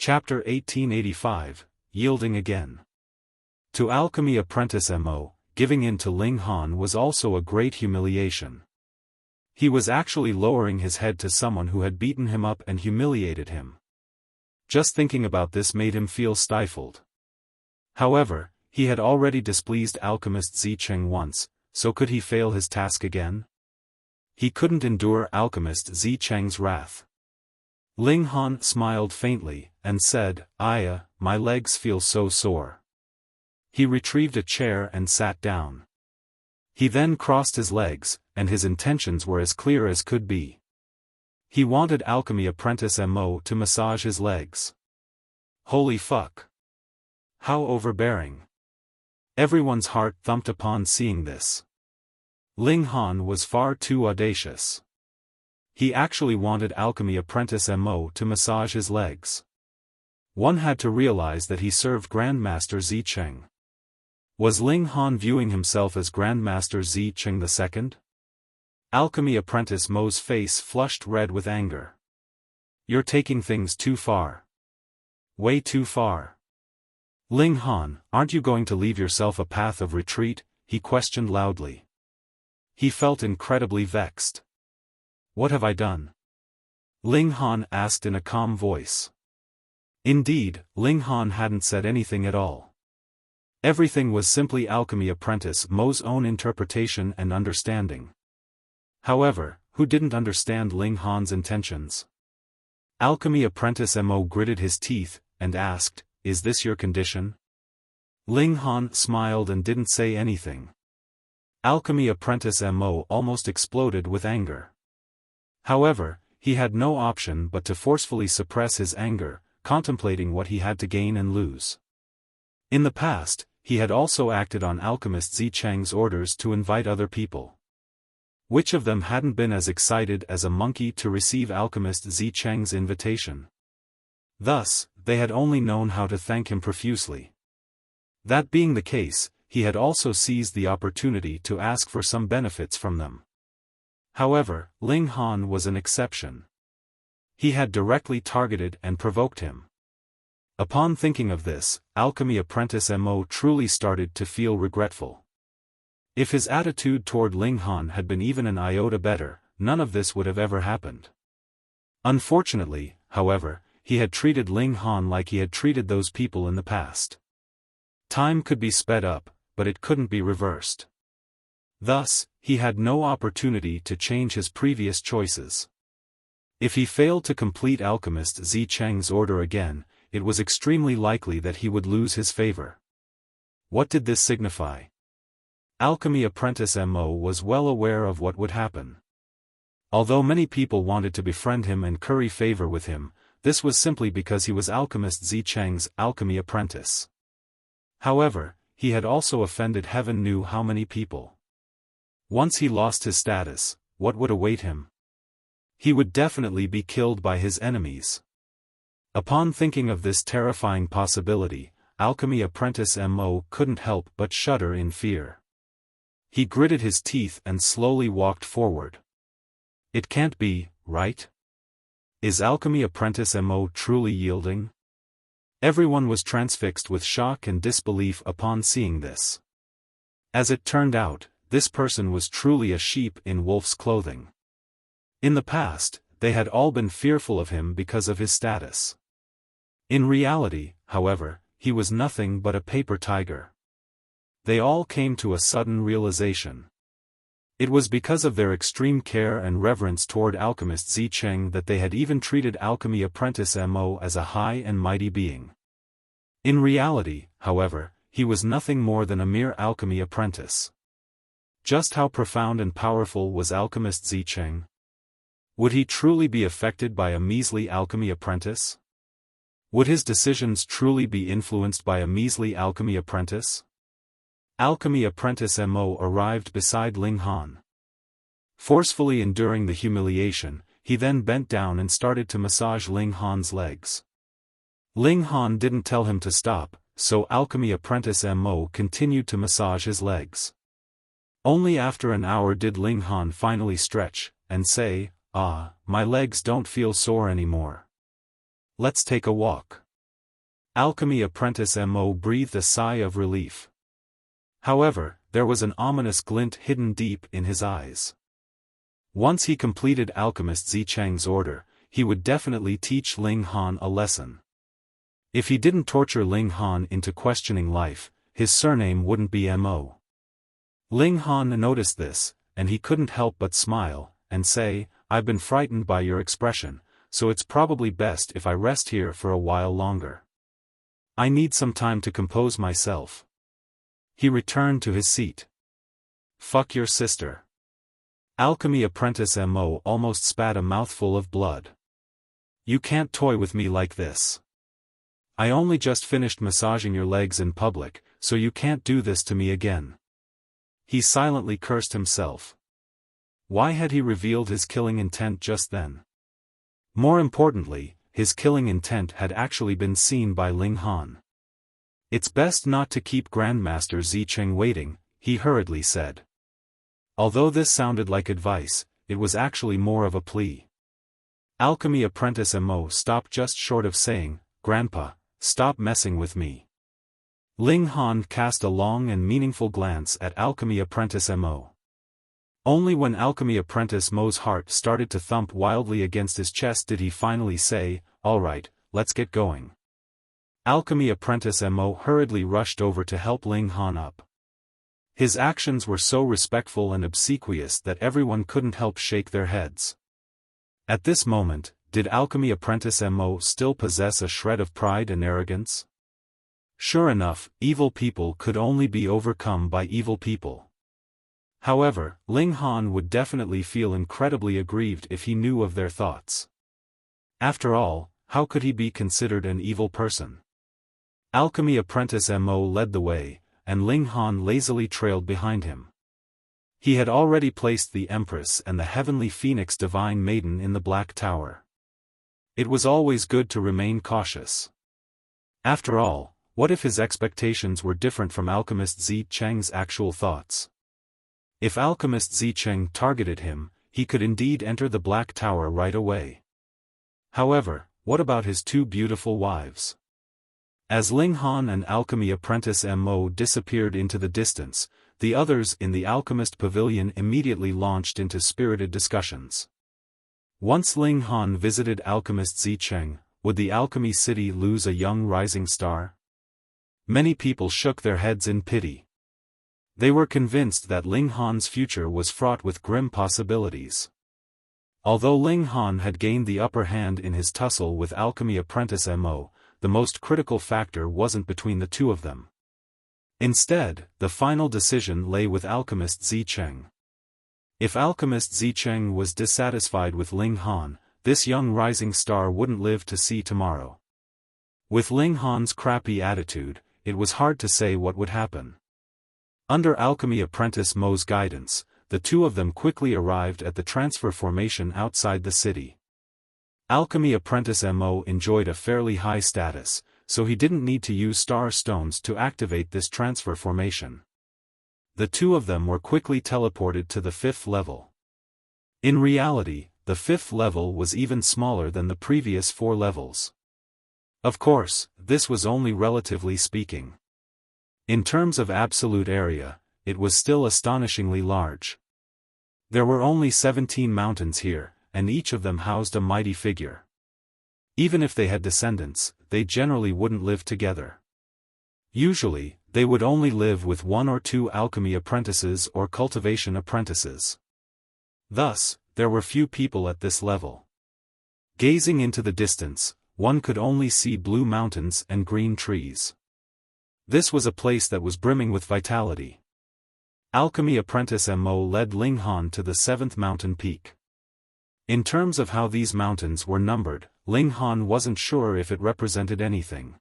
Chapter 1885, Yielding Again. To Alchemy Apprentice Mo, giving in to Ling Han was also a great humiliation. He was actually lowering his head to someone who had beaten him up and humiliated him. Just thinking about this made him feel stifled. However, he had already displeased alchemist Zicheng once, so could he fail his task again? He couldn't endure alchemist Zicheng's wrath. Ling Han smiled faintly, and said, my legs feel so sore. He retrieved a chair and sat down. He then crossed his legs, and his intentions were as clear as could be. He wanted Alchemy Apprentice Mo to massage his legs. Holy fuck! How overbearing! Everyone's heart thumped upon seeing this. Ling Han was far too audacious. He actually wanted Alchemy Apprentice Mo to massage his legs. One had to realize that he served Grandmaster Zicheng. Was Ling Han viewing himself as Grandmaster Zicheng II? Alchemy Apprentice Mo's face flushed red with anger. You're taking things too far. Way too far. Ling Han, aren't you going to leave yourself a path of retreat? He questioned loudly. He felt incredibly vexed. What have I done? Ling Han asked in a calm voice. Indeed, Ling Han hadn't said anything at all. Everything was simply Alchemy Apprentice Mo's own interpretation and understanding. However, who didn't understand Ling Han's intentions? Alchemy Apprentice Mo gritted his teeth, and asked, "Is this your condition?" Ling Han smiled and didn't say anything. Alchemy Apprentice Mo almost exploded with anger. However, he had no option but to forcefully suppress his anger, contemplating what he had to gain and lose. In the past, he had also acted on Alchemist Zicheng's orders to invite other people. Which of them hadn't been as excited as a monkey to receive Alchemist Zicheng's invitation? Thus, they had only known how to thank him profusely. That being the case, he had also seized the opportunity to ask for some benefits from them. However, Ling Han was an exception. He had directly targeted and provoked him. Upon thinking of this, Alchemy Apprentice Mo truly started to feel regretful. If his attitude toward Ling Han had been even an iota better, none of this would have ever happened. Unfortunately, however, he had treated Ling Han like he had treated those people in the past. Time could be sped up, but it couldn't be reversed. Thus, he had no opportunity to change his previous choices. If he failed to complete Alchemist Zicheng's order again, it was extremely likely that he would lose his favor. What did this signify? Alchemy Apprentice Mo was well aware of what would happen. Although many people wanted to befriend him and curry favor with him, this was simply because he was Alchemist Zicheng's alchemy apprentice. However, he had also offended heaven knew how many people. Once he lost his status, what would await him? He would definitely be killed by his enemies. Upon thinking of this terrifying possibility, Alchemy Apprentice Mo couldn't help but shudder in fear. He gritted his teeth and slowly walked forward. It can't be, right? Is Alchemy Apprentice Mo truly yielding? Everyone was transfixed with shock and disbelief upon seeing this. As it turned out, this person was truly a sheep in wolf's clothing. In the past, they had all been fearful of him because of his status. In reality, however, he was nothing but a paper tiger. They all came to a sudden realization. It was because of their extreme care and reverence toward Alchemist Zicheng that they had even treated Alchemy Apprentice Mo as a high and mighty being. In reality, however, he was nothing more than a mere alchemy apprentice. Just how profound and powerful was Alchemist Zicheng? Would he truly be affected by a measly alchemy apprentice? Would his decisions truly be influenced by a measly alchemy apprentice? Alchemy Apprentice Mo arrived beside Ling Han. Forcefully enduring the humiliation, he then bent down and started to massage Ling Han's legs. Ling Han didn't tell him to stop, so Alchemy Apprentice Mo continued to massage his legs. Only after an hour did Ling Han finally stretch, and say, my legs don't feel sore anymore. Let's take a walk. Alchemy apprentice Mo breathed a sigh of relief. However, there was an ominous glint hidden deep in his eyes. Once he completed Alchemist Zicheng's order, he would definitely teach Ling Han a lesson. If he didn't torture Ling Han into questioning life, his surname wouldn't be Mo. Ling Han noticed this, and he couldn't help but smile, and say, "I've been frightened by your expression, so it's probably best if I rest here for a while longer. I need some time to compose myself." He returned to his seat. "Fuck your sister." Alchemy apprentice Mo almost spat a mouthful of blood. "You can't toy with me like this. I only just finished massaging your legs in public, so you can't do this to me again." He silently cursed himself. Why had he revealed his killing intent just then? More importantly, his killing intent had actually been seen by Ling Han. "It's best not to keep Grandmaster Zicheng waiting," he hurriedly said. Although this sounded like advice, it was actually more of a plea. Alchemy apprentice Mo stopped just short of saying, "Grandpa, stop messing with me." Ling Han cast a long and meaningful glance at Alchemy apprentice Mo. Only when Alchemy apprentice Mo's heart started to thump wildly against his chest did he finally say, "All right, let's get going." Alchemy apprentice Mo hurriedly rushed over to help Ling Han up. His actions were so respectful and obsequious that everyone couldn't help shake their heads. At this moment, did Alchemy apprentice Mo still possess a shred of pride and arrogance? Sure enough, evil people could only be overcome by evil people. However, Ling Han would definitely feel incredibly aggrieved if he knew of their thoughts. After all, how could he be considered an evil person? Alchemy apprentice Mo led the way, and Ling Han lazily trailed behind him. He had already placed the Empress and the Heavenly Phoenix Divine Maiden in the Black Tower. It was always good to remain cautious. After all, what if his expectations were different from Alchemist Zicheng's actual thoughts? If Alchemist Zicheng targeted him, he could indeed enter the Black Tower right away. However, what about his two beautiful wives? As Ling Han and Alchemy apprentice Mo disappeared into the distance, the others in the Alchemist Pavilion immediately launched into spirited discussions. Once Ling Han visited Alchemist Zicheng, would the Alchemy City lose a young rising star? Many people shook their heads in pity. They were convinced that Ling Han's future was fraught with grim possibilities. Although Ling Han had gained the upper hand in his tussle with Alchemy apprentice Mo, the most critical factor wasn't between the two of them. Instead, the final decision lay with Alchemist Zicheng. If Alchemist Zicheng was dissatisfied with Ling Han, this young rising star wouldn't live to see tomorrow. With Ling Han's crappy attitude, it was hard to say what would happen. Under Alchemy apprentice Mo's guidance, the two of them quickly arrived at the transfer formation outside the city. Alchemy apprentice Mo enjoyed a fairly high status, so he didn't need to use star stones to activate this transfer formation. The two of them were quickly teleported to the 5th level. In reality, the 5th level was even smaller than the previous 4 levels. Of course, this was only relatively speaking. In terms of absolute area, it was still astonishingly large. There were only 17 mountains here, and each of them housed a mighty figure. Even if they had descendants, they generally wouldn't live together. Usually, they would only live with 1 or 2 alchemy apprentices or cultivation apprentices. Thus, there were few people at this level. Gazing into the distance, one could only see blue mountains and green trees. This was a place that was brimming with vitality. Alchemy apprentice Mo led Ling Han to the 7th mountain peak. In terms of how these mountains were numbered, Ling Han wasn't sure if it represented anything.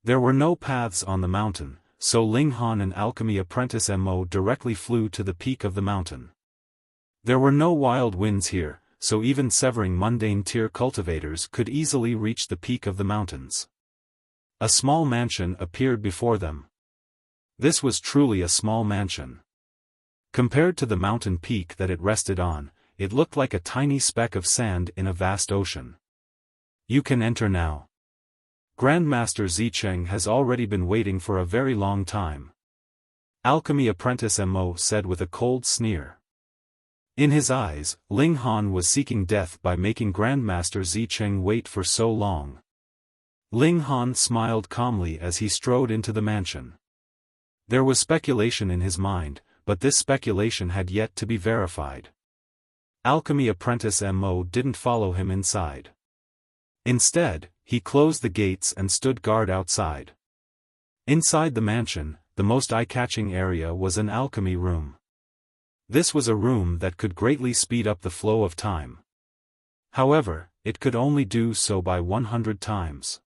There were no paths on the mountain, so Ling Han and Alchemy apprentice Mo directly flew to the peak of the mountain. There were no wild winds here, so even severing mundane tier cultivators could easily reach the peak of the mountains. A small mansion appeared before them. This was truly a small mansion. Compared to the mountain peak that it rested on, it looked like a tiny speck of sand in a vast ocean. "You can enter now." Grandmaster Zicheng has already been waiting for a very long time. Alchemy apprentice Mo said with a cold sneer. In his eyes, Ling Han was seeking death by making Grandmaster Zicheng wait for so long. Ling Han smiled calmly as he strode into the mansion. There was speculation in his mind, but this speculation had yet to be verified. Alchemy apprentice Mo didn't follow him inside. Instead, he closed the gates and stood guard outside. Inside the mansion, the most eye-catching area was an alchemy room. This was a room that could greatly speed up the flow of time. However, it could only do so by 100 times.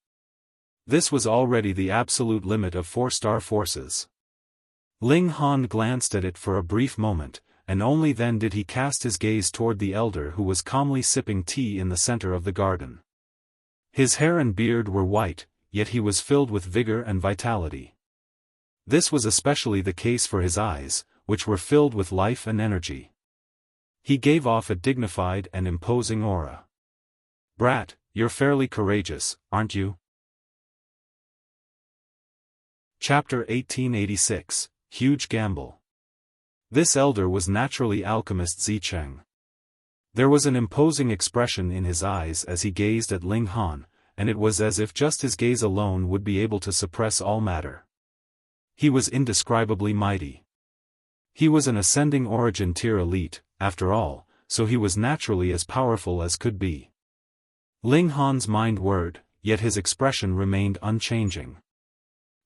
This was already the absolute limit of 4-star forces. Ling Han glanced at it for a brief moment, and only then did he cast his gaze toward the elder who was calmly sipping tea in the center of the garden. His hair and beard were white, yet he was filled with vigor and vitality. This was especially the case for his eyes, which were filled with life and energy. He gave off a dignified and imposing aura. "Brat, you're fairly courageous, aren't you?" Chapter 1886, Huge Gamble. This elder was naturally alchemist Zicheng. There was an imposing expression in his eyes as he gazed at Ling Han, and it was as if just his gaze alone would be able to suppress all matter. He was indescribably mighty. He was an ascending origin tier elite, after all, so he was naturally as powerful as could be. Ling Han's mind whirred, yet his expression remained unchanging.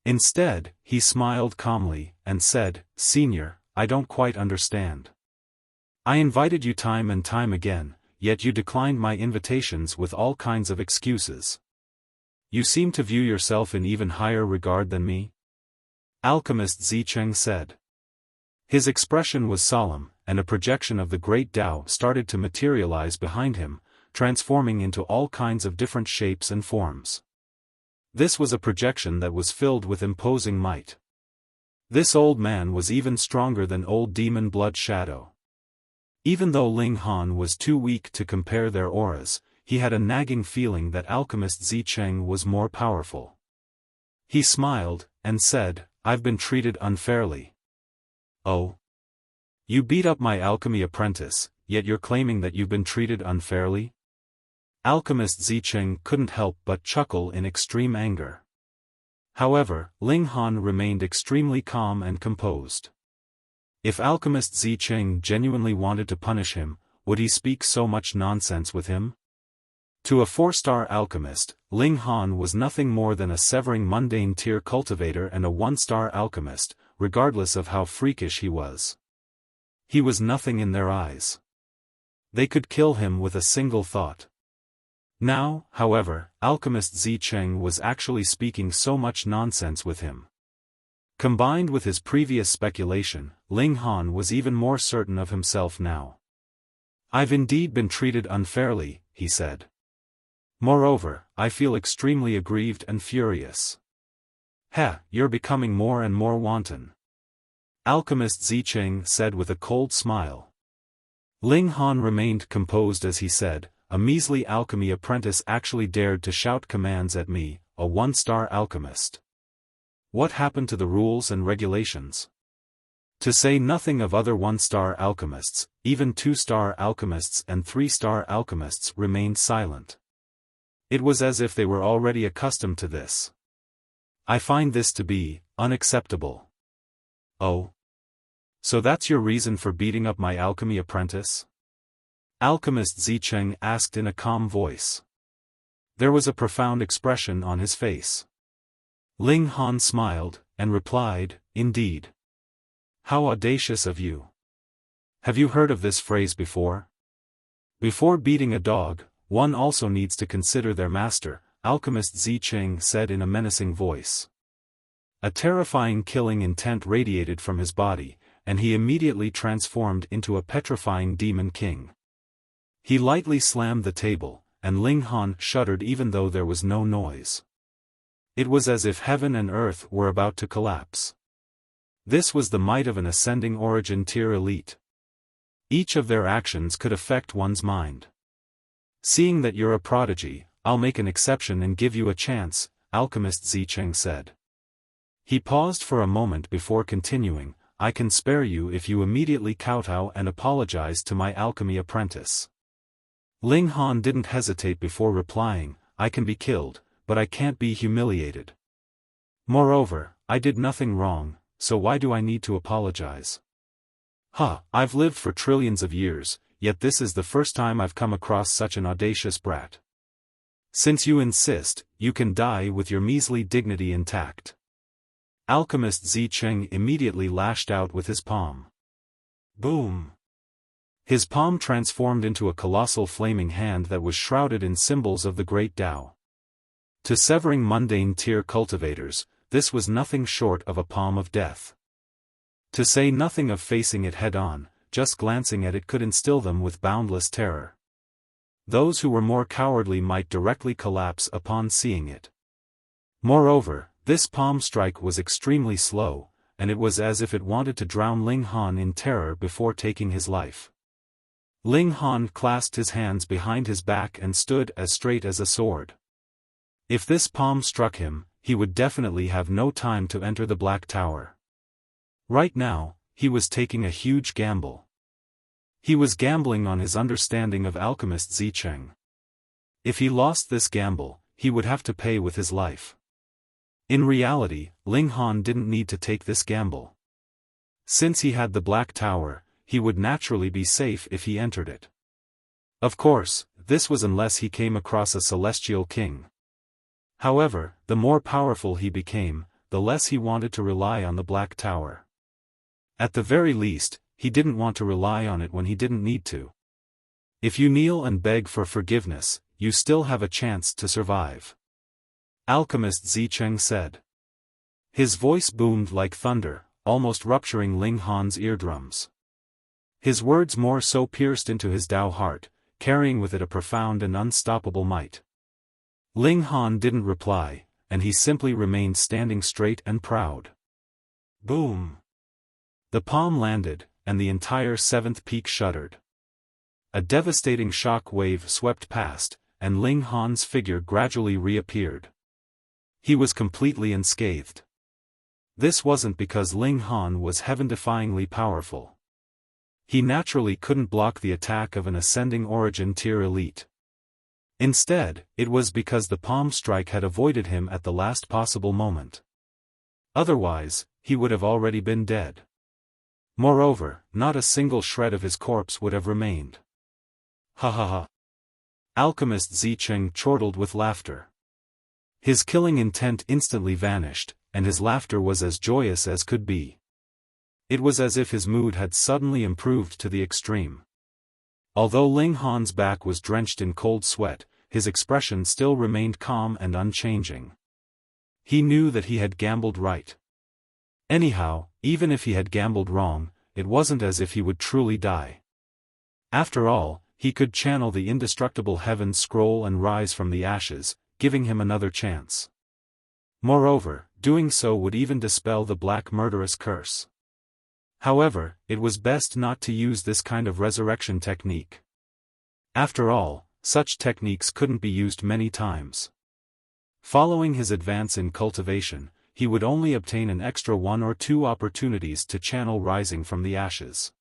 Instead, he smiled calmly, and said, "Senior, I don't quite understand. I invited you time and time again, yet you declined my invitations with all kinds of excuses. You seem to view yourself in even higher regard than me?" Alchemist Zicheng said. His expression was solemn, and a projection of the great Tao started to materialize behind him, transforming into all kinds of different shapes and forms. This was a projection that was filled with imposing might. This old man was even stronger than old demon blood shadow. Even though Ling Han was too weak to compare their auras, he had a nagging feeling that Alchemist Zicheng was more powerful. He smiled, and said, "I've been treated unfairly." "Oh? You beat up my alchemy apprentice, yet you're claiming that you've been treated unfairly?" Alchemist Zicheng couldn't help but chuckle in extreme anger. However, Ling Han remained extremely calm and composed. If Alchemist Zicheng genuinely wanted to punish him, would he speak so much nonsense with him? To a 4-star alchemist, Ling Han was nothing more than a severing mundane tier cultivator and a 1-star alchemist, regardless of how freakish he was. He was nothing in their eyes. They could kill him with a single thought. Now, however, Alchemist Zicheng was actually speaking so much nonsense with him. Combined with his previous speculation, Ling Han was even more certain of himself now. "I've indeed been treated unfairly," he said. "Moreover, I feel extremely aggrieved and furious." You're becoming more and more wanton," Alchemist Zicheng said with a cold smile. Ling Han remained composed as he said, "A measly alchemy apprentice actually dared to shout commands at me, a 1-star alchemist. What happened to the rules and regulations? To say nothing of other 1-star alchemists, even 2-star alchemists and 3-star alchemists remained silent. It was as if they were already accustomed to this. I find this to be unacceptable." "Oh? So that's your reason for beating up my alchemy apprentice?" Alchemist Zicheng asked in a calm voice. There was a profound expression on his face. Ling Han smiled, and replied, "Indeed. How audacious of you. Have you heard of this phrase before? Before beating a dog, one also needs to consider their master," Alchemist Zicheng said in a menacing voice. A terrifying killing intent radiated from his body, and he immediately transformed into a petrifying demon king. He lightly slammed the table, and Ling Han shuddered even though there was no noise. It was as if heaven and earth were about to collapse. This was the might of an ascending origin tier elite. Each of their actions could affect one's mind. "Seeing that you're a prodigy, I'll make an exception and give you a chance," Alchemist Zicheng said. He paused for a moment before continuing, I can spare you if you immediately kowtow and apologize to my alchemy apprentice. Ling Han didn't hesitate before replying, I can be killed, but I can't be humiliated. Moreover, I did nothing wrong, so why do I need to apologize? I've lived for trillions of years, yet this is the first time I've come across such an audacious brat. Since you insist, you can die with your measly dignity intact. Alchemist Zicheng immediately lashed out with his palm. Boom! His palm transformed into a colossal flaming hand that was shrouded in symbols of the great Tao. To severing mundane tier cultivators, this was nothing short of a palm of death. To say nothing of facing it head-on, just glancing at it could instill them with boundless terror. Those who were more cowardly might directly collapse upon seeing it. Moreover, this palm strike was extremely slow, and it was as if it wanted to drown Ling Han in terror before taking his life. Ling Han clasped his hands behind his back and stood as straight as a sword. If this palm struck him, he would definitely have no time to enter the Black Tower. Right now, he was taking a huge gamble. He was gambling on his understanding of Alchemist Zicheng. If he lost this gamble, he would have to pay with his life. In reality, Ling Han didn't need to take this gamble. Since he had the Black Tower, he would naturally be safe if he entered it. Of course, this was unless he came across a celestial king. However, the more powerful he became, the less he wanted to rely on the Black Tower. At the very least, he didn't want to rely on it when he didn't need to. If you kneel and beg for forgiveness, you still have a chance to survive. Alchemist Zicheng said. His voice boomed like thunder, almost rupturing Ling Han's eardrums. His words more so pierced into his Tao heart, carrying with it a profound and unstoppable might. Ling Han didn't reply, and he simply remained standing straight and proud. Boom! The palm landed, and the entire seventh peak shuddered. A devastating shock wave swept past, and Ling Han's figure gradually reappeared. He was completely unscathed. This wasn't because Ling Han was heaven-defyingly powerful. He naturally couldn't block the attack of an ascending origin tier elite. Instead, it was because the palm strike had avoided him at the last possible moment. Otherwise, he would have already been dead. Moreover, not a single shred of his corpse would have remained. Ha ha ha. Alchemist Zicheng chortled with laughter. His killing intent instantly vanished, and his laughter was as joyous as could be. It was as if his mood had suddenly improved to the extreme. Although Ling Han's back was drenched in cold sweat, his expression still remained calm and unchanging. He knew that he had gambled right. Anyhow, even if he had gambled wrong, it wasn't as if he would truly die. After all, he could channel the indestructible heaven scroll and rise from the ashes, giving him another chance. Moreover, doing so would even dispel the black murderous curse. However, it was best not to use this kind of resurrection technique. After all, such techniques couldn't be used many times. Following his advance in cultivation, he would only obtain an extra 1 or 2 opportunities to channel rising from the ashes.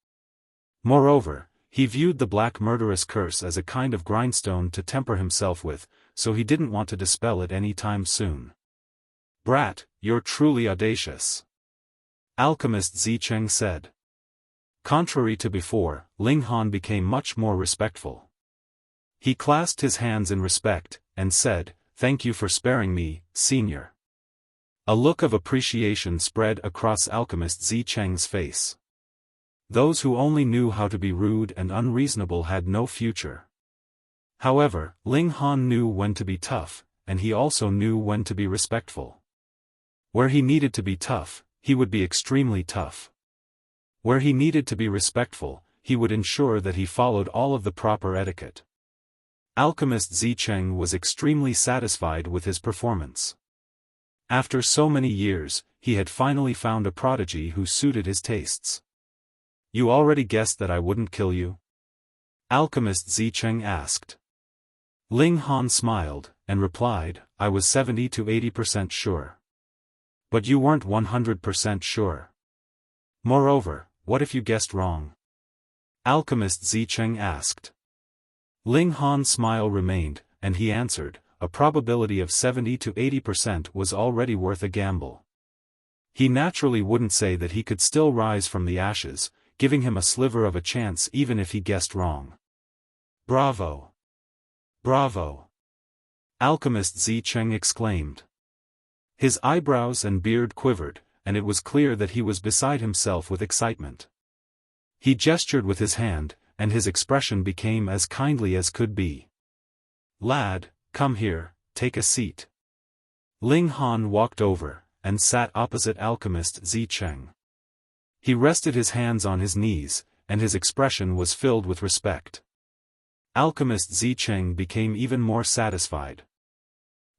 Moreover, he viewed the black murderous curse as a kind of grindstone to temper himself with, so he didn't want to dispel it any time soon. Brat, you're truly audacious. Alchemist Zicheng said. Contrary to before, Ling Han became much more respectful. He clasped his hands in respect, and said, Thank you for sparing me, senior. A look of appreciation spread across Alchemist Zicheng's face. Those who only knew how to be rude and unreasonable had no future. However, Ling Han knew when to be tough, and he also knew when to be respectful. Where he needed to be tough, he would be extremely tough. Where he needed to be respectful, he would ensure that he followed all of the proper etiquette. Alchemist Zicheng was extremely satisfied with his performance. After so many years, he had finally found a prodigy who suited his tastes. You already guessed that I wouldn't kill you? Alchemist Zicheng asked. Ling Han smiled, and replied, I was 70 to 80% sure. But you weren't 100% sure. Moreover, what if you guessed wrong? Alchemist Zicheng asked. Ling Han's smile remained, and he answered, a probability of 70 to 80% was already worth a gamble. He naturally wouldn't say that he could still rise from the ashes, giving him a sliver of a chance even if he guessed wrong. Bravo! Bravo! Alchemist Zicheng exclaimed. His eyebrows and beard quivered, and it was clear that he was beside himself with excitement. He gestured with his hand, and his expression became as kindly as could be. Lad, come here, take a seat. Ling Han walked over, and sat opposite Alchemist Zicheng. He rested his hands on his knees, and his expression was filled with respect. Alchemist Zicheng became even more satisfied.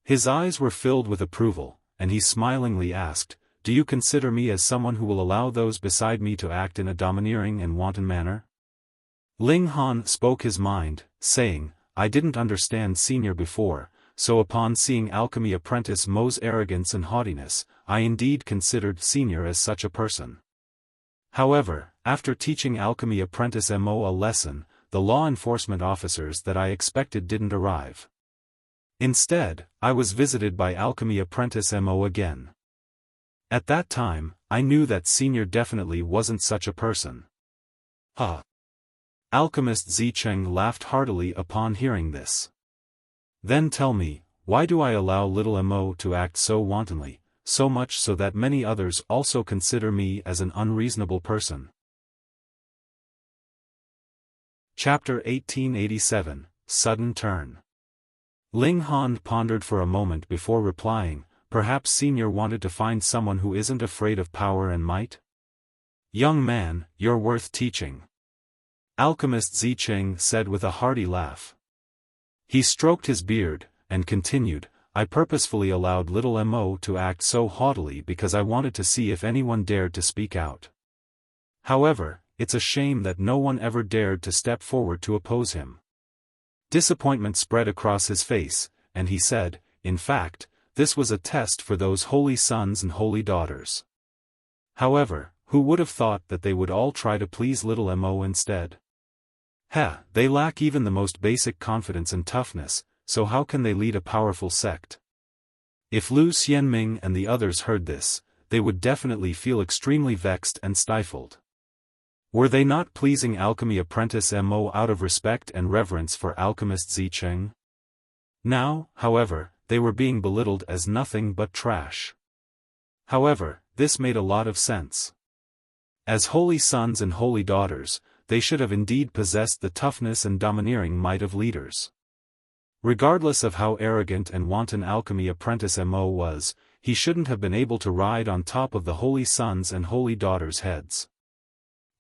His eyes were filled with approval, and he smilingly asked, do you consider me as someone who will allow those beside me to act in a domineering and wanton manner? Ling Han spoke his mind, saying, I didn't understand Senior before, so upon seeing Alchemy Apprentice Mo's arrogance and haughtiness, I indeed considered Senior as such a person. However, after teaching Alchemy Apprentice Mo a lesson, the law enforcement officers that I expected didn't arrive. Instead, I was visited by Alchemy Apprentice Mo again. At that time, I knew that Senior definitely wasn't such a person. Alchemist Zicheng laughed heartily upon hearing this. Then tell me, why do I allow little Mo to act so wantonly, so much so that many others also consider me as an unreasonable person? Chapter 1887, Sudden Turn. Ling Han pondered for a moment before replying, perhaps Senior wanted to find someone who isn't afraid of power and might? Young man, you're worth teaching. Alchemist Zicheng said with a hearty laugh. He stroked his beard, and continued, I purposefully allowed little Mo to act so haughtily because I wanted to see if anyone dared to speak out. However, it's a shame that no one ever dared to step forward to oppose him. Disappointment spread across his face, and he said, in fact, this was a test for those holy sons and holy daughters. However, who would have thought that they would all try to please little Mo instead? They lack even the most basic confidence and toughness, so how can they lead a powerful sect? If Lu Xianming and the others heard this, they would definitely feel extremely vexed and stifled. Were they not pleasing Alchemy Apprentice Mo out of respect and reverence for Alchemist Zicheng? Now, however, they were being belittled as nothing but trash. However, this made a lot of sense. As holy sons and holy daughters, they should have indeed possessed the toughness and domineering might of leaders. Regardless of how arrogant and wanton Alchemy Apprentice Mo was, he shouldn't have been able to ride on top of the holy sons and holy daughters' heads.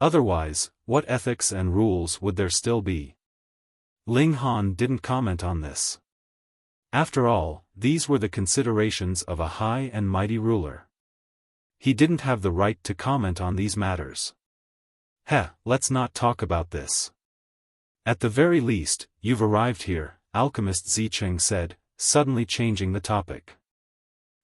Otherwise, what ethics and rules would there still be? Ling Han didn't comment on this. After all, these were the considerations of a high and mighty ruler. He didn't have the right to comment on these matters. Let's not talk about this. At the very least, you've arrived here, Alchemist Zicheng said, suddenly changing the topic.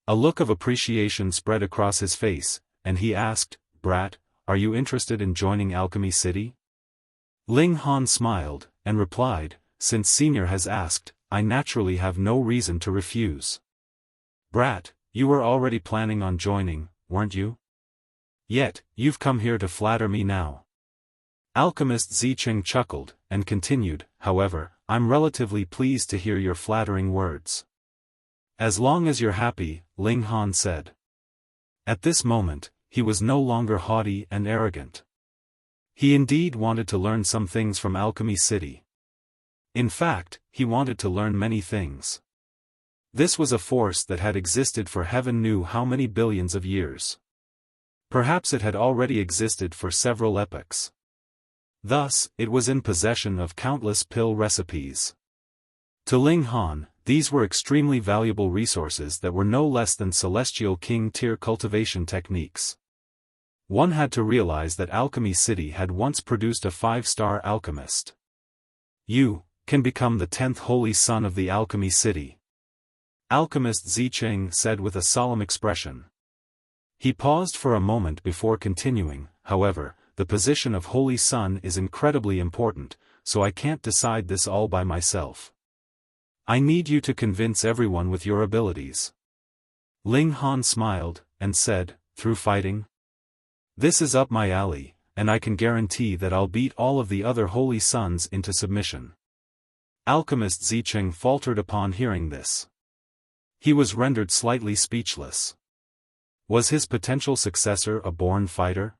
A look of appreciation spread across his face, and he asked, Brat, are you interested in joining Alchemy City? Ling Han smiled, and replied, since Senior has asked, I naturally have no reason to refuse. Brat, you were already planning on joining, weren't you? Yet, you've come here to flatter me now. Alchemist Zicheng chuckled, and continued, however, I'm relatively pleased to hear your flattering words. As long as you're happy, Ling Han said. At this moment, he was no longer haughty and arrogant. He indeed wanted to learn some things from Alchemy City. In fact, he wanted to learn many things. This was a force that had existed for heaven knew how many billions of years. Perhaps it had already existed for several epochs. Thus, it was in possession of countless pill recipes. To Ling Han, these were extremely valuable resources that were no less than Celestial King tier cultivation techniques. One had to realize that Alchemy City had once produced a 5-star alchemist. You, can become the 10th holy son of the Alchemy City. Alchemist Zicheng said with a solemn expression. He paused for a moment before continuing, however, the position of Holy Son is incredibly important, so I can't decide this all by myself. I need you to convince everyone with your abilities. Ling Han smiled, and said, through fighting? This is up my alley, and I can guarantee that I'll beat all of the other Holy Sons into submission. Alchemist Zicheng faltered upon hearing this. He was rendered slightly speechless. Was his potential successor a born fighter?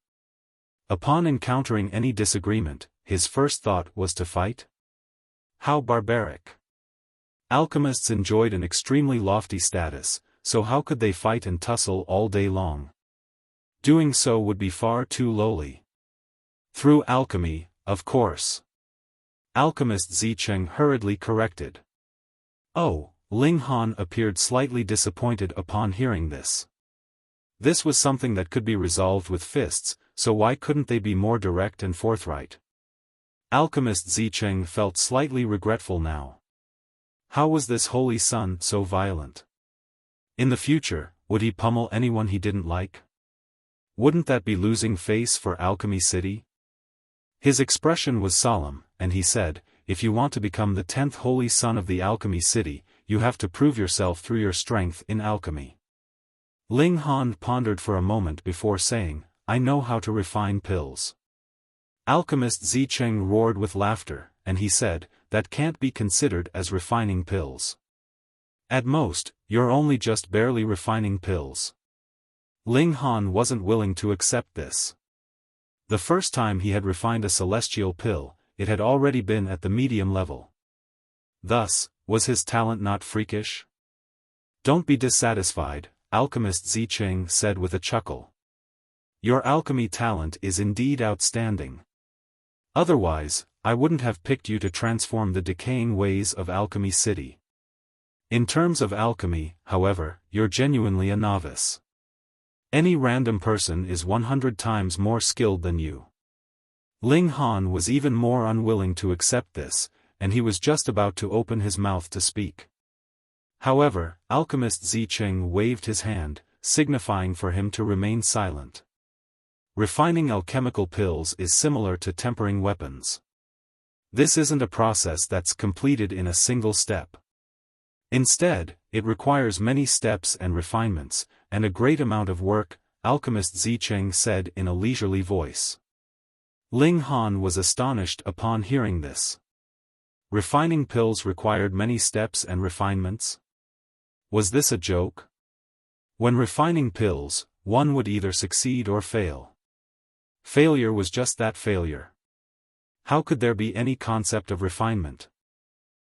Upon encountering any disagreement, his first thought was to fight? How barbaric! Alchemists enjoyed an extremely lofty status, so how could they fight and tussle all day long? Doing so would be far too lowly. Through alchemy, of course. Alchemist Zicheng hurriedly corrected. Oh, Ling Han appeared slightly disappointed upon hearing this. This was something that could be resolved with fists, so why couldn't they be more direct and forthright? Alchemist Zicheng felt slightly regretful now. How was this Holy Son so violent? In the future, would he pummel anyone he didn't like? Wouldn't that be losing face for Alchemy City? His expression was solemn, and he said, if you want to become the 10th Holy Son of the Alchemy City, you have to prove yourself through your strength in alchemy. Ling Han pondered for a moment before saying, I know how to refine pills. Alchemist Zicheng roared with laughter, and he said, that can't be considered as refining pills. At most, you're only just barely refining pills. Ling Han wasn't willing to accept this. The first time he had refined a celestial pill, it had already been at the medium level. Thus, was his talent not freakish? Don't be dissatisfied, Alchemist Zicheng said with a chuckle. Your alchemy talent is indeed outstanding. Otherwise, I wouldn't have picked you to transform the decaying ways of Alchemy City. In terms of alchemy, however, you're genuinely a novice. Any random person is 100 times more skilled than you. Ling Han was even more unwilling to accept this, and he was just about to open his mouth to speak. However, Alchemist Zicheng waved his hand, signifying for him to remain silent. Refining alchemical pills is similar to tempering weapons. This isn't a process that's completed in a single step. Instead, it requires many steps and refinements, and a great amount of work, Alchemist Zicheng said in a leisurely voice. Ling Han was astonished upon hearing this. Refining pills required many steps and refinements? Was this a joke? When refining pills, one would either succeed or fail. Failure was just that, failure. How could there be any concept of refinement?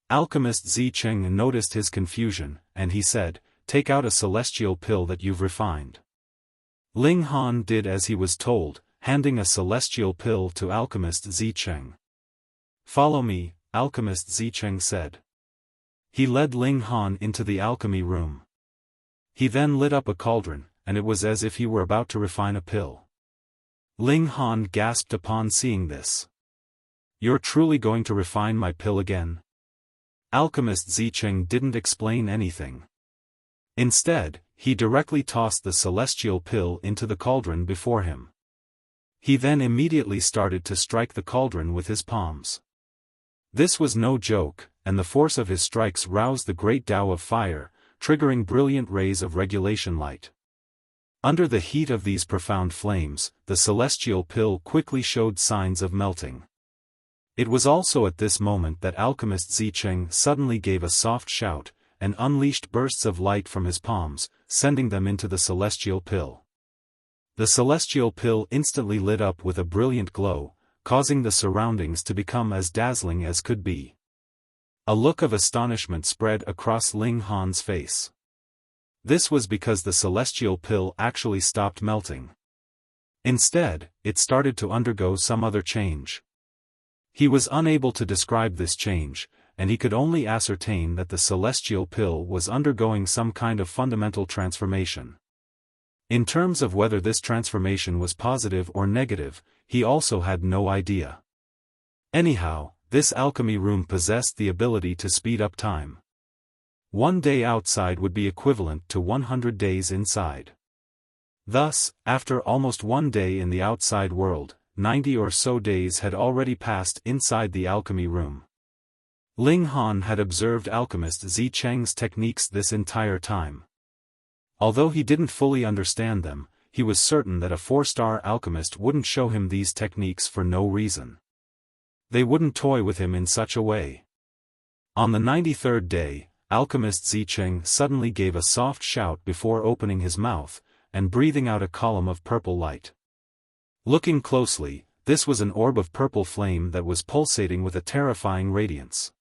Alchemist Zicheng noticed his confusion, and he said, take out a celestial pill that you've refined. Ling Han did as he was told, handing a celestial pill to Alchemist Zicheng. Follow me, Alchemist Zicheng said. He led Ling Han into the alchemy room. He then lit up a cauldron, and it was as if he were about to refine a pill. Ling Han gasped upon seeing this. You're truly going to refine my pill again? Alchemist Zicheng didn't explain anything. Instead, he directly tossed the celestial pill into the cauldron before him. He then immediately started to strike the cauldron with his palms. This was no joke, and the force of his strikes roused the great Tao of fire, triggering brilliant rays of regulation light. Under the heat of these profound flames, the celestial pill quickly showed signs of melting. It was also at this moment that Alchemist Zicheng suddenly gave a soft shout, and unleashed bursts of light from his palms, sending them into the celestial pill. The celestial pill instantly lit up with a brilliant glow, causing the surroundings to become as dazzling as could be. A look of astonishment spread across Ling Han's face. This was because the celestial pill actually stopped melting. Instead, it started to undergo some other change. He was unable to describe this change, and he could only ascertain that the celestial pill was undergoing some kind of fundamental transformation. In terms of whether this transformation was positive or negative, he also had no idea. Anyhow, this alchemy room possessed the ability to speed up time. 1 day outside would be equivalent to 100 days inside. Thus, after almost 1 day in the outside world, 90 or so days had already passed inside the alchemy room. Ling Han had observed alchemist Zi Cheng's techniques this entire time. Although he didn't fully understand them, he was certain that a 4-star alchemist wouldn't show him these techniques for no reason. They wouldn't toy with him in such a way. On the 93rd day, alchemist Zi Cheng suddenly gave a soft shout before opening his mouth, and breathing out a column of purple light. Looking closely, this was an orb of purple flame that was pulsating with a terrifying radiance.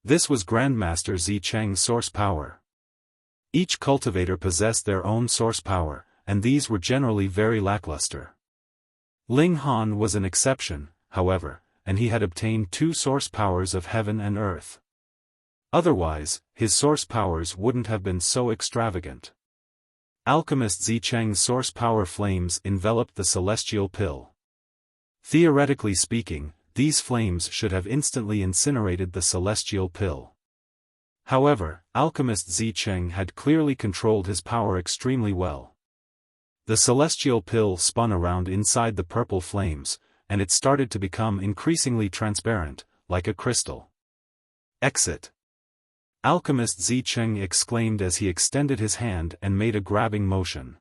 This was Grandmaster Zi Cheng's source power. Each cultivator possessed their own source power, and these were generally very lackluster. Ling Han was an exception, however, and he had obtained 2 source powers of heaven and earth. Otherwise, his source powers wouldn't have been so extravagant. Alchemist Zi Cheng's source power flames enveloped the celestial pill. Theoretically speaking, these flames should have instantly incinerated the celestial pill. However, alchemist Zi Cheng had clearly controlled his power extremely well. The celestial pill spun around inside the purple flames, and it started to become increasingly transparent, like a crystal. Exit! Alchemist Zi Cheng exclaimed as he extended his hand and made a grabbing motion.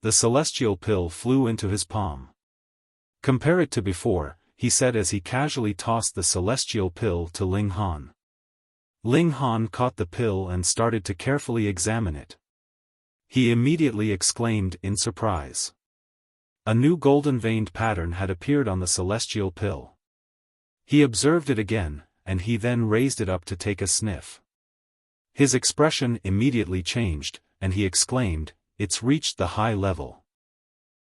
The celestial pill flew into his palm. Compare it to before, he said as he casually tossed the celestial pill to Ling Han. Ling Han caught the pill and started to carefully examine it. He immediately exclaimed in surprise. A new golden-veined pattern had appeared on the celestial pill. He observed it again, and he then raised it up to take a sniff. His expression immediately changed, and he exclaimed, "It's reached the high level."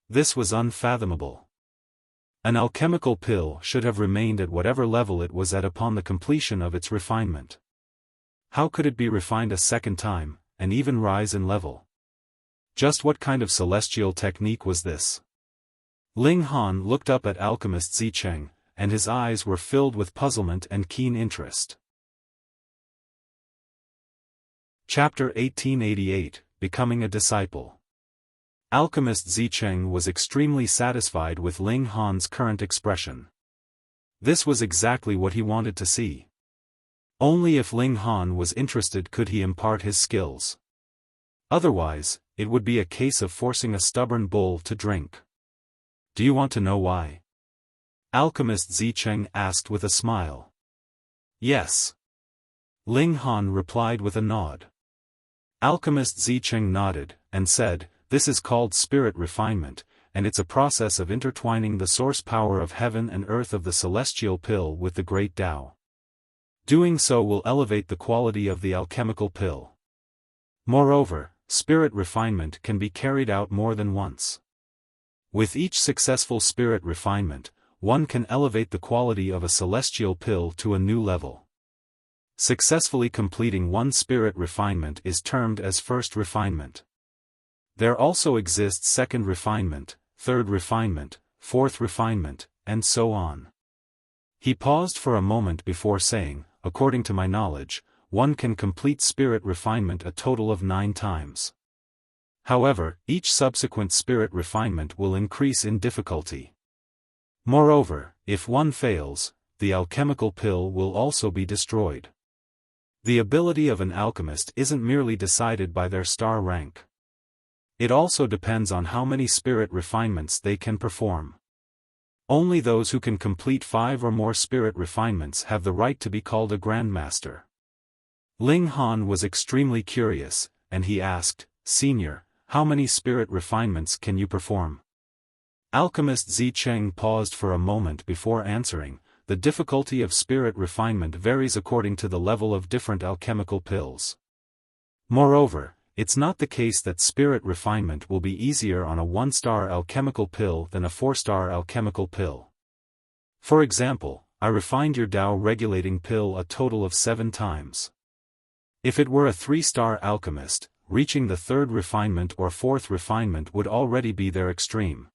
This was unfathomable. An alchemical pill should have remained at whatever level it was at upon the completion of its refinement. How could it be refined a second time, and even rise in level? Just what kind of celestial technique was this? Ling Han looked up at alchemist Zi Cheng, and his eyes were filled with puzzlement and keen interest. Chapter 1888, Becoming a Disciple. Alchemist Zi Cheng was extremely satisfied with Ling Han's current expression. This was exactly what he wanted to see. Only if Ling Han was interested could he impart his skills. Otherwise, it would be a case of forcing a stubborn bull to drink. Do you want to know why? Alchemist Zi Cheng asked with a smile. Yes. Ling Han replied with a nod. Alchemist Zi Cheng nodded, and said, "This is called spirit refinement, and it's a process of intertwining the source power of heaven and earth of the celestial pill with the great Tao. Doing so will elevate the quality of the alchemical pill. Moreover, spirit refinement can be carried out more than once. With each successful spirit refinement, one can elevate the quality of a celestial pill to a new level. Successfully completing one spirit refinement is termed as first refinement. There also exists second refinement, third refinement, fourth refinement, and so on." He paused for a moment before saying, "According to my knowledge, one can complete spirit refinement a total of 9 times. However, each subsequent spirit refinement will increase in difficulty. Moreover, if one fails, the alchemical pill will also be destroyed. The ability of an alchemist isn't merely decided by their star rank. It also depends on how many spirit refinements they can perform. Only those who can complete 5 or more spirit refinements have the right to be called a Grandmaster." Ling Han was extremely curious, and he asked, "Senior, how many spirit refinements can you perform?" Alchemist Zi Cheng paused for a moment before answering, "The difficulty of spirit refinement varies according to the level of different alchemical pills. Moreover, it's not the case that spirit refinement will be easier on a 1-star alchemical pill than a 4-star alchemical pill. For example, I refined your Tao regulating pill a total of 7 times. If it were a 3-star alchemist, reaching the 3rd refinement or 4th refinement would already be their extreme.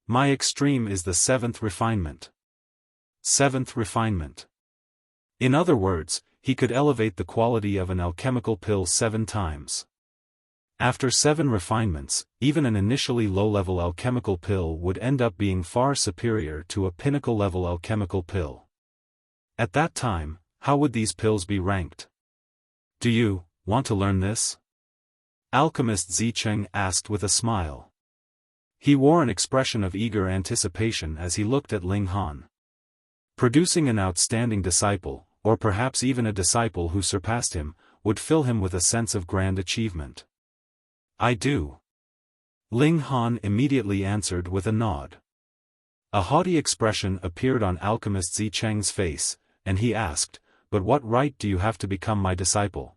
My extreme is the 7th refinement. 7th Refinement. In other words, he could elevate the quality of an alchemical pill 7 times. After 7 refinements, even an initially low-level alchemical pill would end up being far superior to a pinnacle-level alchemical pill. At that time, how would these pills be ranked? Do you want to learn this? Alchemist Zicheng asked with a smile. He wore an expression of eager anticipation as he looked at Ling Han. Producing an outstanding disciple, or perhaps even a disciple who surpassed him, would fill him with a sense of grand achievement. I do. Ling Han immediately answered with a nod. A haughty expression appeared on Alchemist Zicheng's face, and he asked, "But what right do you have to become my disciple?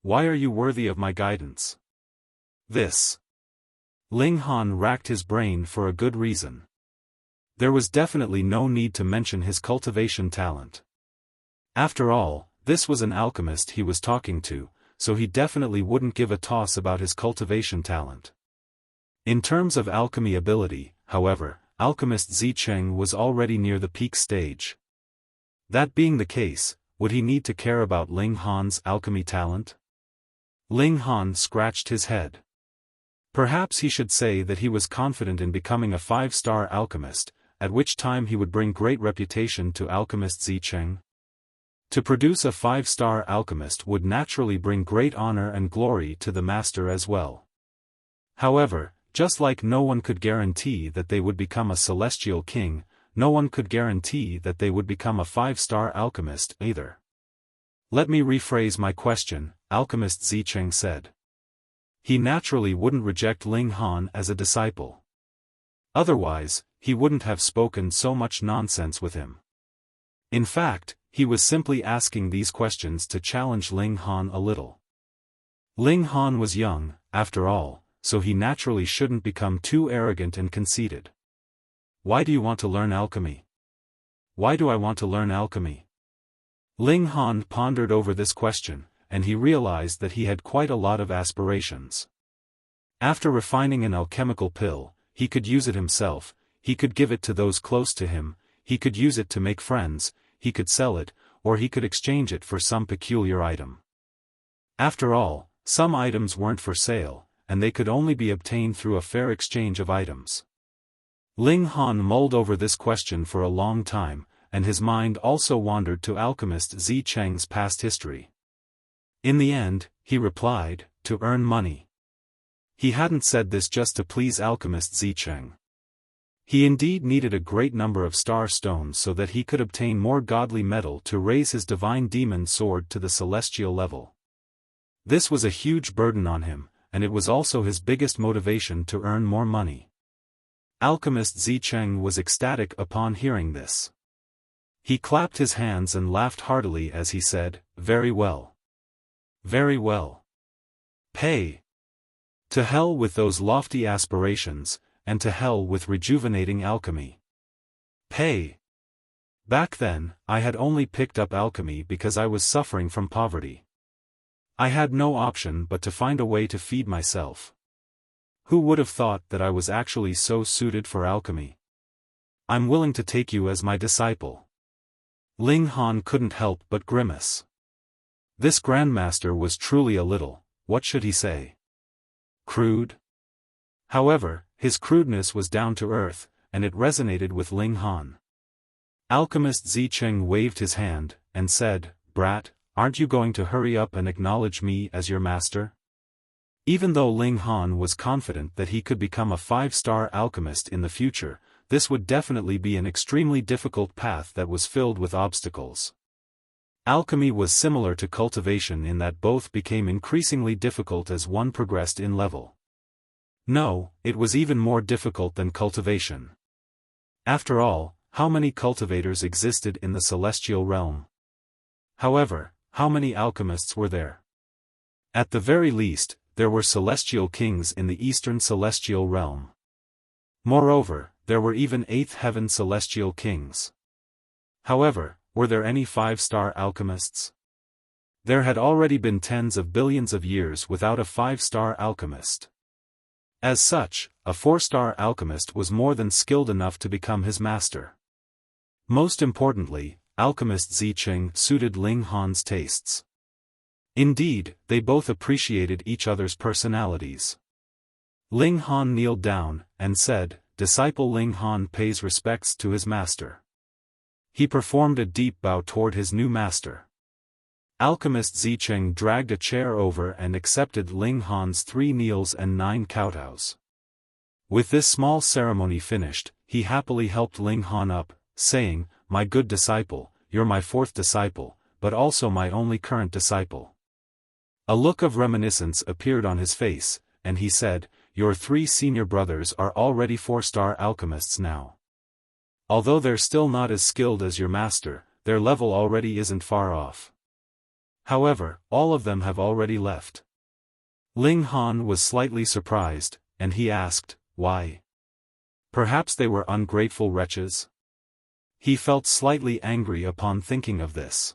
Why are you worthy of my guidance?" This. Ling Han racked his brain for a good reason. There was definitely no need to mention his cultivation talent. After all, this was an alchemist he was talking to, so he definitely wouldn't give a toss about his cultivation talent. In terms of alchemy ability, however, Alchemist Zicheng was already near the peak stage. That being the case, would he need to care about Ling Han's alchemy talent? Ling Han scratched his head. Perhaps he should say that he was confident in becoming a 5-star alchemist, at which time he would bring great reputation to Alchemist Zicheng. To produce a 5-star alchemist would naturally bring great honor and glory to the master as well. However, just like no one could guarantee that they would become a celestial king, no one could guarantee that they would become a 5-star alchemist either. Let me rephrase my question, Alchemist Zicheng said. He naturally wouldn't reject Ling Han as a disciple. Otherwise, he wouldn't have spoken so much nonsense with him. In fact, he was simply asking these questions to challenge Ling Han a little. Ling Han was young, after all, so he naturally shouldn't become too arrogant and conceited. Why do you want to learn alchemy? Why do I want to learn alchemy? Ling Han pondered over this question, and he realized that he had quite a lot of aspirations. After refining an alchemical pill, he could use it himself, he could give it to those close to him, he could use it to make friends, he could sell it, or he could exchange it for some peculiar item. After all, some items weren't for sale, and they could only be obtained through a fair exchange of items. Ling Han mulled over this question for a long time, and his mind also wandered to Alchemist Zicheng's past history. In the end, he replied, to earn money. He hadn't said this just to please Alchemist Zicheng. He indeed needed a great number of star stones so that he could obtain more godly metal to raise his divine demon sword to the celestial level. This was a huge burden on him, and it was also his biggest motivation to earn more money. Alchemist Zicheng was ecstatic upon hearing this. He clapped his hands and laughed heartily as he said, "Very well. Very well. Pay. To hell with those lofty aspirations, and to hell with rejuvenating alchemy. Pay." Back then, I had only picked up alchemy because I was suffering from poverty. I had no option but to find a way to feed myself. Who would have thought that I was actually so suited for alchemy? I'm willing to take you as my disciple. Ling Han couldn't help but grimace. This grandmaster was truly a little, what should he say? Crude? However, his crudeness was down to earth, and it resonated with Ling Han. Alchemist Zicheng waved his hand, and said, "Brat, aren't you going to hurry up and acknowledge me as your master?" Even though Ling Han was confident that he could become a 5-star alchemist in the future, this would definitely be an extremely difficult path that was filled with obstacles. Alchemy was similar to cultivation in that both became increasingly difficult as one progressed in level. No, it was even more difficult than cultivation. After all, how many cultivators existed in the celestial realm? However, how many alchemists were there? At the very least, there were celestial kings in the eastern celestial realm. Moreover, there were even 8th heaven celestial kings. However, were there any 5-star alchemists? There had already been tens of billions of years without a 5-star alchemist. As such, a 4-star alchemist was more than skilled enough to become his master. Most importantly, alchemist Zicheng suited Ling Han's tastes. Indeed, they both appreciated each other's personalities. Ling Han kneeled down, and said, "Disciple Ling Han pays respects to his master." He performed a deep bow toward his new master. Alchemist Zicheng dragged a chair over and accepted Ling Han's 3 kneels and 9 kowtows. With this small ceremony finished, he happily helped Ling Han up, saying, "My good disciple, you're my 4th disciple, but also my only current disciple." A look of reminiscence appeared on his face, and he said, "Your 3 senior brothers are already 4-star alchemists now. Although they're still not as skilled as your master, their level already isn't far off. However, all of them have already left." Ling Han was slightly surprised, and he asked, "Why? Perhaps they were ungrateful wretches?" He felt slightly angry upon thinking of this.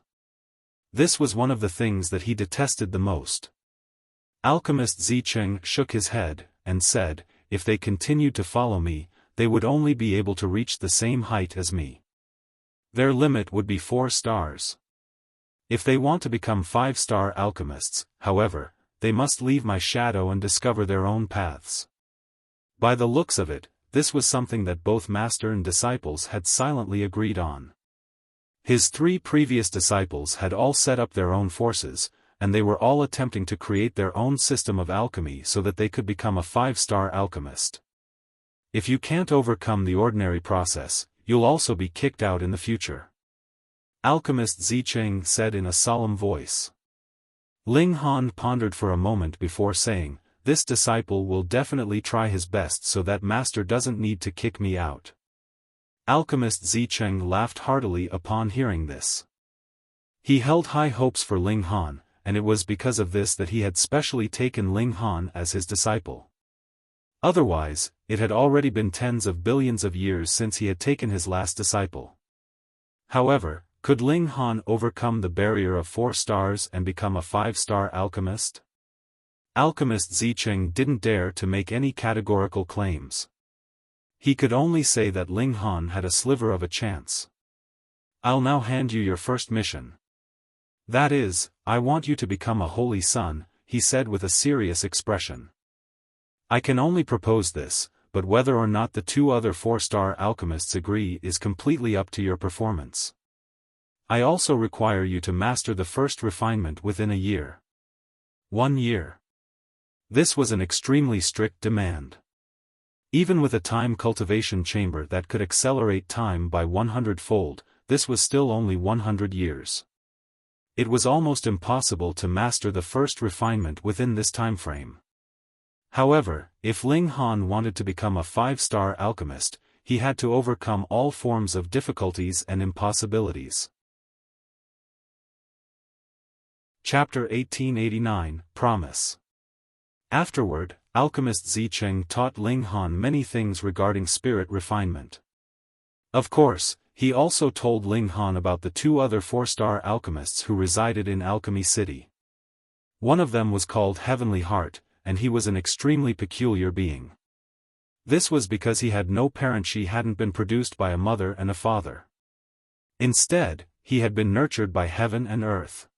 This was one of the things that he detested the most. Alchemist Zicheng shook his head, and said, "If they continued to follow me, they would only be able to reach the same height as me. Their limit would be 4 stars. If they want to become 5-star alchemists, however, they must leave my shadow and discover their own paths." By the looks of it, this was something that both master and disciples had silently agreed on. His 3 previous disciples had all set up their own forces, and they were all attempting to create their own system of alchemy so that they could become a 5-star alchemist. If you can't overcome the ordinary process, you'll also be kicked out in the future. Alchemist Zicheng said in a solemn voice. Ling Han pondered for a moment before saying, "This disciple will definitely try his best so that master doesn't need to kick me out." Alchemist Zicheng laughed heartily upon hearing this. He held high hopes for Ling Han, and it was because of this that he had specially taken Ling Han as his disciple. Otherwise, it had already been tens of billions of years since he had taken his last disciple. However, could Ling Han overcome the barrier of 4 stars and become a 5-star alchemist? Alchemist Zicheng didn't dare to make any categorical claims. He could only say that Ling Han had a sliver of a chance. "I'll now hand you your first mission. That is, I want you to become a holy son," he said with a serious expression. "I can only propose this, but whether or not the 2 other 4-star alchemists agree is completely up to your performance. I also require you to master the first refinement within a year." 1 year. This was an extremely strict demand. Even with a time cultivation chamber that could accelerate time by 100-fold, this was still only 100 years. It was almost impossible to master the first refinement within this time frame. However, if Ling Han wanted to become a 5-star alchemist, he had to overcome all forms of difficulties and impossibilities. Chapter 1889, Promise. Afterward, Alchemist Zicheng taught Ling Han many things regarding spirit refinement. Of course, he also told Ling Han about the 2 other 4-star alchemists who resided in Alchemy City. One of them was called Heavenly Heart, and he was an extremely peculiar being. This was because he had no parent. She hadn't been produced by a mother and a father. Instead, he had been nurtured by heaven and earth.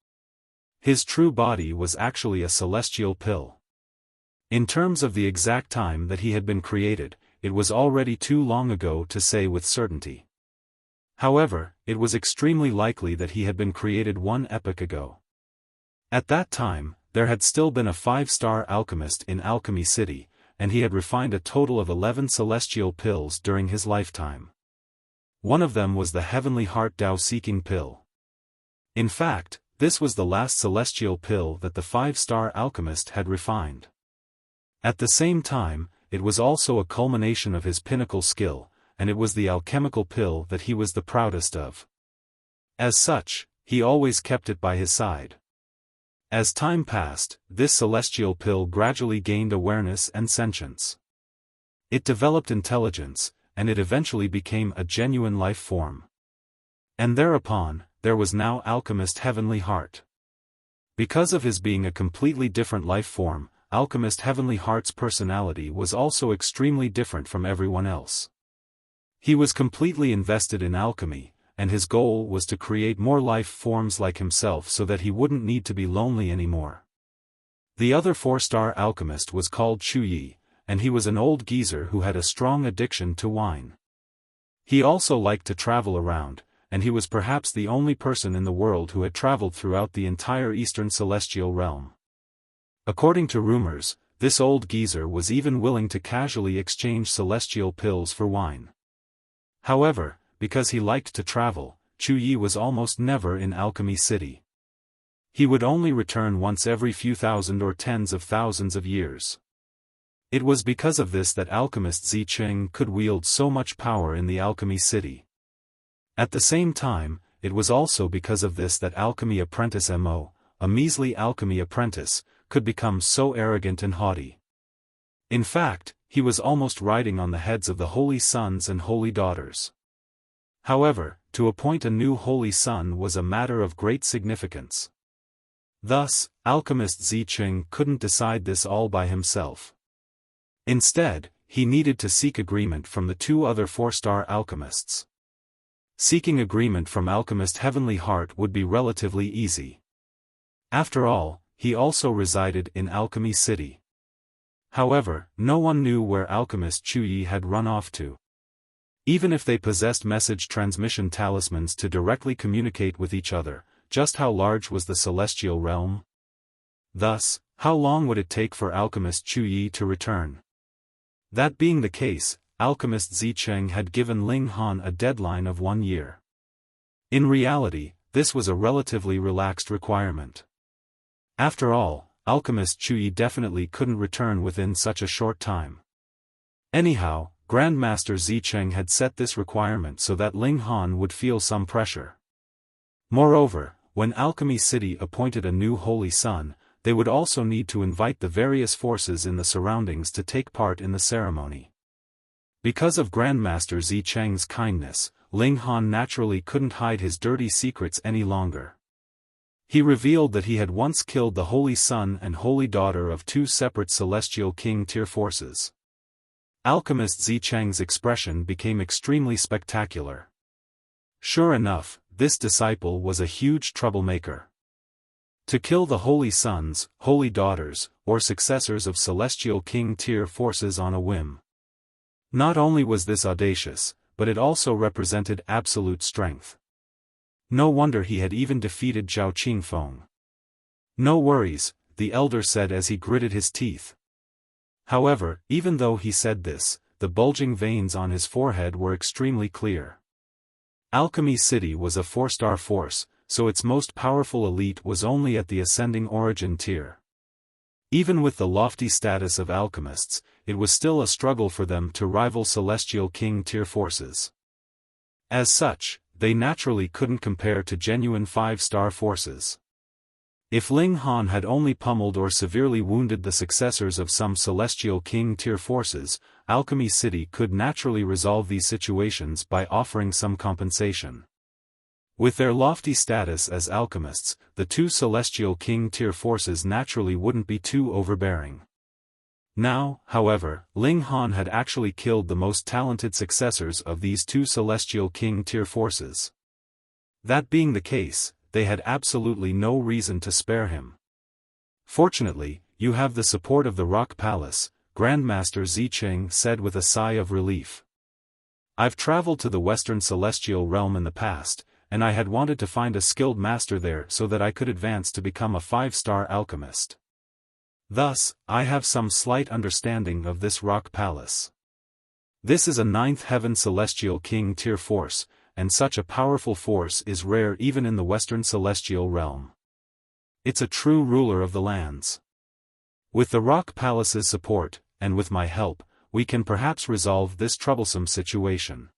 His true body was actually a celestial pill. In terms of the exact time that he had been created, it was already too long ago to say with certainty. However, it was extremely likely that he had been created 1 epoch ago. At that time, there had still been a 5-star alchemist in Alchemy City, and he had refined a total of 11 celestial pills during his lifetime. One of them was the Heavenly Heart Tao-seeking pill. In fact, this was the last celestial pill that the 5-star alchemist had refined. At the same time, it was also a culmination of his pinnacle skill, and it was the alchemical pill that he was the proudest of. As such, he always kept it by his side. As time passed, this celestial pill gradually gained awareness and sentience. It developed intelligence, and it eventually became a genuine life form. And thereupon, there was now Alchemist Heavenly Heart. Because of his being a completely different life form, Alchemist Heavenly Heart's personality was also extremely different from everyone else. He was completely invested in alchemy, and his goal was to create more life forms like himself so that he wouldn't need to be lonely anymore. The other 4-star alchemist was called Chuyi, and he was an old geezer who had a strong addiction to wine. He also liked to travel around, and he was perhaps the only person in the world who had traveled throughout the entire Eastern Celestial Realm. According to rumors, this old geezer was even willing to casually exchange celestial pills for wine. However, because he liked to travel, Chuyi was almost never in Alchemy City. He would only return once every few thousand or tens of thousands of years. It was because of this that alchemist Zicheng could wield so much power in the Alchemy City. At the same time, it was also because of this that alchemy apprentice Mo, a measly alchemy apprentice, could become so arrogant and haughty. In fact, he was almost riding on the heads of the holy sons and holy daughters. However, to appoint a new holy son was a matter of great significance. Thus, alchemist Zicheng couldn't decide this all by himself. Instead, he needed to seek agreement from the 2 other 4-star alchemists. Seeking agreement from alchemist Heavenly Heart would be relatively easy. After all, he also resided in Alchemy City. However, no one knew where alchemist Chuyi had run off to. Even if they possessed message transmission talismans to directly communicate with each other, just how large was the celestial realm? Thus, how long would it take for alchemist Chuyi to return? That being the case, alchemist Zicheng had given Ling Han a deadline of 1 year. In reality, this was a relatively relaxed requirement. After all, alchemist Chuyi definitely couldn't return within such a short time. Anyhow, Grandmaster Zicheng had set this requirement so that Ling Han would feel some pressure. Moreover, when Alchemy City appointed a new holy son, they would also need to invite the various forces in the surroundings to take part in the ceremony. Because of Grandmaster Zicheng's kindness, Ling Han naturally couldn't hide his dirty secrets any longer. He revealed that he had once killed the holy son and holy daughter of 2 separate celestial king tier forces. Alchemist Zicheng's expression became extremely spectacular. Sure enough, this disciple was a huge troublemaker. To kill the holy sons, holy daughters, or successors of celestial king tier forces on a whim. Not only was this audacious, but it also represented absolute strength. No wonder he had even defeated Zhao Qingfeng. No worries, the elder said as he gritted his teeth. However, even though he said this, the bulging veins on his forehead were extremely clear. Alchemy City was a 4-star force, so its most powerful elite was only at the ascending origin tier. Even with the lofty status of alchemists, it was still a struggle for them to rival celestial king tier forces. As such, they naturally couldn't compare to genuine 5-star forces. If Ling Han had only pummeled or severely wounded the successors of some celestial king tier forces, Alchemy City could naturally resolve these situations by offering some compensation. With their lofty status as alchemists, the 2 celestial king tier forces naturally wouldn't be too overbearing. Now, however, Ling Han had actually killed the most talented successors of these 2 celestial king tier forces. That being the case, they had absolutely no reason to spare him. Fortunately, you have the support of the Rock Palace, Grandmaster Zicheng said with a sigh of relief. I've traveled to the Western Celestial Realm in the past, and I had wanted to find a skilled master there so that I could advance to become a 5-star alchemist. Thus, I have some slight understanding of this Rock Palace. This is a 9th Heaven Celestial King tier force, and such a powerful force is rare even in the Western Celestial Realm. It's a true ruler of the lands. With the Rock Palace's support, and with my help, we can perhaps resolve this troublesome situation.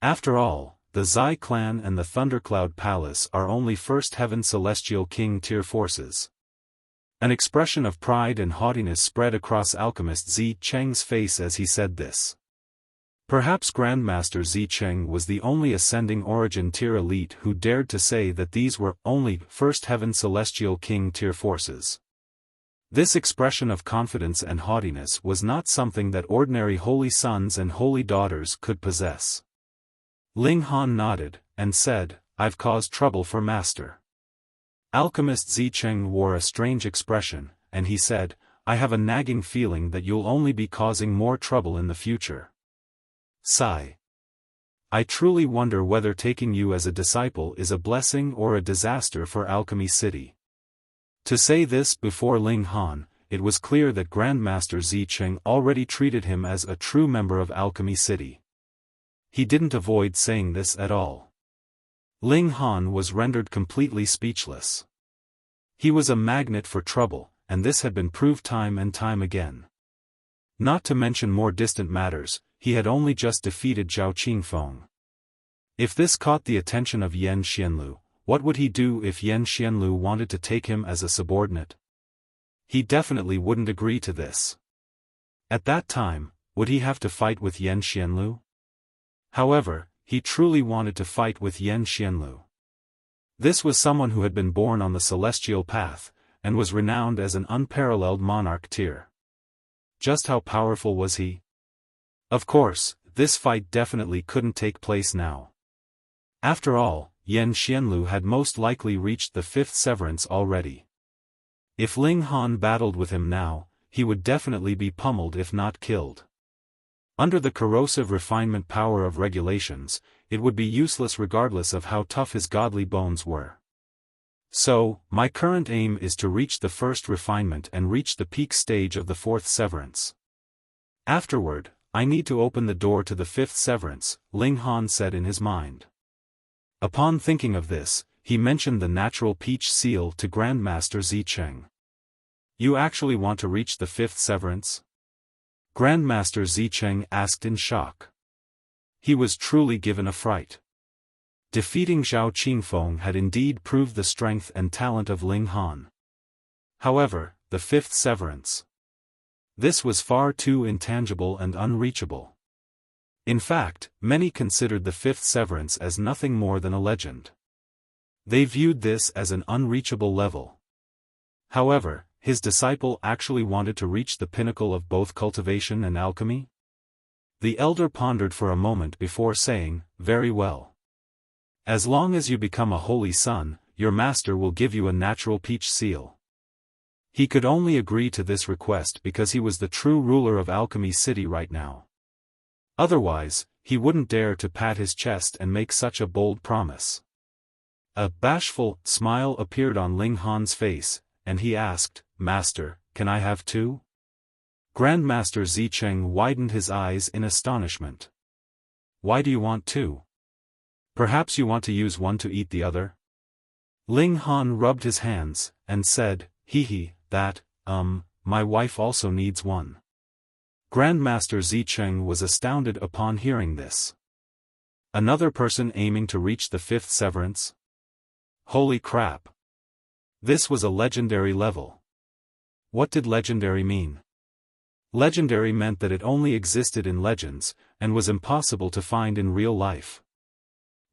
After all, the Zai clan and the Thundercloud Palace are only 1st Heaven Celestial King tier forces. An expression of pride and haughtiness spread across alchemist Zicheng's face as he said this. Perhaps Grandmaster Zicheng was the only ascending origin tier elite who dared to say that these were only 1st Heaven Celestial King tier forces. This expression of confidence and haughtiness was not something that ordinary holy sons and holy daughters could possess. Ling Han nodded, and said, "I've caused trouble for master." Alchemist Zicheng wore a strange expression, and he said, "I have a nagging feeling that you'll only be causing more trouble in the future. Sigh. I truly wonder whether taking you as a disciple is a blessing or a disaster for Alchemy City." To say this before Ling Han, it was clear that Grandmaster Zicheng already treated him as a true member of Alchemy City. He didn't avoid saying this at all. Ling Han was rendered completely speechless. He was a magnet for trouble, and this had been proved time and time again. Not to mention more distant matters, he had only just defeated Zhao Qingfeng. If this caught the attention of Yan Xianlu, what would he do if Yan Xianlu wanted to take him as a subordinate? He definitely wouldn't agree to this. At that time, would he have to fight with Yan Xianlu? However, he truly wanted to fight with Yan Xianlu. This was someone who had been born on the celestial path, and was renowned as an unparalleled monarch tier. Just how powerful was he? Of course, this fight definitely couldn't take place now. After all, Yan Xianlu had most likely reached the 5th severance already. If Ling Han battled with him now, he would definitely be pummeled if not killed. Under the corrosive refinement power of regulations, it would be useless regardless of how tough his godly bones were. So, my current aim is to reach the 1st refinement and reach the peak stage of the 4th severance. Afterward, I need to open the door to the 5th severance, Ling Han said in his mind. Upon thinking of this, he mentioned the natural peach seal to Grandmaster Zicheng. "You actually want to reach the 5th severance?" Grandmaster Zicheng asked in shock. He was truly given a fright. Defeating Zhao Qingfeng had indeed proved the strength and talent of Ling Han. However, the 5th severance. This was far too intangible and unreachable. In fact, many considered the 5th severance as nothing more than a legend. They viewed this as an unreachable level. However, his disciple actually wanted to reach the pinnacle of both cultivation and alchemy? The elder pondered for a moment before saying, "Very well. As long as you become a holy son, your master will give you a natural peach seal." He could only agree to this request because he was the true ruler of Alchemy City right now. Otherwise, he wouldn't dare to pat his chest and make such a bold promise. A bashful smile appeared on Ling Han's face, and he asked, "Master, can I have two?" Grandmaster Zicheng widened his eyes in astonishment. "Why do you want two? Perhaps you want to use one to eat the other?" Ling Han rubbed his hands, and said, My wife also needs one." Grandmaster Zicheng was astounded upon hearing this. Another person aiming to reach the 5th severance? Holy crap! This was a legendary level. What did legendary mean? Legendary meant that it only existed in legends, and was impossible to find in real life.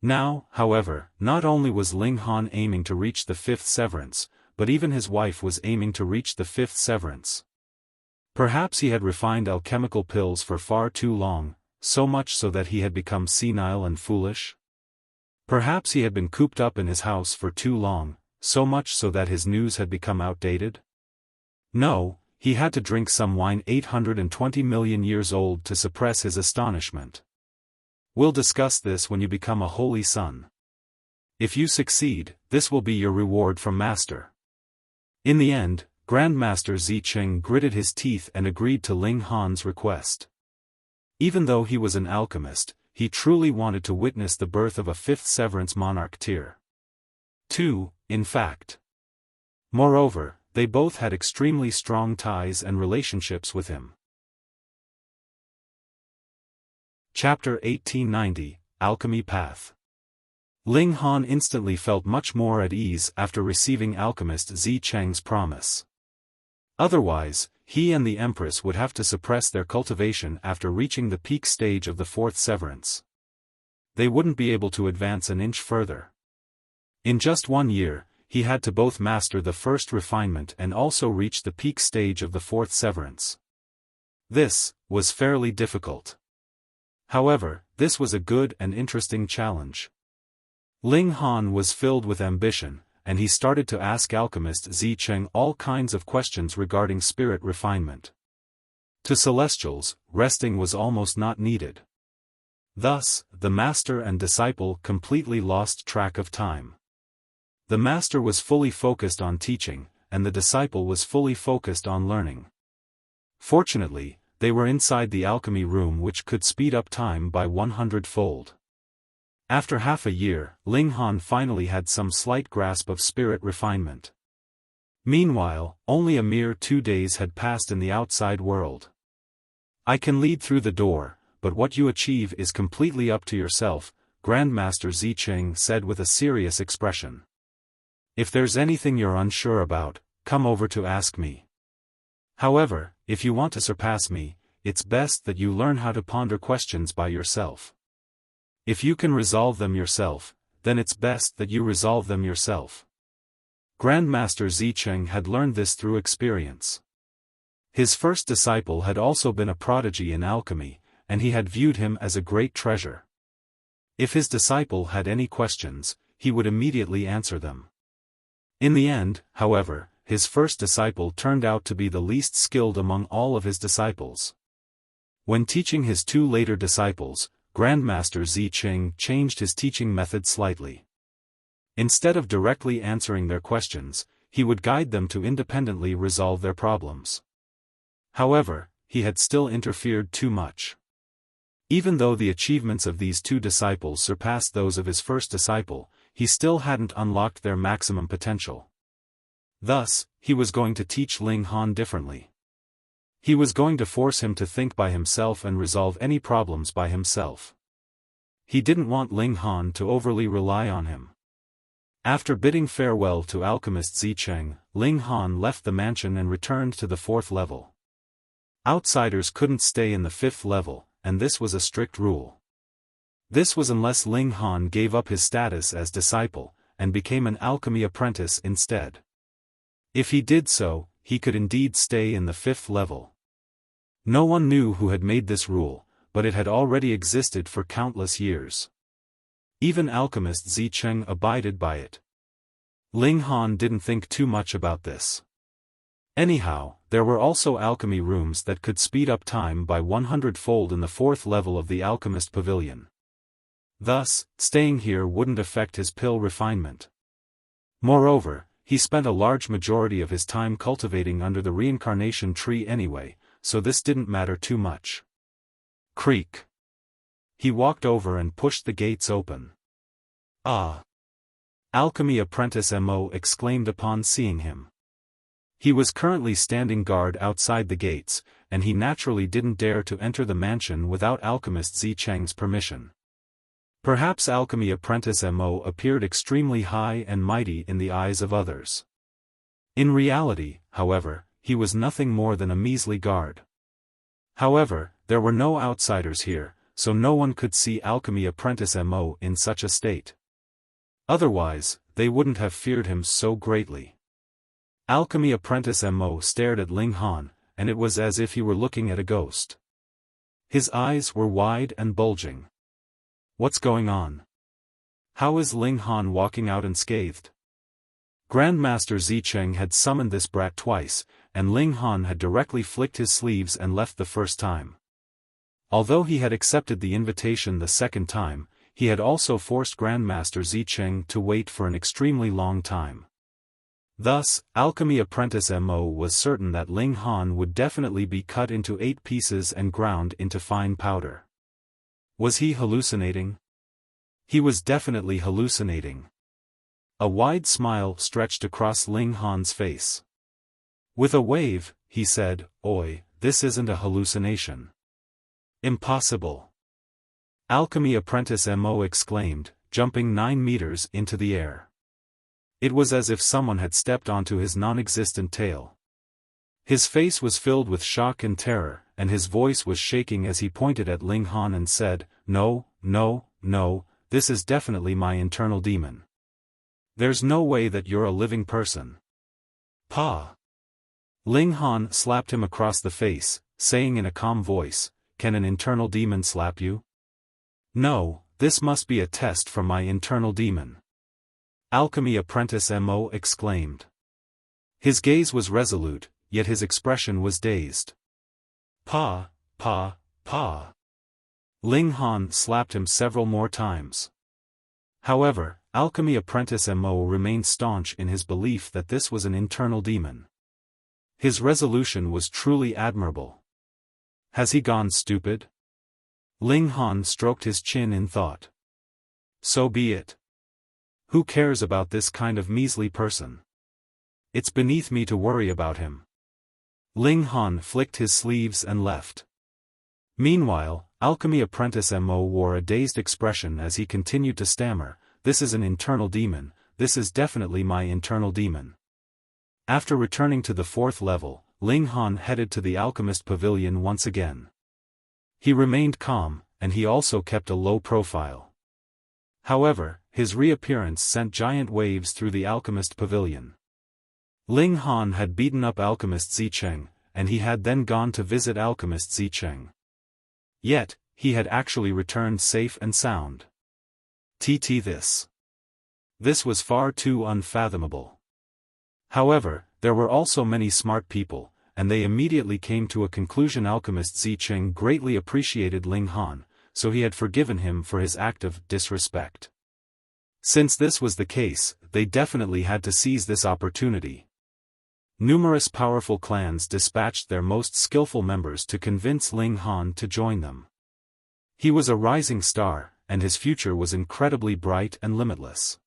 Now, however, not only was Ling Han aiming to reach the 5th severance, but even his wife was aiming to reach the 5th severance. Perhaps he had refined alchemical pills for far too long, so much so that he had become senile and foolish. Perhaps he had been cooped up in his house for too long, so much so that his news had become outdated. No, he had to drink some wine 820 million years old to suppress his astonishment. We'll discuss this when you become a holy son. If you succeed, this will be your reward from Master. In the end, Grandmaster Zicheng gritted his teeth and agreed to Ling Han's request. Even though he was an alchemist, he truly wanted to witness the birth of a 5th severance monarch tier. 2, in fact. Moreover, they both had extremely strong ties and relationships with him. Chapter 1890, Alchemy Path. Ling Han instantly felt much more at ease after receiving alchemist Zicheng's promise. Otherwise, he and the Empress would have to suppress their cultivation after reaching the peak stage of the 4th severance. They wouldn't be able to advance an inch further. In just 1 year, he had to both master the 1st refinement and also reach the peak stage of the 4th severance. This was fairly difficult. However, this was a good and interesting challenge. Ling Han was filled with ambition, and he started to ask alchemist Zicheng all kinds of questions regarding spirit refinement. To celestials, resting was almost not needed. Thus, the master and disciple completely lost track of time. The master was fully focused on teaching, and the disciple was fully focused on learning. Fortunately, they were inside the alchemy room, which could speed up time by 100-fold. After half a year, Ling Han finally had some slight grasp of spirit refinement. Meanwhile, only a mere 2 days had passed in the outside world. "I can lead through the door, but what you achieve is completely up to yourself," Grandmaster Zicheng said with a serious expression. "If there's anything you're unsure about, come over to ask me. However, if you want to surpass me, it's best that you learn how to ponder questions by yourself. If you can resolve them yourself, then it's best that you resolve them yourself." Grandmaster Zicheng had learned this through experience. His first disciple had also been a prodigy in alchemy, and he had viewed him as a great treasure. If his disciple had any questions, he would immediately answer them. In the end, however, his first disciple turned out to be the least skilled among all of his disciples. When teaching his 2 later disciples, Grandmaster Zicheng changed his teaching method slightly. Instead of directly answering their questions, he would guide them to independently resolve their problems. However, he had still interfered too much. Even though the achievements of these 2 disciples surpassed those of his first disciple, he still hadn't unlocked their maximum potential. Thus, he was going to teach Ling Han differently. He was going to force him to think by himself and resolve any problems by himself. He didn't want Ling Han to overly rely on him. After bidding farewell to alchemist Zicheng, Ling Han left the mansion and returned to the 4th level. Outsiders couldn't stay in the 5th level, and this was a strict rule. This was unless Ling Han gave up his status as disciple, and became an alchemy apprentice instead. If he did so, he could indeed stay in the 5th level. No one knew who had made this rule, but it had already existed for countless years. Even alchemist Zicheng abided by it. Ling Han didn't think too much about this. Anyhow, there were also alchemy rooms that could speed up time by 100-fold in the 4th level of the alchemist pavilion. Thus, staying here wouldn't affect his pill refinement. Moreover, he spent a large majority of his time cultivating under the reincarnation tree anyway, so this didn't matter too much. Creak. He walked over and pushed the gates open. "Ah!" Alchemy apprentice Mo exclaimed upon seeing him. He was currently standing guard outside the gates, and he naturally didn't dare to enter the mansion without alchemist Zicheng's permission. Perhaps alchemy apprentice Mo appeared extremely high and mighty in the eyes of others. In reality, however, he was nothing more than a measly guard. However, there were no outsiders here, so no one could see alchemy apprentice Mo in such a state. Otherwise, they wouldn't have feared him so greatly. Alchemy apprentice Mo stared at Ling Han, and it was as if he were looking at a ghost. His eyes were wide and bulging. What's going on? How is Ling Han walking out unscathed? Grandmaster Zicheng had summoned this brat twice, and Ling Han had directly flicked his sleeves and left the first time. Although he had accepted the invitation the second time, he had also forced Grandmaster Zicheng to wait for an extremely long time. Thus, alchemy apprentice Mo was certain that Ling Han would definitely be cut into 8 pieces and ground into fine powder. Was he hallucinating? He was definitely hallucinating. A wide smile stretched across Ling Han's face. With a wave, he said, "Oi, this isn't a hallucination." "Impossible!" Alchemy apprentice Mo exclaimed, jumping 9 meters into the air. It was as if someone had stepped onto his non-existent tail. His face was filled with shock and terror, and his voice was shaking as he pointed at Ling Han and said, "No, no, no, this is definitely my internal demon. There's no way that you're a living person." "Pa!" Ling Han slapped him across the face, saying in a calm voice, "Can an internal demon slap you?" "No, This must be a test from my internal demon. Alchemy apprentice Mo exclaimed. His gaze was resolute, yet his expression was dazed. Pa, pa, pa. Ling Han slapped him several more times. However, Alchemy apprentice Mo remained staunch in his belief that this was an internal demon. His resolution was truly admirable. Has he gone stupid? Ling Han stroked his chin in thought. So be it. Who cares about this kind of measly person? It's beneath me to worry about him. Ling Han flicked his sleeves and left. Meanwhile, Alchemy apprentice Mo wore a dazed expression as he continued to stammer, "This is an internal demon, this is definitely my internal demon." After returning to the 4th level, Ling Han headed to the alchemist pavilion once again. He remained calm, and he also kept a low profile. However, his reappearance sent giant waves through the alchemist pavilion. Ling Han had beaten up alchemist Zicheng, and he had then gone to visit alchemist Zicheng. Yet, he had actually returned safe and sound. This was far too unfathomable. However, there were also many smart people, and they immediately came to a conclusion. Alchemist Zicheng greatly appreciated Ling Han, so he had forgiven him for his act of disrespect. Since this was the case, they definitely had to seize this opportunity. Numerous powerful clans dispatched their most skillful members to convince Ling Han to join them. He was a rising star, and his future was incredibly bright and limitless.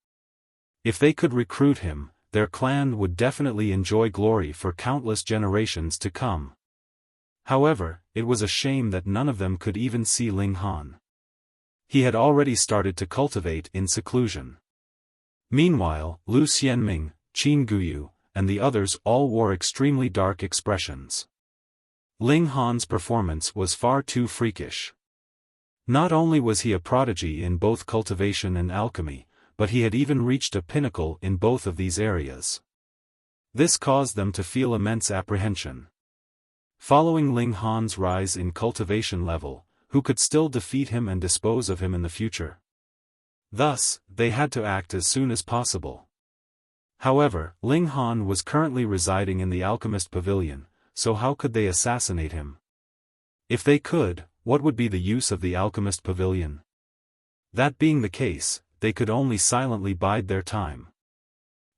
If they could recruit him, their clan would definitely enjoy glory for countless generations to come. However, it was a shame that none of them could even see Ling Han. He had already started to cultivate in seclusion. Meanwhile, Lu Xianming, Qin Guyu, and the others all wore extremely dark expressions. Ling Han's performance was far too freakish. Not only was he a prodigy in both cultivation and alchemy, but he had even reached a pinnacle in both of these areas. This caused them to feel immense apprehension. Following Ling Han's rise in cultivation level, who could still defeat him and dispose of him in the future? Thus, they had to act as soon as possible. However, Ling Han was currently residing in the Alchemist Pavilion, so how could they assassinate him? If they could, what would be the use of the Alchemist Pavilion? That being the case, they could only silently bide their time.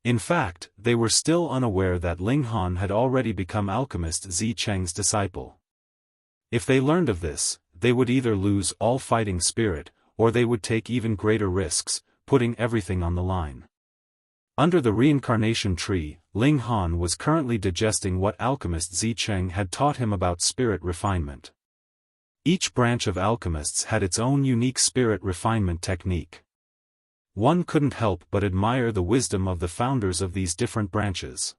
In fact, they were still unaware that Ling Han had already become Alchemist Zicheng's disciple. If they learned of this, they would either lose all fighting spirit, or they would take even greater risks, putting everything on the line. Under the reincarnation tree, Ling Han was currently digesting what alchemist Zicheng had taught him about spirit refinement. Each branch of alchemists had its own unique spirit refinement technique. One couldn't help but admire the wisdom of the founders of these different branches.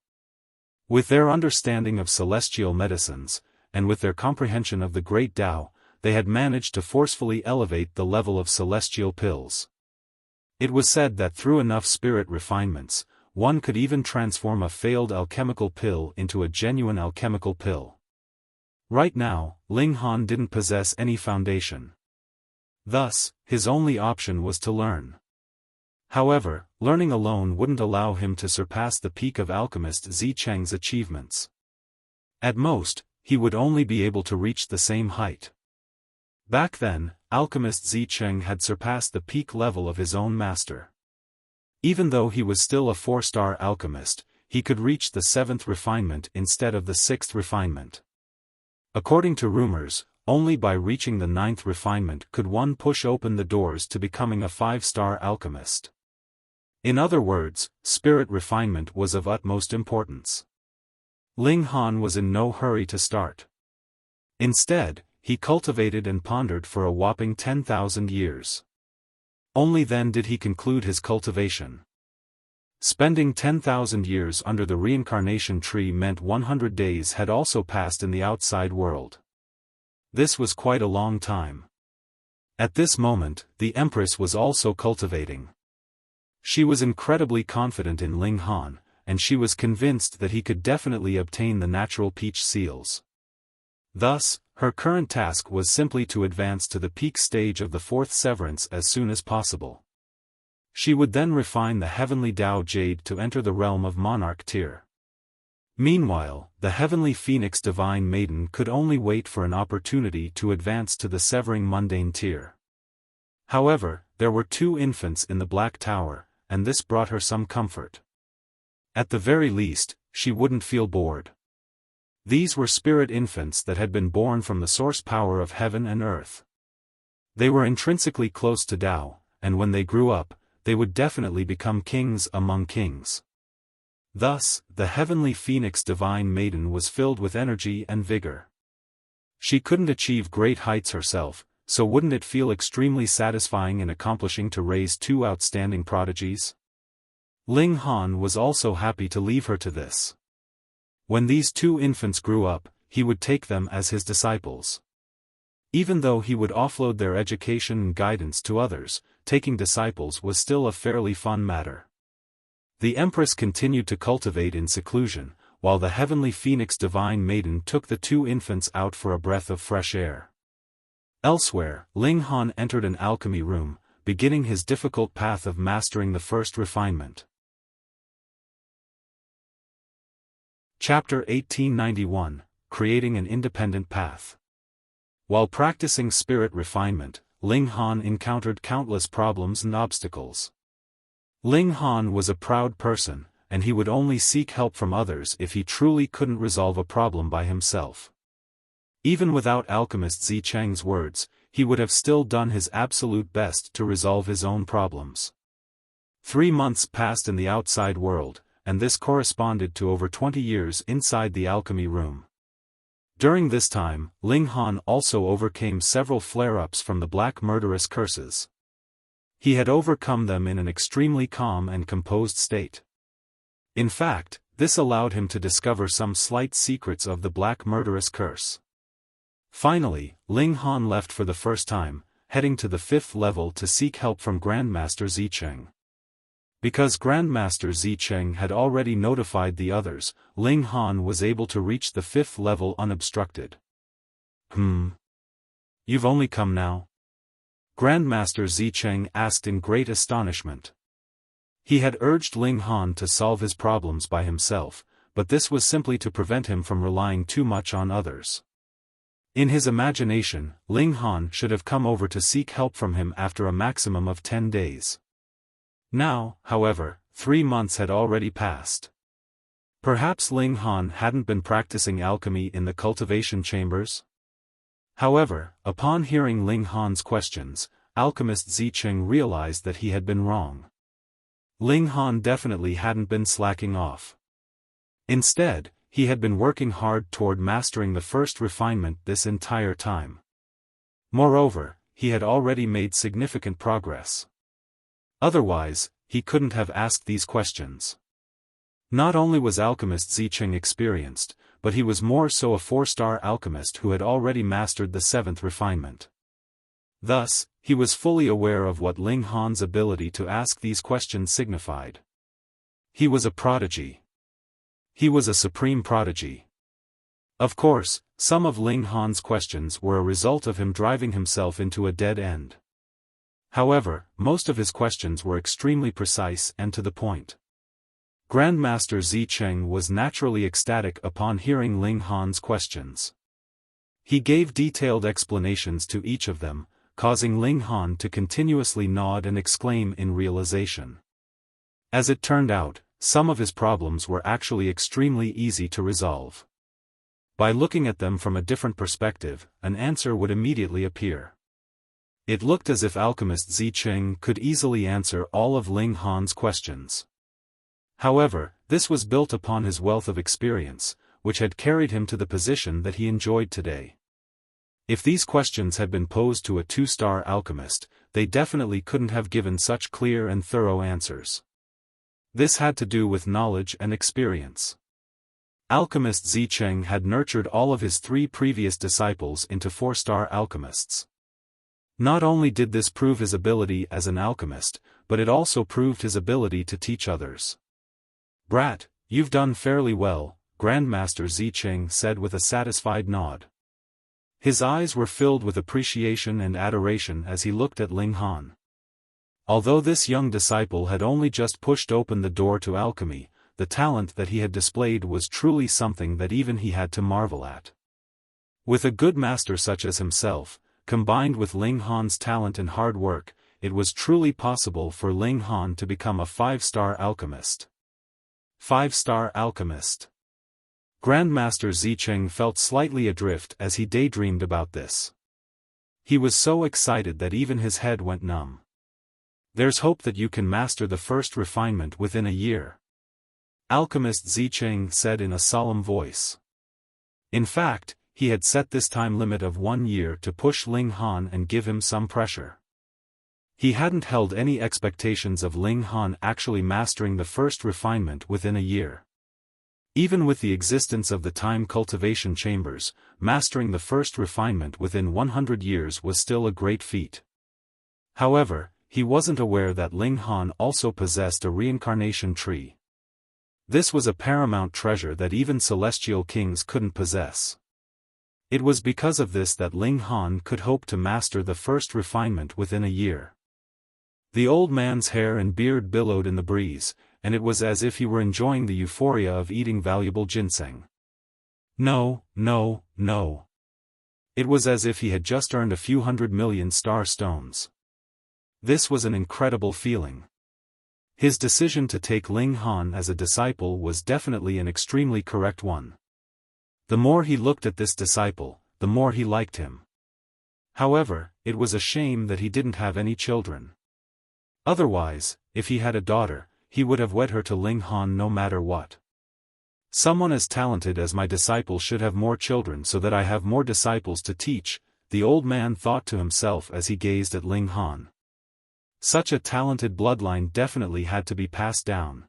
With their understanding of celestial medicines, and with their comprehension of the great Tao, they had managed to forcefully elevate the level of celestial pills. It was said that through enough spirit refinements, one could even transform a failed alchemical pill into a genuine alchemical pill. Right now, Ling Han didn't possess any foundation. Thus, his only option was to learn. However, learning alone wouldn't allow him to surpass the peak of alchemist Zicheng's achievements. At most, he would only be able to reach the same height. Back then, alchemist Zicheng had surpassed the peak level of his own master. Even though he was still a 4-star alchemist, he could reach the 7th refinement instead of the 6th refinement. According to rumors, only by reaching the 9th refinement could one push open the doors to becoming a 5-star alchemist. In other words, spirit refinement was of utmost importance. Ling Han was in no hurry to start. Instead, he cultivated and pondered for a whopping 10,000 years. Only then did he conclude his cultivation. Spending 10,000 years under the reincarnation tree meant 100 days had also passed in the outside world. This was quite a long time. At this moment, the Empress was also cultivating. She was incredibly confident in Ling Han, and she was convinced that he could definitely obtain the natural peach seals. Thus, Her current task was simply to advance to the peak stage of the fourth severance as soon as possible. She would then refine the heavenly Tao Jade to enter the realm of Monarch tier. Meanwhile, the heavenly Phoenix Divine Maiden could only wait for an opportunity to advance to the Severing Mundane tier. However, there were 2 infants in the Black Tower, and this brought her some comfort. At the very least, she wouldn't feel bored. These were spirit infants that had been born from the source power of heaven and earth. They were intrinsically close to Tao, and when they grew up, they would definitely become kings among kings. Thus, the heavenly Phoenix Divine Maiden was filled with energy and vigor. She couldn't achieve great heights herself, so wouldn't it feel extremely satisfying in accomplishing to raise 2 outstanding prodigies? Ling Han was also happy to leave her to this. When these 2 infants grew up, he would take them as his disciples. Even though he would offload their education and guidance to others, taking disciples was still a fairly fun matter. The Empress continued to cultivate in seclusion, while the heavenly Phoenix Divine Maiden took the 2 infants out for a breath of fresh air. Elsewhere, Ling Han entered an alchemy room, beginning his difficult path of mastering the first refinement. Chapter 1891, Creating an Independent Path. While practicing spirit refinement, Ling Han encountered countless problems and obstacles. Ling Han was a proud person, and he would only seek help from others if he truly couldn't resolve a problem by himself. Even without alchemist Zicheng's words, he would have still done his absolute best to resolve his own problems. 3 months passed in the outside world, and this corresponded to over 20 years inside the alchemy room. During this time, Ling Han also overcame several flare-ups from the black murderous curses. He had overcome them in an extremely calm and composed state. In fact, this allowed him to discover some slight secrets of the black murderous curse. Finally, Ling Han left for the first time, heading to the 5th level to seek help from Grandmaster Zicheng. Because Grandmaster Zicheng had already notified the others, Ling Han was able to reach the 5th level unobstructed. You've only come now? Grandmaster Zicheng asked in great astonishment. He had urged Ling Han to solve his problems by himself, but this was simply to prevent him from relying too much on others. In his imagination, Ling Han should have come over to seek help from him after a maximum of 10 days. Now, however, 3 months had already passed. Perhaps Ling Han hadn't been practicing alchemy in the cultivation chambers? However, upon hearing Ling Han's questions, alchemist Zicheng realized that he had been wrong. Ling Han definitely hadn't been slacking off. Instead, he had been working hard toward mastering the first refinement this entire time. Moreover, he had already made significant progress. Otherwise, he couldn't have asked these questions. Not only was alchemist Zicheng experienced, but he was more so a 4-star alchemist who had already mastered the 7th refinement. Thus, he was fully aware of what Ling Han's ability to ask these questions signified. He was a prodigy. He was a supreme prodigy. Of course, some of Ling Han's questions were a result of him driving himself into a dead end. However, most of his questions were extremely precise and to the point. Grandmaster Zicheng was naturally ecstatic upon hearing Ling Han's questions. He gave detailed explanations to each of them, causing Ling Han to continuously nod and exclaim in realization. As it turned out, some of his problems were actually extremely easy to resolve. By looking at them from a different perspective, an answer would immediately appear. It looked as if alchemist Zicheng could easily answer all of Ling Han's questions. However, this was built upon his wealth of experience, which had carried him to the position that he enjoyed today. If these questions had been posed to a 2-star alchemist, they definitely couldn't have given such clear and thorough answers. This had to do with knowledge and experience. Alchemist Zicheng had nurtured all of his 3 previous disciples into 4-star alchemists. Not only did this prove his ability as an alchemist, but it also proved his ability to teach others. "Brat, you've done fairly well," Grandmaster Zicheng said with a satisfied nod. His eyes were filled with appreciation and adoration as he looked at Ling Han. Although this young disciple had only just pushed open the door to alchemy, the talent that he had displayed was truly something that even he had to marvel at. With a good master such as himself, combined with Ling Han's talent and hard work, it was truly possible for Ling Han to become a 5-star alchemist. 5-star alchemist. Grandmaster Zicheng felt slightly adrift as he daydreamed about this. He was so excited that even his head went numb. There's hope that you can master the first refinement within a year. Alchemist Zicheng said in a solemn voice. In fact, he had set this time limit of 1 year to push Ling Han and give him some pressure. He hadn't held any expectations of Ling Han actually mastering the first refinement within a year. Even with the existence of the time cultivation chambers, mastering the first refinement within 100 years was still a great feat. However, he wasn't aware that Ling Han also possessed a reincarnation tree. This was a paramount treasure that even celestial kings couldn't possess. It was because of this that Ling Han could hope to master the first refinement within a year. The old man's hair and beard billowed in the breeze, and it was as if he were enjoying the euphoria of eating valuable ginseng. No. It was as if he had just earned a few 100 million star stones. This was an incredible feeling. His decision to take Ling Han as a disciple was definitely an extremely correct one. The more he looked at this disciple, the more he liked him. However, it was a shame that he didn't have any children. Otherwise, if he had a daughter, he would have wed her to Ling Han no matter what. Someone as talented as my disciple should have more children so that I have more disciples to teach, the old man thought to himself as he gazed at Ling Han. Such a talented bloodline definitely had to be passed down.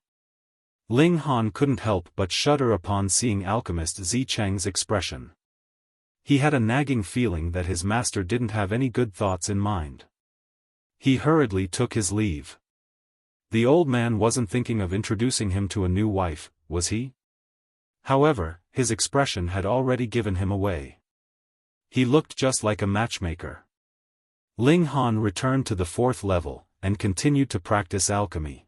Ling Han couldn't help but shudder upon seeing alchemist Zicheng's expression. He had a nagging feeling that his master didn't have any good thoughts in mind. He hurriedly took his leave. The old man wasn't thinking of introducing him to a new wife, was he? However, his expression had already given him away. He looked just like a matchmaker. Ling Han returned to the 4th level, and continued to practice alchemy.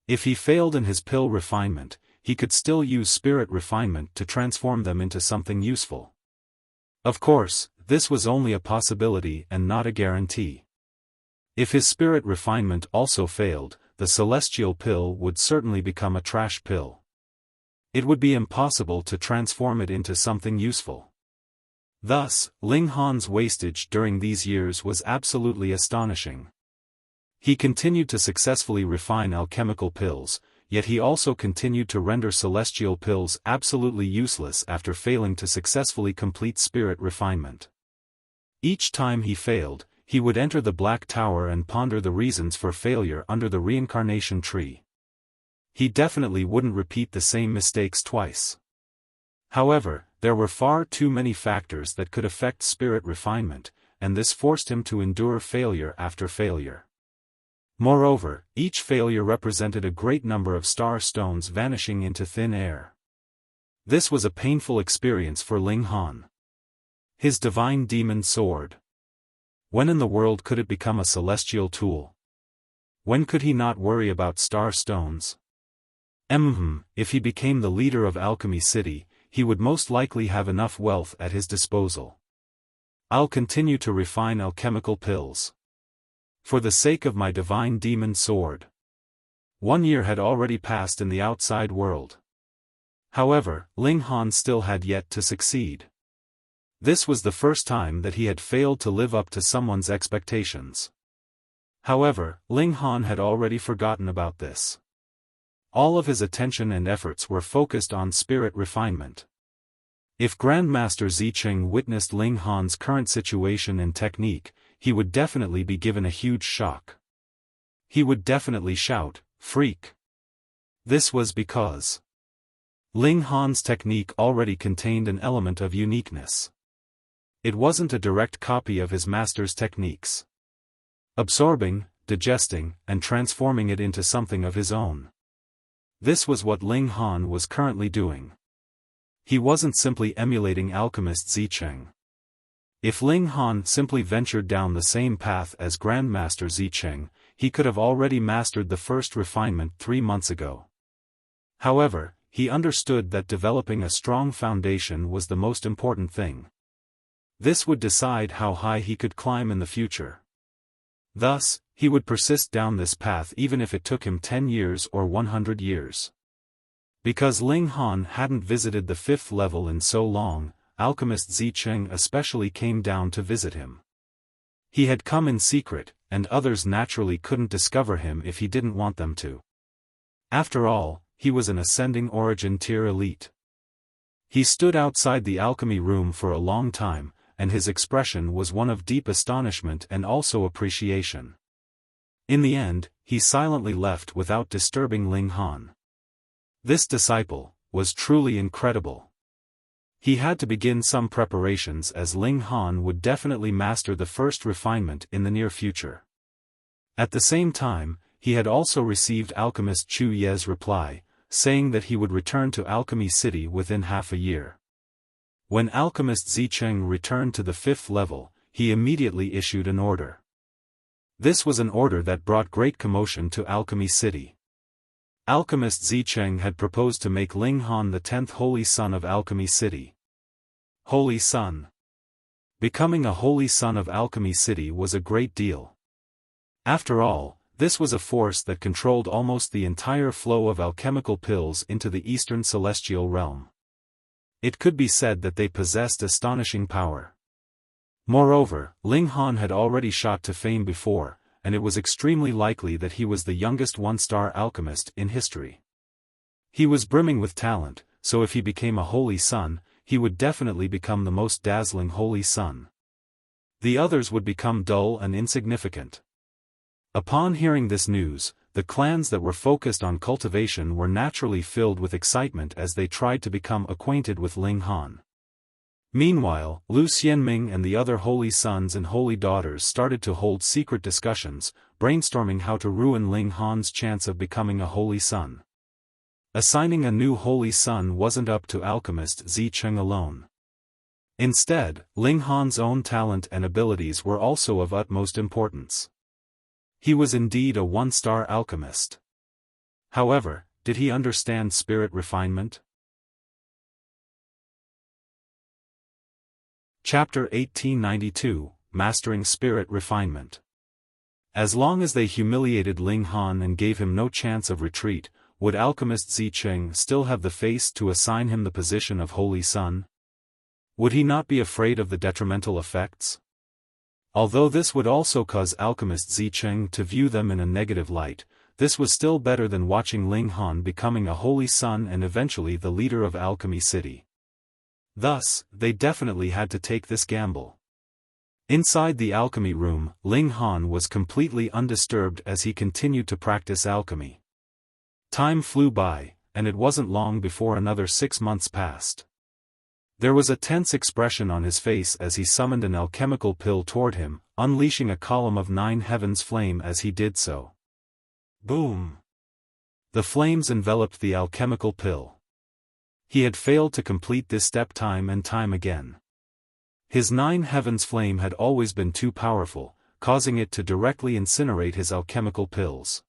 If he failed in his pill refinement, he could still use spirit refinement to transform them into something useful. Of course, this was only a possibility and not a guarantee. If his spirit refinement also failed, the celestial pill would certainly become a trash pill. It would be impossible to transform it into something useful. Thus, Ling Han's wastage during these years was absolutely astonishing. He continued to successfully refine alchemical pills, yet he also continued to render celestial pills absolutely useless after failing to successfully complete spirit refinement. Each time he failed, he would enter the Black Tower and ponder the reasons for failure under the reincarnation tree. He definitely wouldn't repeat the same mistakes twice. However, there were far too many factors that could affect spirit refinement, and this forced him to endure failure after failure. Moreover, each failure represented a great number of star stones vanishing into thin air. This was a painful experience for Ling Han. His divine demon sword. When in the world could it become a celestial tool? When could he not worry about star stones? If he became the leader of Alchemy City, he would most likely have enough wealth at his disposal. I'll continue to refine alchemical pills. For the sake of my divine demon sword. 1 year had already passed in the outside world. However, Ling Han still had yet to succeed. This was the first time that he had failed to live up to someone's expectations. However, Ling Han had already forgotten about this. All of his attention and efforts were focused on spirit refinement. If Grandmaster Zicheng witnessed Ling Han's current situation and technique, he would definitely be given a huge shock. He would definitely shout, "Freak!" This was because Ling Han's technique already contained an element of uniqueness. It wasn't a direct copy of his master's techniques. Absorbing, digesting, and transforming it into something of his own. This was what Ling Han was currently doing. He wasn't simply emulating alchemist Zicheng. If Ling Han simply ventured down the same path as Grandmaster Zicheng, he could have already mastered the first refinement 3 months ago. However, he understood that developing a strong foundation was the most important thing. This would decide how high he could climb in the future. Thus, he would persist down this path even if it took him 10 years or 100 years. Because Ling Han hadn't visited the 5th level in so long, alchemist Zicheng especially came down to visit him. He had come in secret, and others naturally couldn't discover him if he didn't want them to. After all, he was an ascending origin tier elite. He stood outside the alchemy room for a long time, and his expression was one of deep astonishment and also appreciation. In the end, he silently left without disturbing Ling Han. This disciple was truly incredible. He had to begin some preparations as Ling Han would definitely master the first refinement in the near future. At the same time, he had also received alchemist Chu Ye's reply, saying that he would return to Alchemy City within half a year. When alchemist Zicheng returned to the 5th level, he immediately issued an order. This was an order that brought great commotion to Alchemy City. Alchemist Zicheng had proposed to make Ling Han the 10th Holy Son of Alchemy City. Holy Son. Becoming a Holy Son of Alchemy City was a great deal. After all, this was a force that controlled almost the entire flow of alchemical pills into the Eastern Celestial Realm. It could be said that they possessed astonishing power. Moreover, Ling Han had already shot to fame before, and it was extremely likely that he was the youngest one-star alchemist in history. He was brimming with talent, so if he became a Holy Son, he would definitely become the most dazzling Holy Son. The others would become dull and insignificant. Upon hearing this news, the clans that were focused on cultivation were naturally filled with excitement as they tried to become acquainted with Ling Han. Meanwhile, Lu Xianming and the other holy sons and holy daughters started to hold secret discussions, brainstorming how to ruin Ling Han's chance of becoming a holy son. Assigning a new holy son wasn't up to alchemist Zicheng alone. Instead, Ling Han's own talent and abilities were also of utmost importance. He was indeed a one-star alchemist. However, did he understand spirit refinement? Chapter 1892, Mastering Spirit Refinement. As long as they humiliated Ling Han and gave him no chance of retreat, would alchemist Zicheng still have the face to assign him the position of Holy Son? Would he not be afraid of the detrimental effects? Although this would also cause alchemist Zicheng to view them in a negative light, this was still better than watching Ling Han becoming a holy son and eventually the leader of Alchemy City. Thus, they definitely had to take this gamble. Inside the alchemy room, Ling Han was completely undisturbed as he continued to practice alchemy. Time flew by, and it wasn't long before another 6 months passed. There was a tense expression on his face as he summoned an alchemical pill toward him, unleashing a column of 9 heavens flame as he did so. Boom! The flames enveloped the alchemical pill. He had failed to complete this step time and time again. His 9 heavens flame had always been too powerful, causing it to directly incinerate his alchemical pills.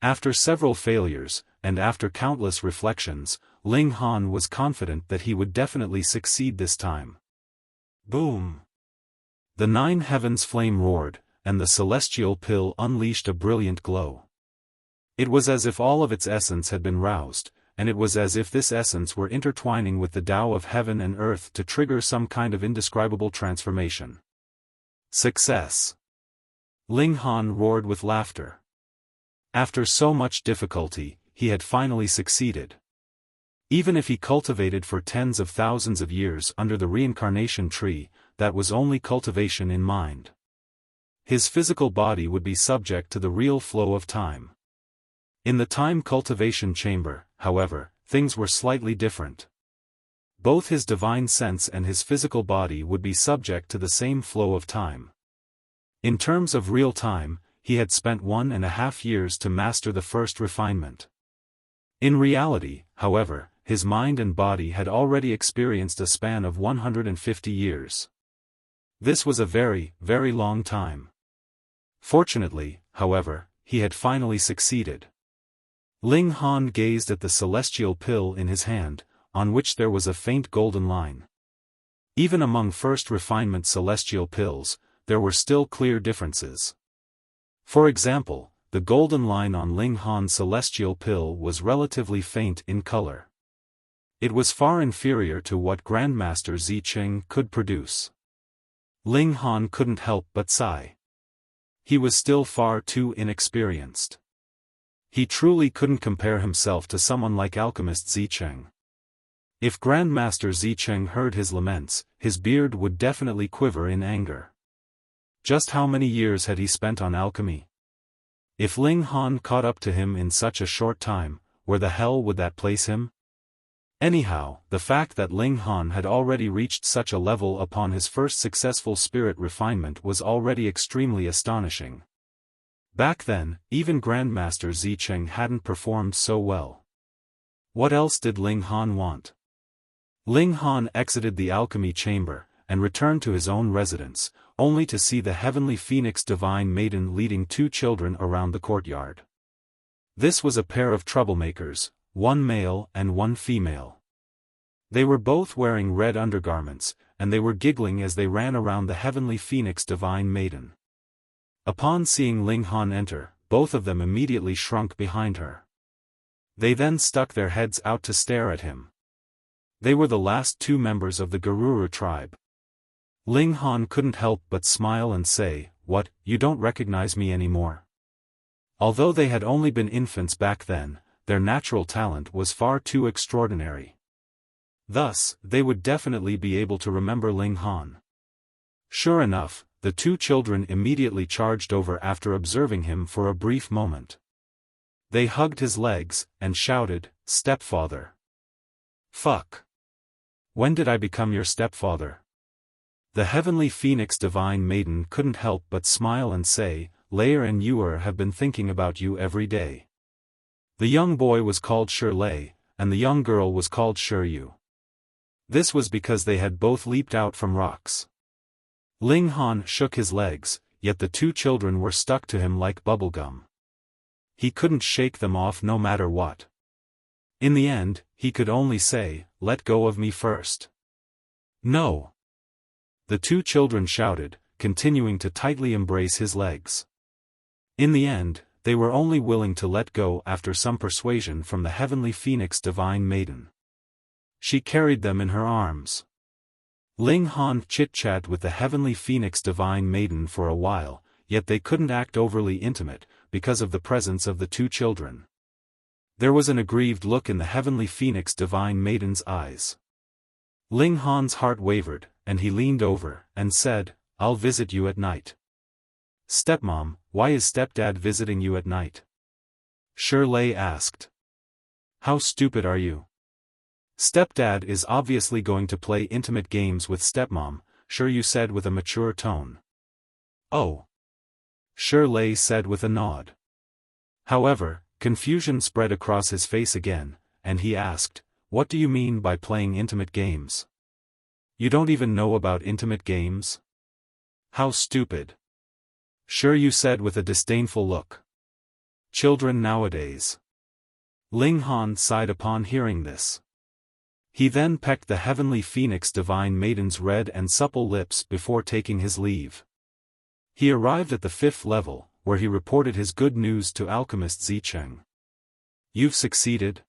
After several failures, and after countless reflections, Ling Han was confident that he would definitely succeed this time. Boom! The 9 heavens flame roared, and the celestial pill unleashed a brilliant glow. It was as if all of its essence had been roused, and it was as if this essence were intertwining with the Tao of heaven and earth to trigger some kind of indescribable transformation. Success! Ling Han roared with laughter. After so much difficulty, he had finally succeeded. Even if he cultivated for tens of thousands of years under the reincarnation tree, that was only cultivation in mind. His physical body would be subject to the real flow of time. In the time cultivation chamber, however, things were slightly different. Both his divine sense and his physical body would be subject to the same flow of time. In terms of real time, he had spent 1.5 years to master the first refinement. In reality, however, his mind and body had already experienced a span of 150 years. This was a very, very long time. Fortunately, however, he had finally succeeded. Ling Han gazed at the celestial pill in his hand, on which there was a faint golden line. Even among first refinement celestial pills, there were still clear differences. For example, the golden line on Ling Han's celestial pill was relatively faint in color. It was far inferior to what Grandmaster Zicheng could produce. Ling Han couldn't help but sigh. He was still far too inexperienced. He truly couldn't compare himself to someone like Alchemist Zicheng. If Grandmaster Zicheng heard his laments, his beard would definitely quiver in anger. Just how many years had he spent on alchemy? If Ling Han caught up to him in such a short time, where the hell would that place him? Anyhow, the fact that Ling Han had already reached such a level upon his first successful spirit refinement was already extremely astonishing. Back then, even Grandmaster Zicheng hadn't performed so well. What else did Ling Han want? Ling Han exited the alchemy chamber, and returned to his own residence, only to see the heavenly phoenix divine maiden leading 2 children around the courtyard. This was a pair of troublemakers, 1 male and 1 female. They were both wearing red undergarments, and they were giggling as they ran around the heavenly phoenix divine maiden. Upon seeing Ling Han enter, both of them immediately shrunk behind her. They then stuck their heads out to stare at him. They were the last 2 members of the Garuru tribe. Ling Han couldn't help but smile and say, "What, you don't recognize me anymore?" Although they had only been infants back then, their natural talent was far too extraordinary. Thus, they would definitely be able to remember Ling Han. Sure enough, the 2 children immediately charged over after observing him for a brief moment. They hugged his legs, and shouted, "Stepfather." "Fuck. When did I become your stepfather?" The heavenly phoenix divine maiden couldn't help but smile and say, "Layer and Yuer have been thinking about you every day." The young boy was called Lei, and the young girl was called Yu. This was because they had both leaped out from rocks. Ling Han shook his legs, yet the 2 children were stuck to him like bubblegum. He couldn't shake them off no matter what. In the end, he could only say, "Let go of me first." "No!" The 2 children shouted, continuing to tightly embrace his legs. In the end, they were only willing to let go after some persuasion from the heavenly phoenix divine maiden. She carried them in her arms. Ling Han chit-chat with the heavenly phoenix divine maiden for a while, yet they couldn't act overly intimate, because of the presence of the 2 children. There was an aggrieved look in the heavenly phoenix divine maiden's eyes. Ling Han's heart wavered, and he leaned over, and said, "I'll visit you at night." "Stepmom, why is stepdad visiting you at night?" Lei asked. "How stupid are you? Stepdad is obviously going to play intimate games with stepmom," Yu said with a mature tone. "Oh." Lei said with a nod. However, confusion spread across his face again, and he asked, "What do you mean by playing intimate games? You don't even know about intimate games? How stupid." Yu said with a disdainful look. "Children nowadays." Ling Han sighed upon hearing this. He then pecked the heavenly phoenix divine maiden's red and supple lips before taking his leave. He arrived at the 5th level, where he reported his good news to Alchemist Zicheng. "You've succeeded?"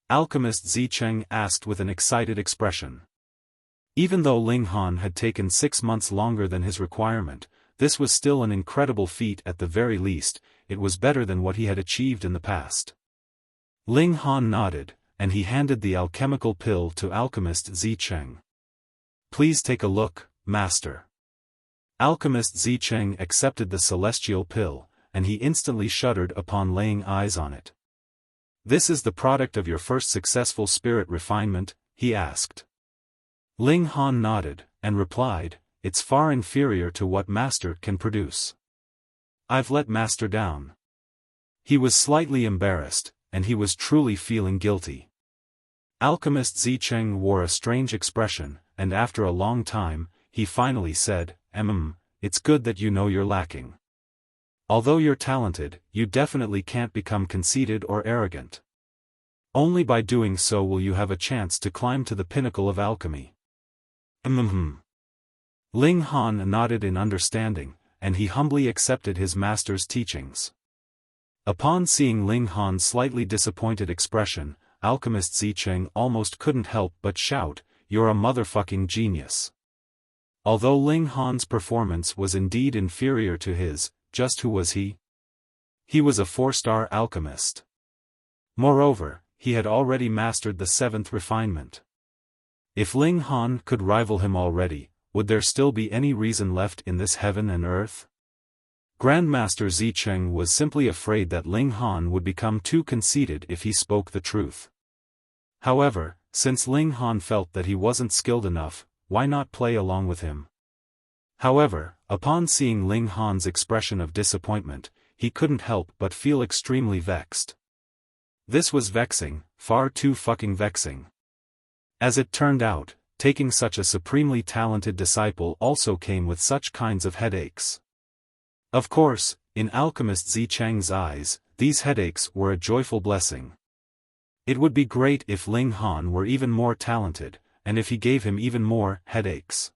Alchemist Zicheng asked with an excited expression. Even though Ling Han had taken 6 months longer than his requirement, this was still an incredible feat. At the very least, it was better than what he had achieved in the past. Ling Han nodded, and he handed the alchemical pill to Alchemist Zicheng. "Please take a look, Master." Alchemist Zicheng accepted the celestial pill, and he instantly shuddered upon laying eyes on it. "This is the product of your first successful spirit refinement?" he asked. Ling Han nodded, and replied, "It's far inferior to what Master can produce. I've let Master down." He was slightly embarrassed, and he was truly feeling guilty. Alchemist Zicheng wore a strange expression, and after a long time, he finally said, it's good that you know you're lacking. Although you're talented, you definitely can't become conceited or arrogant. Only by doing so will you have a chance to climb to the pinnacle of alchemy. Ling Han nodded in understanding, and he humbly accepted his master's teachings. Upon seeing Ling Han's slightly disappointed expression, alchemist Zicheng almost couldn't help but shout, "You're a motherfucking genius." Although Ling Han's performance was indeed inferior to his, just who was he? He was a 4-star alchemist. Moreover, he had already mastered the 7th refinement. If Ling Han could rival him already, would there still be any reason left in this heaven and earth? Grandmaster Zicheng was simply afraid that Ling Han would become too conceited if he spoke the truth. However, since Ling Han felt that he wasn't skilled enough, why not play along with him? However, upon seeing Ling Han's expression of disappointment, he couldn't help but feel extremely vexed. This was vexing, far too fucking vexing. As it turned out, taking such a supremely talented disciple also came with such kinds of headaches. Of course, in Alchemist Zicheng's eyes, these headaches were a joyful blessing. It would be great if Ling Han were even more talented, and if he gave him even more headaches.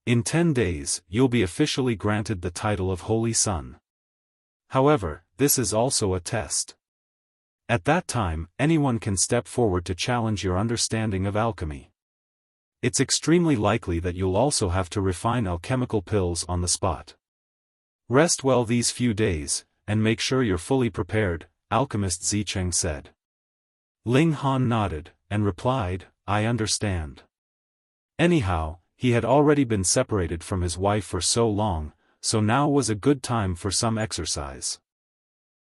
In 10 days, you'll be officially granted the title of Holy Son. However, this is also a test. At that time, anyone can step forward to challenge your understanding of alchemy. It's extremely likely that you'll also have to refine alchemical pills on the spot. Rest well these few days, and make sure you're fully prepared, Alchemist Zicheng said. Ling Han nodded, and replied, I understand. Anyhow, he had already been separated from his wife for so long, so now was a good time for some exercise.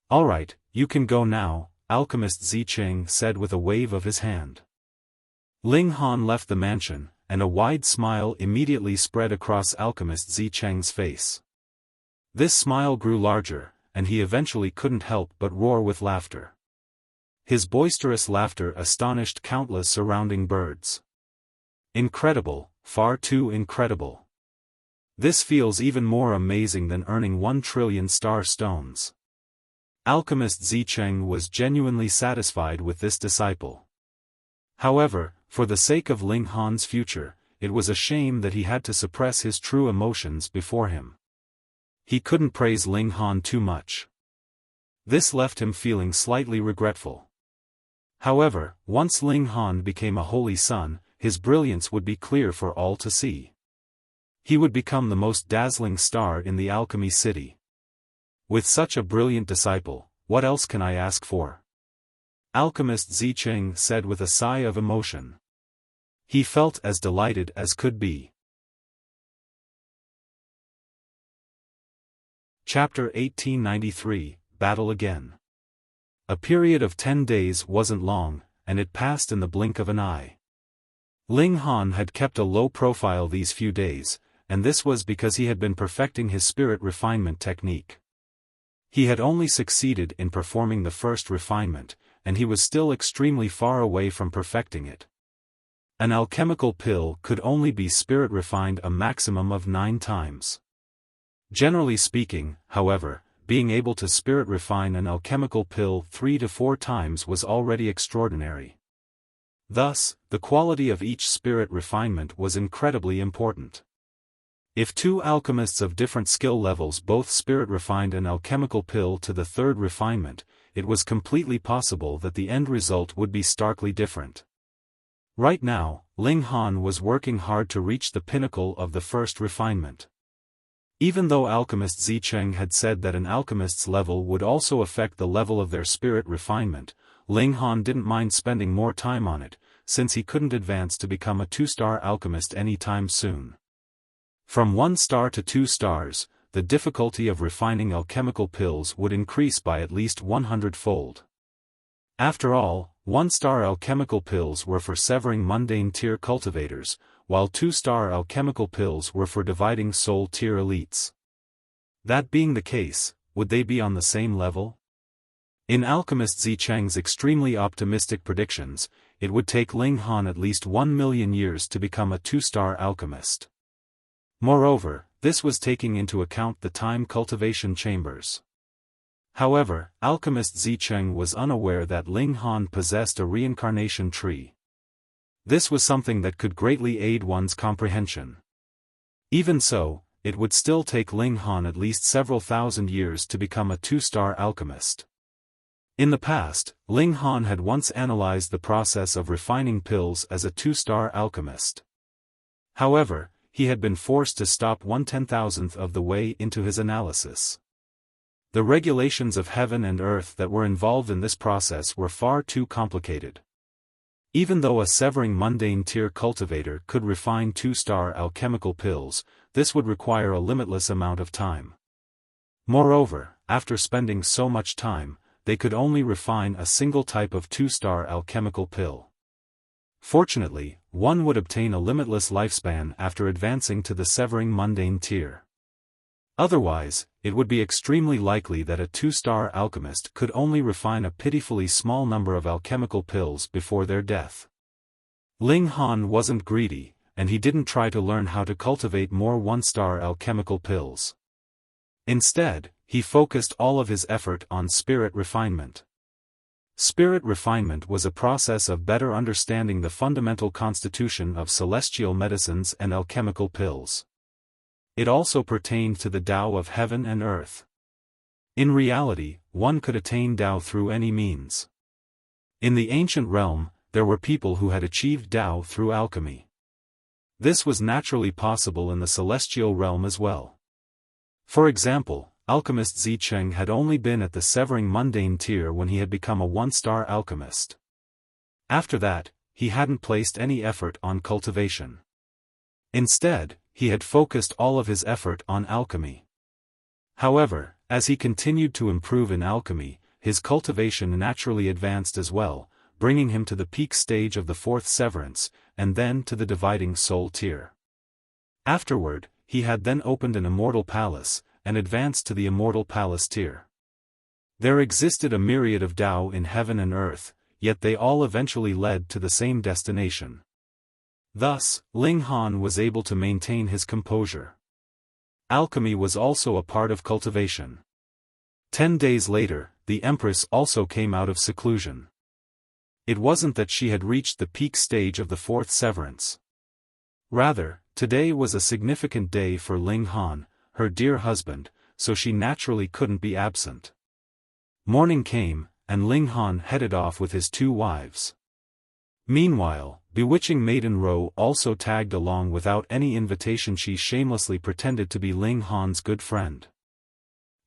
Alright, you can go now, Alchemist Zicheng said with a wave of his hand. Ling Han left the mansion, and a wide smile immediately spread across Alchemist Zicheng's face. This smile grew larger, and he eventually couldn't help but roar with laughter. His boisterous laughter astonished countless surrounding birds. Incredible, far too incredible. This feels even more amazing than earning 1 trillion star stones. Alchemist Zicheng was genuinely satisfied with this disciple. However, for the sake of Ling Han's future, it was a shame that he had to suppress his true emotions before him. He couldn't praise Ling Han too much. This left him feeling slightly regretful. However, once Ling Han became a holy son, his brilliance would be clear for all to see. He would become the most dazzling star in the alchemy city. With such a brilliant disciple, what else can I ask for? Alchemist Zicheng said with a sigh of emotion. He felt as delighted as could be. Chapter 1893, Battle Again. A period of 10 days wasn't long, and it passed in the blink of an eye. Ling Han had kept a low profile these few days, and this was because he had been perfecting his spirit refinement technique. He had only succeeded in performing the first refinement, and he was still extremely far away from perfecting it. An alchemical pill could only be spirit refined a maximum of 9 times. Generally speaking, however, being able to spirit refine an alchemical pill 3 to 4 times was already extraordinary. Thus, the quality of each spirit refinement was incredibly important. If 2 alchemists of different skill levels both spirit refined an alchemical pill to the 3rd refinement, it was completely possible that the end result would be starkly different. Right now, Ling Han was working hard to reach the pinnacle of the 1st refinement. Even though Alchemist Zicheng had said that an alchemist's level would also affect the level of their spirit refinement, Ling Han didn't mind spending more time on it, since he couldn't advance to become a 2-star alchemist anytime soon. From 1 star to 2 stars, the difficulty of refining alchemical pills would increase by at least 100-fold. After all, 1-star alchemical pills were for severing mundane tier cultivators, while 2-star alchemical pills were for dividing soul tier elites. That being the case, would they be on the same level? In Alchemist Zicheng's extremely optimistic predictions, it would take Ling Han at least 1 million years to become a 2-star alchemist. Moreover, this was taking into account the time cultivation chambers. However, alchemist Zicheng was unaware that Ling Han possessed a reincarnation tree. This was something that could greatly aid one's comprehension. Even so, it would still take Ling Han at least several thousand years to become a 2-star alchemist. In the past, Ling Han had once analyzed the process of refining pills as a 2-star alchemist. However, he had been forced to stop 1/10,000th of the way into his analysis. The regulations of heaven and earth that were involved in this process were far too complicated. Even though a severing mundane tier cultivator could refine 2-star alchemical pills, this would require a limitless amount of time. Moreover, after spending so much time, they could only refine a single type of 2-star alchemical pill. Fortunately, one would obtain a limitless lifespan after advancing to the severing mundane tier. Otherwise, it would be extremely likely that a 2-star alchemist could only refine a pitifully small number of alchemical pills before their death. Ling Han wasn't greedy, and he didn't try to learn how to cultivate more 1-star alchemical pills. Instead, he focused all of his effort on spirit refinement. Spirit refinement was a process of better understanding the fundamental constitution of celestial medicines and alchemical pills. It also pertained to the Tao of heaven and earth. In reality, one could attain Tao through any means. In the ancient realm, there were people who had achieved Tao through alchemy. This was naturally possible in the celestial realm as well. For example, alchemist Zicheng had only been at the severing mundane tier when he had become a 1-star alchemist. After that, he hadn't placed any effort on cultivation. Instead, he had focused all of his effort on alchemy. However, as he continued to improve in alchemy, his cultivation naturally advanced as well, bringing him to the peak stage of the 4th severance, and then to the dividing soul tier. Afterward, he had then opened an immortal palace, and advanced to the immortal palace tier. There existed a myriad of Tao in heaven and earth, yet they all eventually led to the same destination. Thus, Ling Han was able to maintain his composure. Alchemy was also a part of cultivation. 10 days later, the Empress also came out of seclusion. It wasn't that she had reached the peak stage of the 4th severance. Rather, today was a significant day for Ling Han, her dear husband, so she naturally couldn't be absent. Morning came, and Ling Han headed off with his 2 wives. Meanwhile, bewitching Maiden Ro also tagged along without any invitation. She shamelessly pretended to be Ling Han's good friend.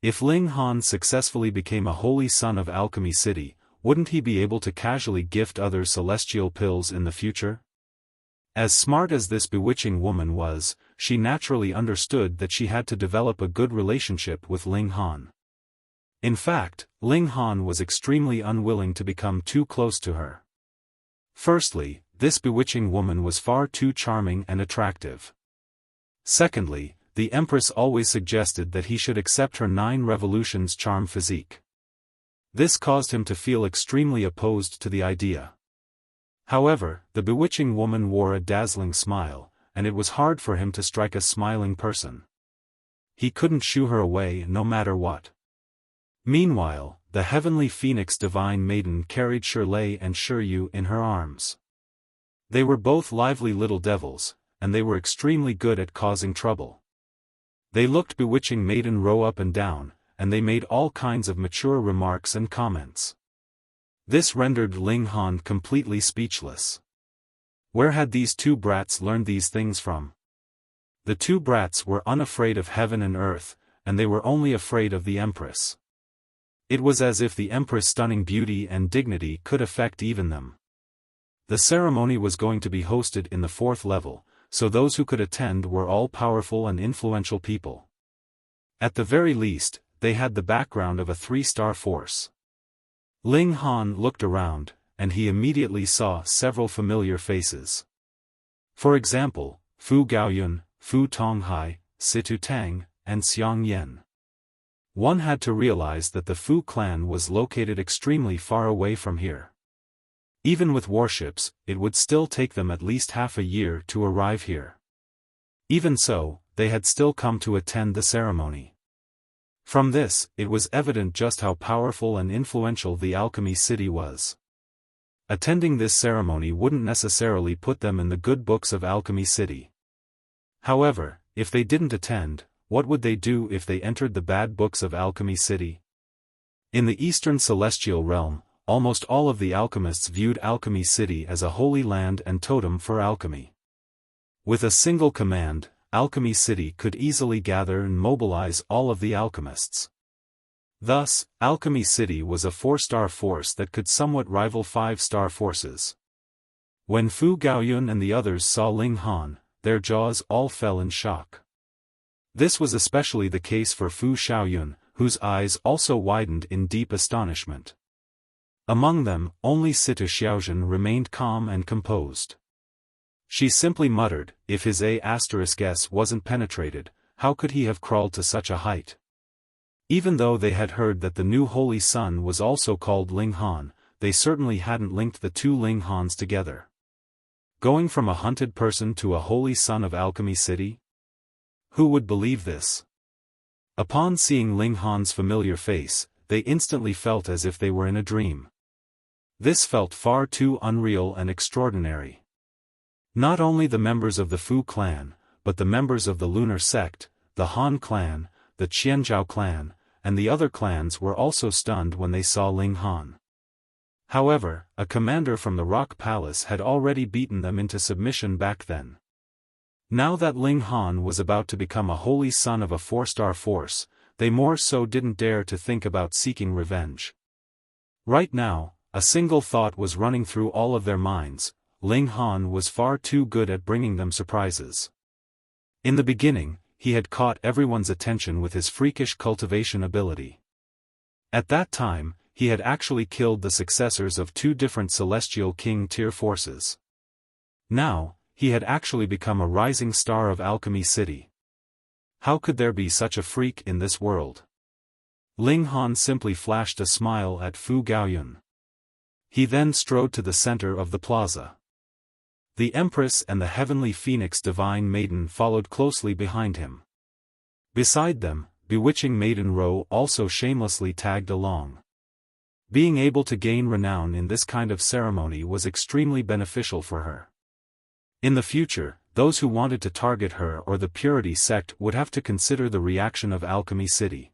If Ling Han successfully became a holy son of Alchemy City, wouldn't he be able to casually gift others celestial pills in the future? As smart as this bewitching woman was, she naturally understood that she had to develop a good relationship with Ling Han. In fact, Ling Han was extremely unwilling to become too close to her. Firstly, this bewitching woman was far too charming and attractive. Secondly, the Empress always suggested that he should accept her 9 revolutions charm physique. This caused him to feel extremely opposed to the idea. However, the bewitching woman wore a dazzling smile, and it was hard for him to strike a smiling person. He couldn't shoo her away no matter what. Meanwhile, the heavenly phoenix divine maiden carried Shirley and Shiryu in her arms. They were both lively little devils, and they were extremely good at causing trouble. They looked bewitching Maiden Ro up and down, and they made all kinds of mature remarks and comments. This rendered Ling Han completely speechless. Where had these 2 brats learned these things from? The 2 brats were unafraid of heaven and earth, and they were only afraid of the Empress. It was as if the Empress' stunning beauty and dignity could affect even them. The ceremony was going to be hosted in the 4th level, so those who could attend were all powerful and influential people. At the very least, they had the background of a 3-star force. Ling Han looked around, and he immediately saw several familiar faces. For example, Fu Gaoyun, Fu Tonghai, Situ Tang, and Xiang Yan. One had to realize that the Fu clan was located extremely far away from here. Even with warships, it would still take them at least half a year to arrive here. Even so, they had still come to attend the ceremony. From this, it was evident just how powerful and influential the Alchemy City was. Attending this ceremony wouldn't necessarily put them in the good books of Alchemy City. However, if they didn't attend, what would they do if they entered the bad books of Alchemy City? In the Eastern Celestial Realm, almost all of the alchemists viewed Alchemy City as a holy land and totem for alchemy. With a single command, Alchemy City could easily gather and mobilize all of the alchemists. Thus, Alchemy City was a 4-star force that could somewhat rival 5-star forces. When Fu Gaoyun and the others saw Ling Han, their jaws all fell in shock. This was especially the case for Fu Xiaoyun, whose eyes also widened in deep astonishment. Among them, only Sita Xiaozhen remained calm and composed. She simply muttered, if his A*S wasn't penetrated, how could he have crawled to such a height? Even though they had heard that the new Holy Sun was also called Ling Han, they certainly hadn't linked the two Ling Hans together. Going from a hunted person to a Holy Son of Alchemy City? Who would believe this? Upon seeing Ling Han's familiar face, they instantly felt as if they were in a dream. This felt far too unreal and extraordinary. Not only the members of the Fu clan, but the members of the Lunar Sect, the Han clan, the Qianzhao clan, and the other clans were also stunned when they saw Ling Han. However, a commander from the Rock Palace had already beaten them into submission back then. Now that Ling Han was about to become a holy son of a 4-star force, they more so didn't dare to think about seeking revenge. Right now, a single thought was running through all of their minds: Ling Han was far too good at bringing them surprises. In the beginning, he had caught everyone's attention with his freakish cultivation ability. At that time, he had actually killed the successors of 2 different Celestial King tier forces. Now, he had actually become a rising star of Alchemy City. How could there be such a freak in this world? Ling Han simply flashed a smile at Fu Gaoyun. He then strode to the center of the plaza. The Empress and the Heavenly Phoenix Divine Maiden followed closely behind him. Beside them, Bewitching Maiden Ro also shamelessly tagged along. Being able to gain renown in this kind of ceremony was extremely beneficial for her. In the future, those who wanted to target her or the Purity Sect would have to consider the reaction of Alchemy City.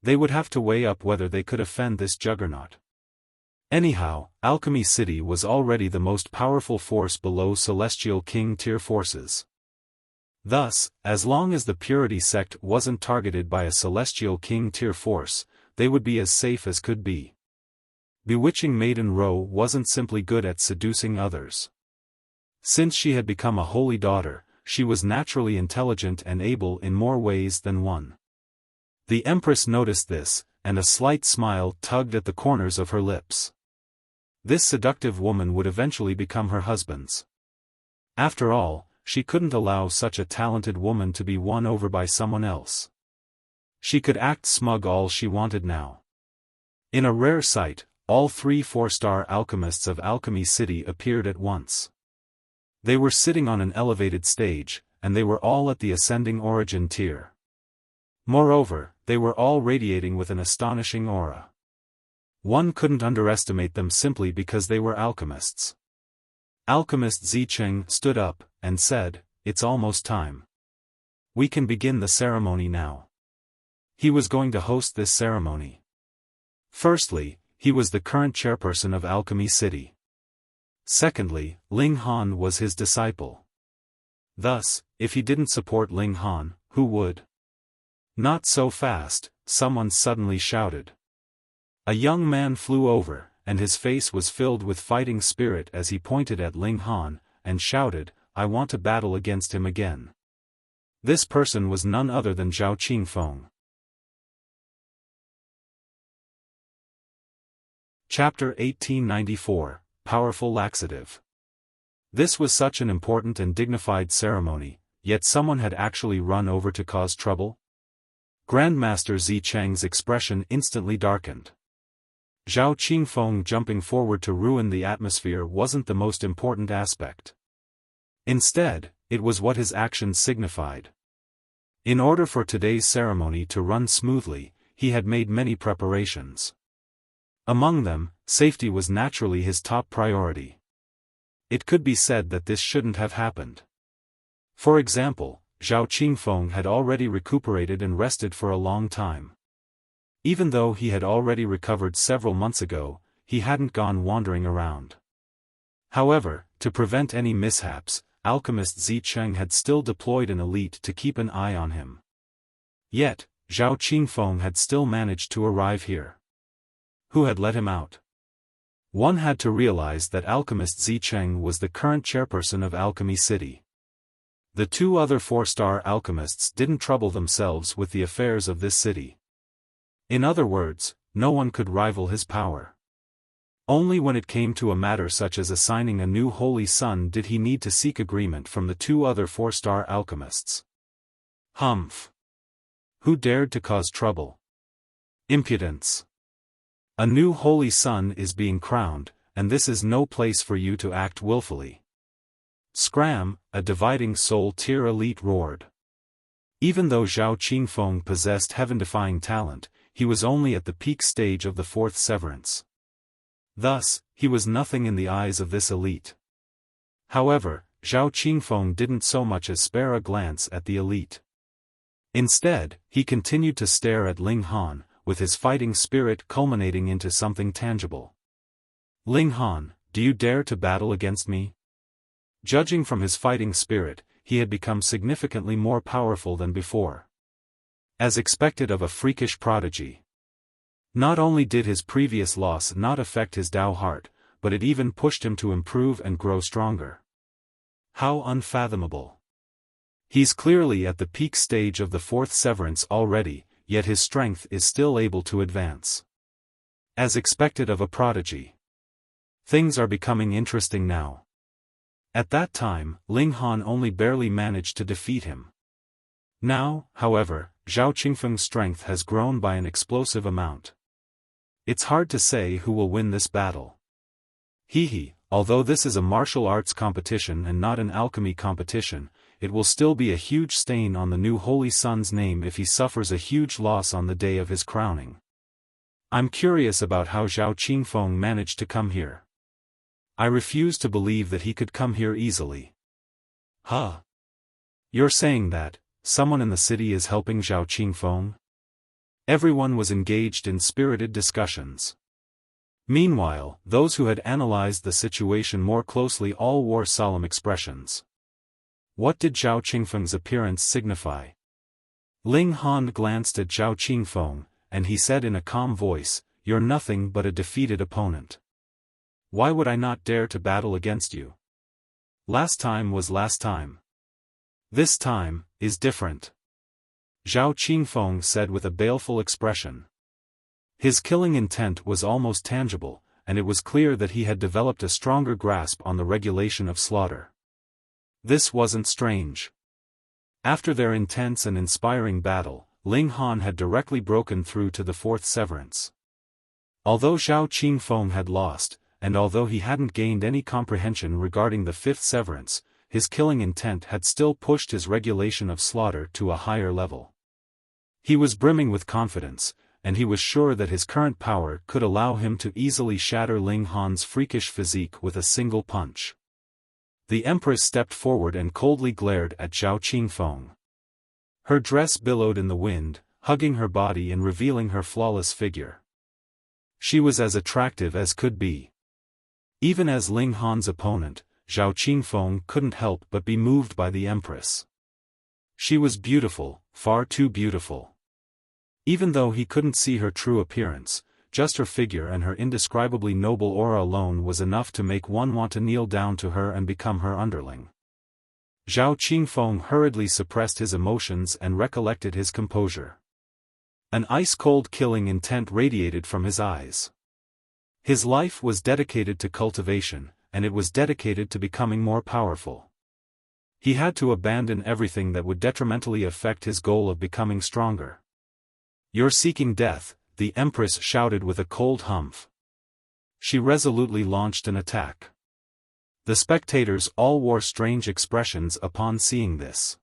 They would have to weigh up whether they could offend this juggernaut. Anyhow, Alchemy City was already the most powerful force below Celestial King tier forces. Thus, as long as the Purity Sect wasn't targeted by a Celestial King tier force, they would be as safe as could be. Bewitching Maiden Ro wasn't simply good at seducing others. Since she had become a holy daughter, she was naturally intelligent and able in more ways than one. The Empress noticed this, and a slight smile tugged at the corners of her lips. This seductive woman would eventually become her husband's. After all, she couldn't allow such a talented woman to be won over by someone else. She could act smug all she wanted now. In a rare sight, all 3 4-star alchemists of Alchemy City appeared at once. They were sitting on an elevated stage, and they were all at the ascending origin tier. Moreover, they were all radiating with an astonishing aura. One couldn't underestimate them simply because they were alchemists. Alchemist Zicheng stood up, and said, "It's almost time. We can begin the ceremony now." He was going to host this ceremony. Firstly, he was the current chairperson of Alchemy City. Secondly, Ling Han was his disciple. Thus, if he didn't support Ling Han, who would? "Not so fast," someone suddenly shouted. A young man flew over, and his face was filled with fighting spirit as he pointed at Ling Han, and shouted, "I want to battle against him again." This person was none other than Zhao Qingfeng. Chapter 1894, Powerful Laxative. This was such an important and dignified ceremony, yet someone had actually run over to cause trouble? Grandmaster Zicheng's expression instantly darkened. Zhao Qingfeng jumping forward to ruin the atmosphere wasn't the most important aspect. Instead, it was what his actions signified. In order for today's ceremony to run smoothly, he had made many preparations. Among them, safety was naturally his top priority. It could be said that this shouldn't have happened. For example, Zhao Qingfeng had already recuperated and rested for a long time. Even though he had already recovered several months ago, he hadn't gone wandering around. However, to prevent any mishaps, alchemist Zicheng had still deployed an elite to keep an eye on him. Yet, Zhao Qingfeng had still managed to arrive here. Who had let him out? One had to realize that alchemist Zicheng was the current chairperson of Alchemy City. The two other 4-star alchemists didn't trouble themselves with the affairs of this city. In other words, no one could rival his power. Only when it came to a matter such as assigning a new holy son did he need to seek agreement from the two other 4-star alchemists. Humph! Who dared to cause trouble? Impudence! A new holy son is being crowned, and this is no place for you to act willfully. Scram! A dividing soul tier elite roared. Even though Zhao Qingfeng possessed heaven-defying talent, he was only at the peak stage of the 4th severance. Thus, he was nothing in the eyes of this elite. However, Zhao Qingfeng didn't so much as spare a glance at the elite. Instead, he continued to stare at Ling Han, with his fighting spirit culminating into something tangible. Ling Han, do you dare to battle against me? Judging from his fighting spirit, he had become significantly more powerful than before. As expected of a freakish prodigy. Not only did his previous loss not affect his Dao heart, but it even pushed him to improve and grow stronger. How unfathomable. He's clearly at the peak stage of the 4th severance already, yet his strength is still able to advance. As expected of a prodigy. Things are becoming interesting now. At that time, Ling Han only barely managed to defeat him. Now, however, Zhao Qingfeng's strength has grown by an explosive amount. It's hard to say who will win this battle. Although this is a martial arts competition and not an alchemy competition, it will still be a huge stain on the new holy son's name if he suffers a huge loss on the day of his crowning. I'm curious about how Zhao Qingfeng managed to come here. I refuse to believe that he could come here easily. Huh? You're saying that someone in the city is helping Zhao Qingfeng? Everyone was engaged in spirited discussions. Meanwhile, those who had analyzed the situation more closely all wore solemn expressions. What did Zhao Qingfeng's appearance signify? Ling Han glanced at Zhao Qingfeng, and he said in a calm voice, "You're nothing but a defeated opponent. Why would I not dare to battle against you? Last time was last time. This time is different." Zhao Qingfeng said with a baleful expression. His killing intent was almost tangible, and it was clear that he had developed a stronger grasp on the regulation of slaughter. This wasn't strange. After their intense and inspiring battle, Ling Han had directly broken through to the 4th severance. Although Zhao Qingfeng had lost, and although he hadn't gained any comprehension regarding the 5th severance, his killing intent had still pushed his regulation of slaughter to a higher level. He was brimming with confidence, and he was sure that his current power could allow him to easily shatter Ling Han's freakish physique with a single punch. The Empress stepped forward and coldly glared at Zhao Qingfeng. Her dress billowed in the wind, hugging her body and revealing her flawless figure. She was as attractive as could be. Even as Ling Han's opponent, Zhao Qingfeng couldn't help but be moved by the Empress. She was beautiful, far too beautiful. Even though he couldn't see her true appearance, just her figure and her indescribably noble aura alone was enough to make one want to kneel down to her and become her underling. Zhao Qingfeng hurriedly suppressed his emotions and recollected his composure. An ice-cold killing intent radiated from his eyes. His life was dedicated to cultivation, and it was dedicated to becoming more powerful. He had to abandon everything that would detrimentally affect his goal of becoming stronger. "You're seeking death," the Empress shouted with a cold humph. She resolutely launched an attack. The spectators all wore strange expressions upon seeing this.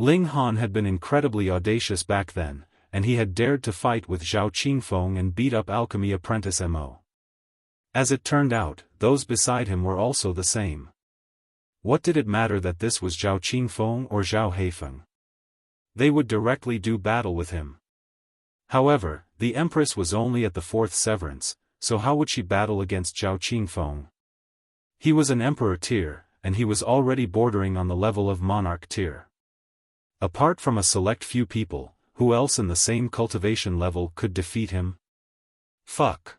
Ling Han had been incredibly audacious back then, and he had dared to fight with Zhao Qingfeng and beat up Alchemy apprentice Mo. As it turned out, those beside him were also the same. What did it matter that this was Zhao Qingfeng or Zhao Heifeng? They would directly do battle with him. However, the Empress was only at the 4th severance, so how would she battle against Zhao Qingfeng? He was an Emperor tier, and he was already bordering on the level of Monarch tier. Apart from a select few people, who else in the same cultivation level could defeat him? Fuck.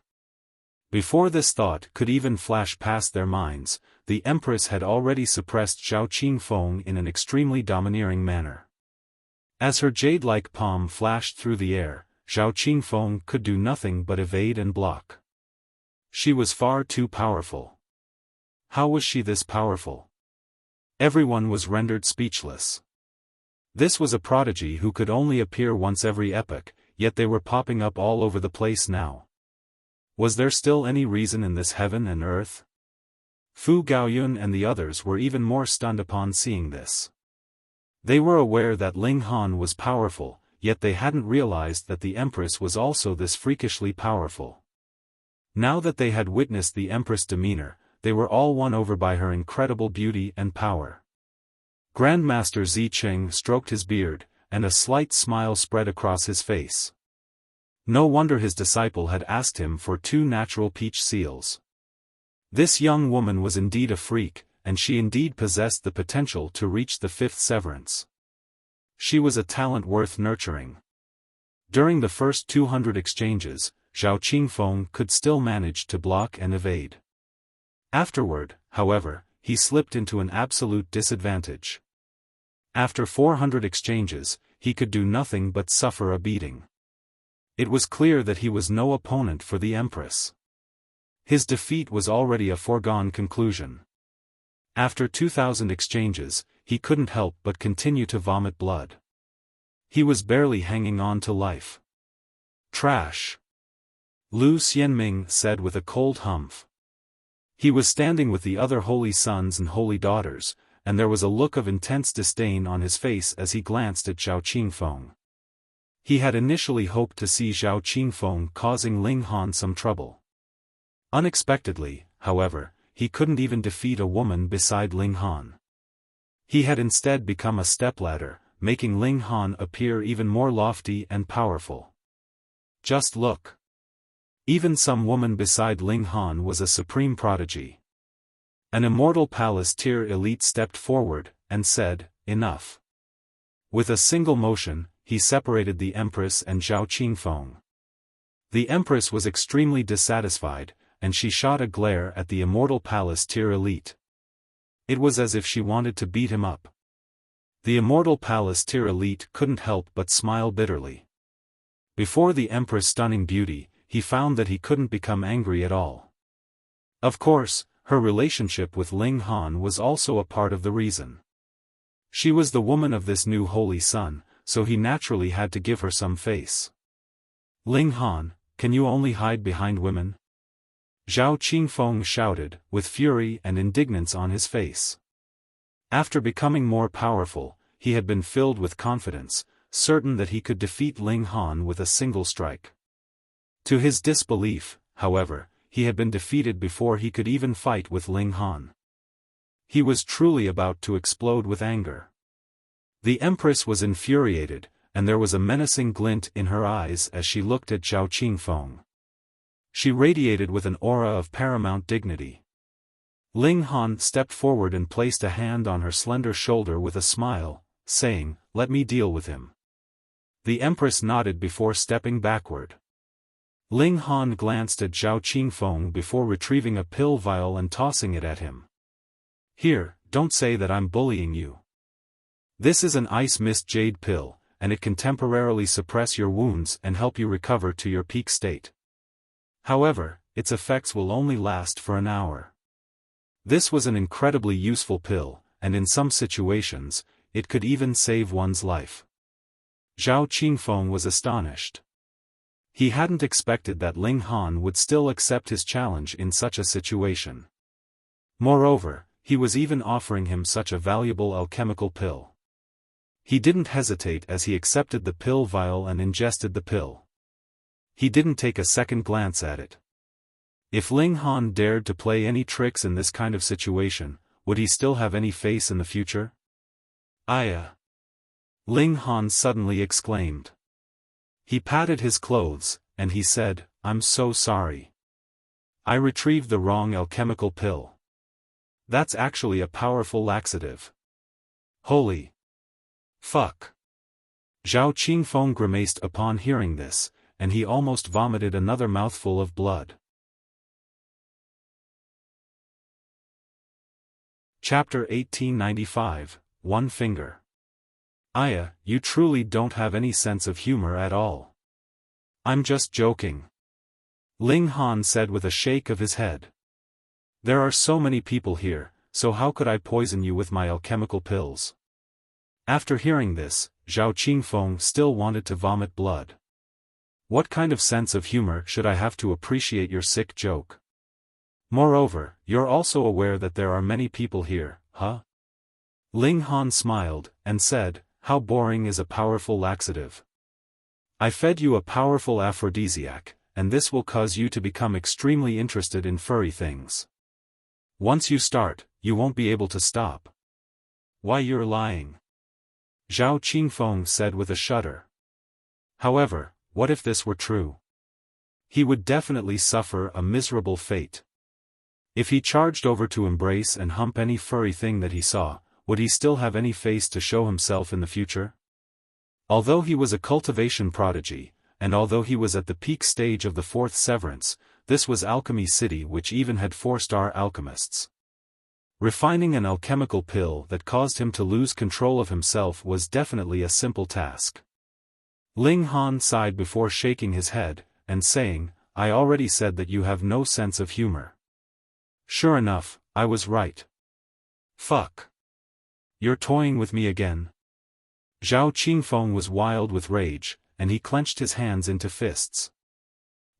Before this thought could even flash past their minds, the Empress had already suppressed Zhao Qingfeng in an extremely domineering manner. As her jade-like palm flashed through the air, Zhao Qingfeng could do nothing but evade and block. She was far too powerful. How was she this powerful? Everyone was rendered speechless. This was a prodigy who could only appear once every epoch, yet they were popping up all over the place now. Was there still any reason in this heaven and earth? Fu Gaoyun and the others were even more stunned upon seeing this. They were aware that Ling Han was powerful, yet they hadn't realized that the Empress was also this freakishly powerful. Now that they had witnessed the Empress' demeanor, they were all won over by her incredible beauty and power. Grandmaster Zicheng stroked his beard, and a slight smile spread across his face. No wonder his disciple had asked him for 2 natural peach seals. This young woman was indeed a freak, and she indeed possessed the potential to reach the 5th severance. She was a talent worth nurturing. During the first 200 exchanges, Zhao Qingfeng could still manage to block and evade. Afterward, however, he slipped into an absolute disadvantage. After 400 exchanges, he could do nothing but suffer a beating. It was clear that he was no opponent for the Empress. His defeat was already a foregone conclusion. After 2,000 exchanges, he couldn't help but continue to vomit blood. He was barely hanging on to life. Trash. Lu Xianming said with a cold humph. He was standing with the other holy sons and holy daughters, and there was a look of intense disdain on his face as he glanced at Zhao Qingfeng. He had initially hoped to see Zhao Qingfeng causing Ling Han some trouble. Unexpectedly, however, he couldn't even defeat a woman beside Ling Han. He had instead become a stepladder, making Ling Han appear even more lofty and powerful. Just look. Even some woman beside Ling Han was a supreme prodigy. An Immortal Palace tier elite stepped forward, and said, "Enough." With a single motion, he separated the Empress and Zhao Qingfeng. The Empress was extremely dissatisfied, and she shot a glare at the Immortal Palace tier elite. It was as if she wanted to beat him up. The Immortal Palace tier elite couldn't help but smile bitterly. Before the Empress' stunning beauty, he found that he couldn't become angry at all. Of course, her relationship with Ling Han was also a part of the reason. She was the woman of this new holy son, so he naturally had to give her some face. Ling Han, can you only hide behind women? Zhao Qingfeng shouted, with fury and indignance on his face. After becoming more powerful, he had been filled with confidence, certain that he could defeat Ling Han with a single strike. To his disbelief, however, he had been defeated before he could even fight with Ling Han. He was truly about to explode with anger. The Empress was infuriated, and there was a menacing glint in her eyes as she looked at Zhao Qingfeng. She radiated with an aura of paramount dignity. Ling Han stepped forward and placed a hand on her slender shoulder with a smile, saying, "Let me deal with him." The Empress nodded before stepping backward. Ling Han glanced at Zhao Qingfeng before retrieving a pill vial and tossing it at him. "Here, don't say that I'm bullying you. This is an ice mist jade pill, and it can temporarily suppress your wounds and help you recover to your peak state. However, its effects will only last for an hour." This was an incredibly useful pill, and in some situations, it could even save one's life. Zhao Qingfeng was astonished. He hadn't expected that Ling Han would still accept his challenge in such a situation. Moreover, he was even offering him such a valuable alchemical pill. He didn't hesitate as he accepted the pill vial and ingested the pill. He didn't take a second glance at it. If Ling Han dared to play any tricks in this kind of situation, would he still have any face in the future? Aya! Ling Han suddenly exclaimed. He patted his clothes, and he said, I'm so sorry. I retrieved the wrong alchemical pill. That's actually a powerful laxative. Holy fuck! Zhao Qingfeng grimaced upon hearing this, and he almost vomited another mouthful of blood. Chapter 1895, One Finger. Aya, you truly don't have any sense of humor at all. I'm just joking. Ling Han said with a shake of his head. There are so many people here, so how could I poison you with my alchemical pills? After hearing this, Zhao Qingfeng still wanted to vomit blood. What kind of sense of humor should I have to appreciate your sick joke? Moreover, you're also aware that there are many people here, huh? Ling Han smiled, and said, how boring is a powerful laxative. I fed you a powerful aphrodisiac, and this will cause you to become extremely interested in furry things. Once you start, you won't be able to stop. Why, you're lying. Zhao Qingfeng said with a shudder. However, what if this were true? He would definitely suffer a miserable fate. If he charged over to embrace and hump any furry thing that he saw, would he still have any face to show himself in the future? Although he was a cultivation prodigy, and although he was at the peak stage of the fourth severance, this was Alchemy City, which even had 4-star alchemists. Refining an alchemical pill that caused him to lose control of himself was definitely a simple task. Ling Han sighed before shaking his head, and saying, I already said that you have no sense of humor. Sure enough, I was right. Fuck. You're toying with me again. Zhao Qingfeng was wild with rage, and he clenched his hands into fists.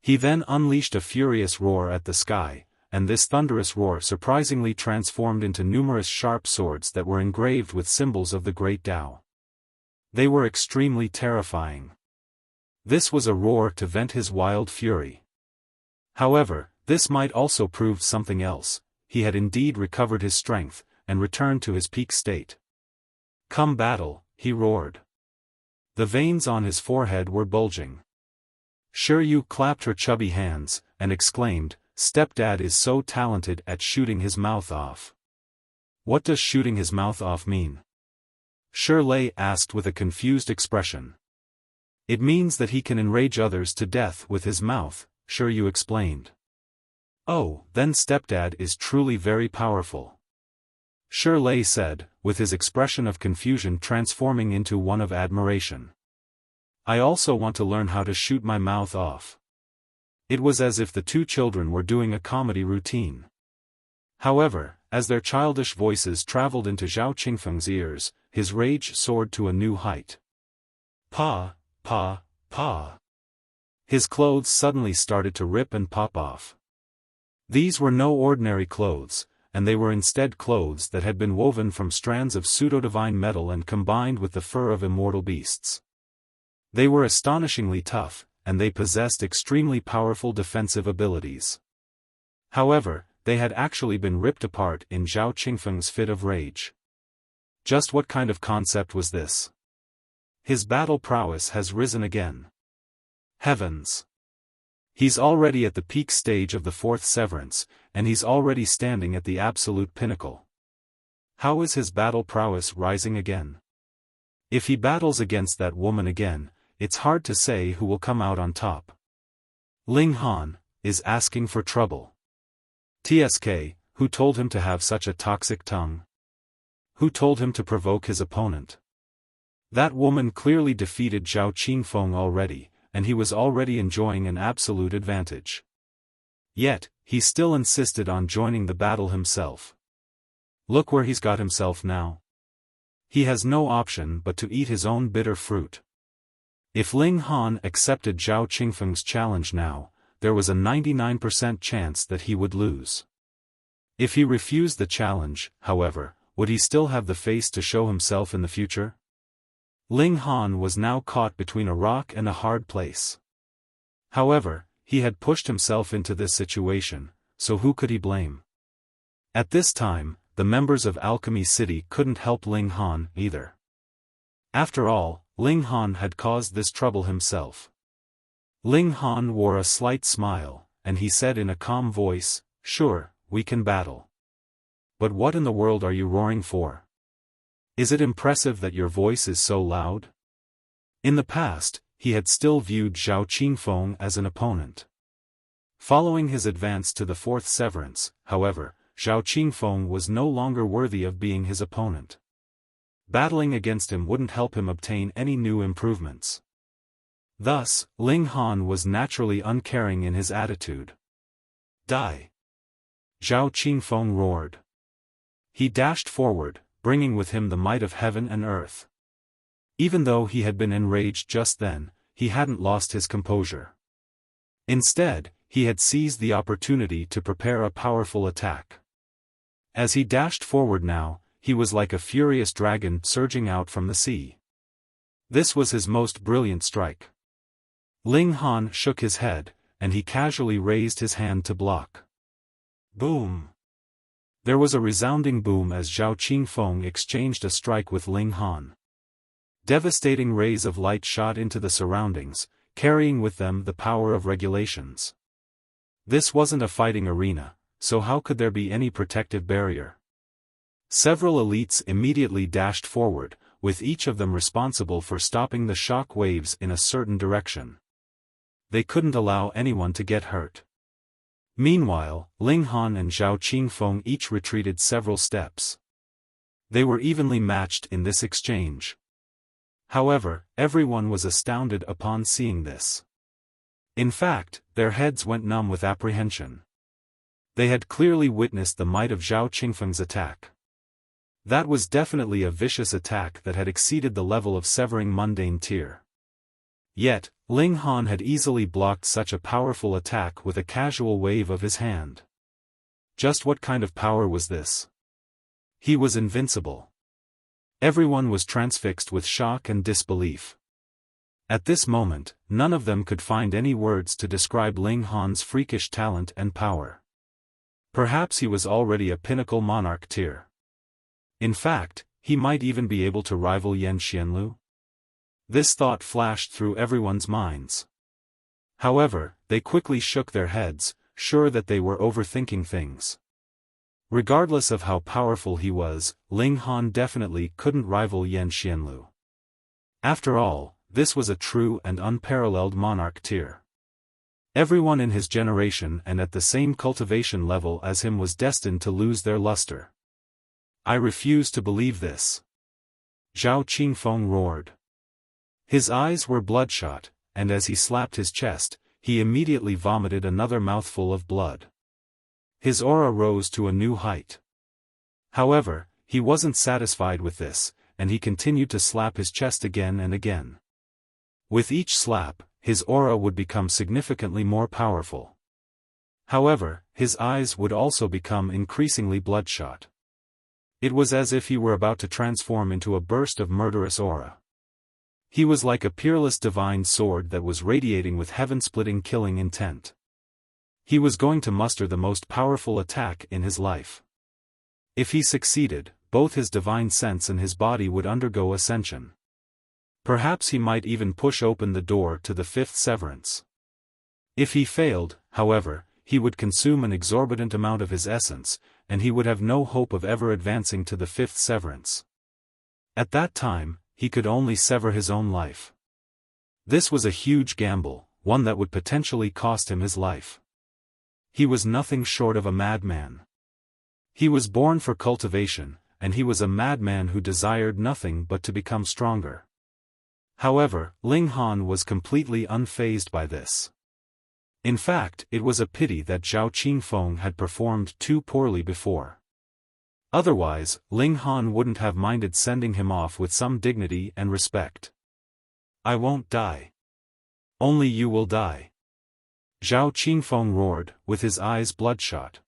He then unleashed a furious roar at the sky, and this thunderous roar surprisingly transformed into numerous sharp swords that were engraved with symbols of the Great Tao. They were extremely terrifying. This was a roar to vent his wild fury. However, this might also prove something else. He had indeed recovered his strength, and returned to his peak state. Come battle, he roared. The veins on his forehead were bulging. Shiryu clapped her chubby hands, and exclaimed, Stepdad is so talented at shooting his mouth off. What does shooting his mouth off mean? Shirlei asked with a confused expression. It means that he can enrage others to death with his mouth, Shiryu explained. Oh, then Stepdad is truly very powerful. Shirlei said, with his expression of confusion transforming into one of admiration. I also want to learn how to shoot my mouth off. It was as if the two children were doing a comedy routine. However, as their childish voices traveled into Zhao Qingfeng's ears, his rage soared to a new height. Pa, pa, pa. His clothes suddenly started to rip and pop off. These were no ordinary clothes, and they were instead clothes that had been woven from strands of pseudo-divine metal and combined with the fur of immortal beasts. They were astonishingly tough, and they possessed extremely powerful defensive abilities. However, they had actually been ripped apart in Zhao Qingfeng's fit of rage. Just what kind of concept was this? His battle prowess has risen again. Heavens! He's already at the peak stage of the fourth severance, and he's already standing at the absolute pinnacle. How is his battle prowess rising again? If he battles against that woman again, it's hard to say who will come out on top. Ling Han is asking for trouble. TSK, who told him to have such a toxic tongue? Who told him to provoke his opponent? That woman clearly defeated Zhao Qingfeng already, and he was already enjoying an absolute advantage. Yet, he still insisted on joining the battle himself. Look where he's got himself now. He has no option but to eat his own bitter fruit. If Ling Han accepted Zhao Qingfeng's challenge now, there was a 99% chance that he would lose. If he refused the challenge, however, would he still have the face to show himself in the future? Ling Han was now caught between a rock and a hard place. However, he had pushed himself into this situation, so who could he blame? At this time, the members of Alchemy City couldn't help Ling Han either. After all, Ling Han had caused this trouble himself. Ling Han wore a slight smile, and he said in a calm voice, "Sure, we can battle. But what in the world are you roaring for? Is it impressive that your voice is so loud?" In the past, he had still viewed Zhao Qingfeng as an opponent. Following his advance to the fourth severance, however, Zhao Qingfeng was no longer worthy of being his opponent. Battling against him wouldn't help him obtain any new improvements. Thus, Ling Han was naturally uncaring in his attitude. "Die!" Zhao Qingfeng roared. He dashed forward, bringing with him the might of heaven and earth. Even though he had been enraged just then, he hadn't lost his composure. Instead, he had seized the opportunity to prepare a powerful attack. As he dashed forward now, he was like a furious dragon surging out from the sea. This was his most brilliant strike. Ling Han shook his head, and he casually raised his hand to block. Boom! There was a resounding boom as Zhao Qingfeng exchanged a strike with Ling Han. Devastating rays of light shot into the surroundings, carrying with them the power of regulations. This wasn't a fighting arena, so how could there be any protective barrier? Several elites immediately dashed forward, with each of them responsible for stopping the shock waves in a certain direction. They couldn't allow anyone to get hurt. Meanwhile, Ling Han and Zhao Qingfeng each retreated several steps. They were evenly matched in this exchange. However, everyone was astounded upon seeing this. In fact, their heads went numb with apprehension. They had clearly witnessed the might of Zhao Qingfeng's attack. That was definitely a vicious attack that had exceeded the level of severing mundane tier. Yet, Ling Han had easily blocked such a powerful attack with a casual wave of his hand. Just what kind of power was this? He was invincible. Everyone was transfixed with shock and disbelief. At this moment, none of them could find any words to describe Ling Han's freakish talent and power. Perhaps he was already a pinnacle monarch tier. In fact, he might even be able to rival Xianlu. This thought flashed through everyone's minds. However, they quickly shook their heads, sure that they were overthinking things. Regardless of how powerful he was, Ling Han definitely couldn't rival Xianlu. After all, this was a true and unparalleled monarch tier. Everyone in his generation and at the same cultivation level as him was destined to lose their luster. "I refuse to believe this!" Zhao Qingfeng roared. His eyes were bloodshot, and as he slapped his chest, he immediately vomited another mouthful of blood. His aura rose to a new height. However, he wasn't satisfied with this, and he continued to slap his chest again and again. With each slap, his aura would become significantly more powerful. However, his eyes would also become increasingly bloodshot. It was as if he were about to transform into a burst of murderous aura. He was like a peerless divine sword that was radiating with heaven-splitting killing intent. He was going to muster the most powerful attack in his life. If he succeeded, both his divine sense and his body would undergo ascension. Perhaps he might even push open the door to the fifth severance. If he failed, however, he would consume an exorbitant amount of his essence, and he would have no hope of ever advancing to the fifth severance. At that time, he could only sever his own life. This was a huge gamble, one that would potentially cost him his life. He was nothing short of a madman. He was born for cultivation, and he was a madman who desired nothing but to become stronger. However, Ling Han was completely unfazed by this. In fact, it was a pity that Zhao Qingfeng had performed too poorly before. Otherwise, Ling Han wouldn't have minded sending him off with some dignity and respect. "I won't die. Only you will die." Zhao Qingfeng roared, with his eyes bloodshot.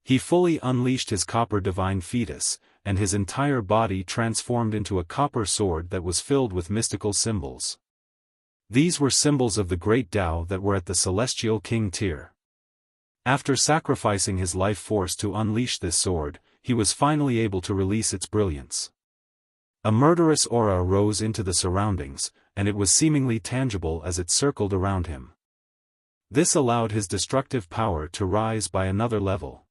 He fully unleashed his copper divine fetus, and his entire body transformed into a copper sword that was filled with mystical symbols. These were symbols of the great Tao that were at the Celestial King tier. After sacrificing his life force to unleash this sword, he was finally able to release its brilliance. A murderous aura rose into the surroundings, and it was seemingly tangible as it circled around him. This allowed his destructive power to rise by another level.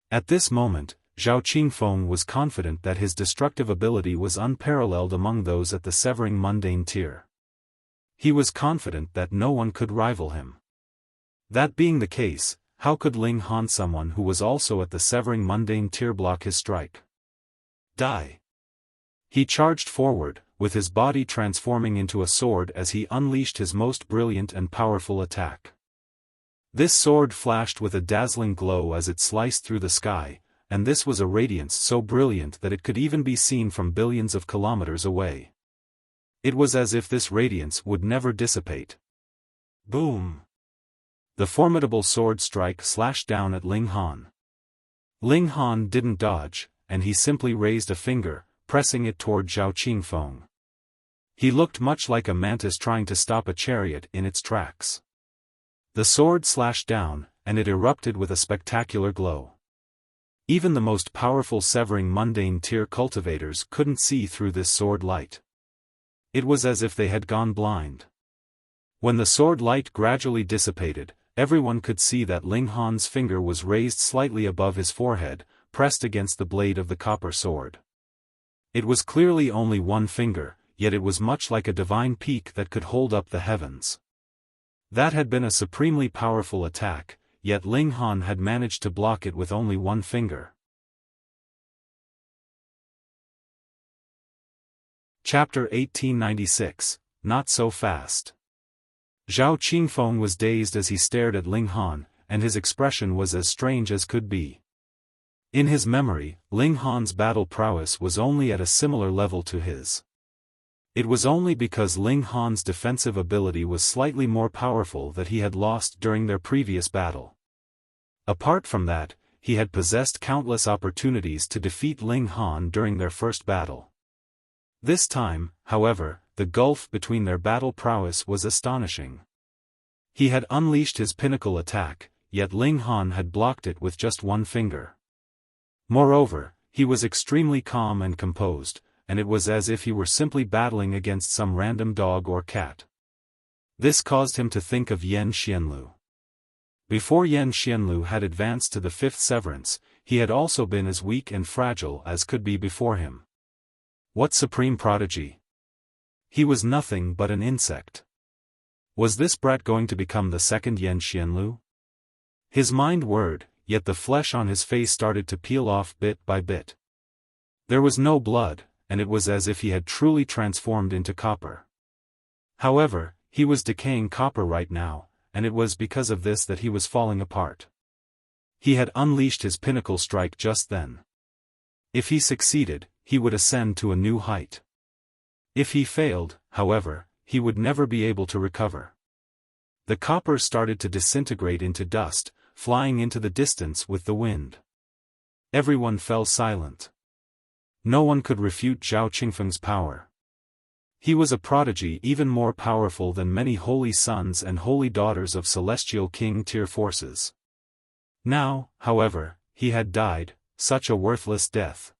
At this moment, Zhao Qingfeng was confident that his destructive ability was unparalleled among those at the Severing Mundane tier. He was confident that no one could rival him. That being the case, how could Ling Han, someone who was also at the Severing Mundane tier, block his strike? Die! He charged forward, with his body transforming into a sword as he unleashed his most brilliant and powerful attack. This sword flashed with a dazzling glow as it sliced through the sky, and this was a radiance so brilliant that it could even be seen from billions of kilometers away. It was as if this radiance would never dissipate. Boom! The formidable sword strike slashed down at Ling Han. Ling Han didn't dodge, and he simply raised a finger, pressing it toward Zhao Qingfeng. He looked much like a mantis trying to stop a chariot in its tracks. The sword slashed down, and it erupted with a spectacular glow. Even the most powerful Severing Mundane tier cultivators couldn't see through this sword light. It was as if they had gone blind. When the sword light gradually dissipated, everyone could see that Ling Han's finger was raised slightly above his forehead, pressed against the blade of the copper sword. It was clearly only one finger, yet it was much like a divine peak that could hold up the heavens. That had been a supremely powerful attack, yet Ling Han had managed to block it with only one finger. Chapter 1896, Not So Fast. Zhao Qingfeng was dazed as he stared at Ling Han, and his expression was as strange as could be. In his memory, Ling Han's battle prowess was only at a similar level to his. It was only because Ling Han's defensive ability was slightly more powerful that he had lost during their previous battle. Apart from that, he had possessed countless opportunities to defeat Ling Han during their first battle. This time, however, the gulf between their battle prowess was astonishing. He had unleashed his pinnacle attack, yet Ling Han had blocked it with just one finger. Moreover, he was extremely calm and composed, and it was as if he were simply battling against some random dog or cat. This caused him to think of Xianlu. Before Xianlu had advanced to the fifth severance, he had also been as weak and fragile as could be before him. What supreme prodigy! He was nothing but an insect. Was this brat going to become the second Xianlu? His mind whirred, yet the flesh on his face started to peel off bit by bit. There was no blood, and it was as if he had truly transformed into copper. However, he was decaying copper right now, and it was because of this that he was falling apart. He had unleashed his pinnacle strike just then. If he succeeded, he would ascend to a new height. If he failed, however, he would never be able to recover. The copper started to disintegrate into dust, flying into the distance with the wind. Everyone fell silent. No one could refute Zhao Qingfeng's power. He was a prodigy even more powerful than many holy sons and holy daughters of Celestial King tier forces. Now, however, he had died, such a worthless death.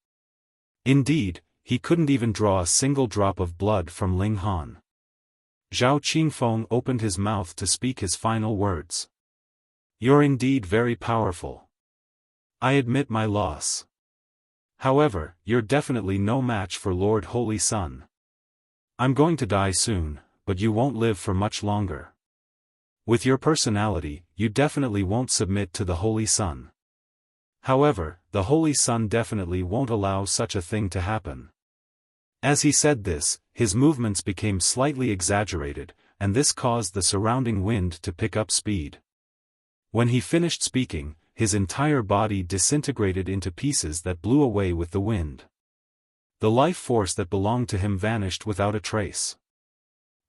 Indeed, he couldn't even draw a single drop of blood from Ling Han. Zhao Qingfeng opened his mouth to speak his final words. "You're indeed very powerful. I admit my loss. However, you're definitely no match for Lord Holy Sun. I'm going to die soon, but you won't live for much longer. With your personality, you definitely won't submit to the Holy Sun. However, the Holy Sun definitely won't allow such a thing to happen." As he said this, his movements became slightly exaggerated, and this caused the surrounding wind to pick up speed. When he finished speaking, his entire body disintegrated into pieces that blew away with the wind. The life force that belonged to him vanished without a trace.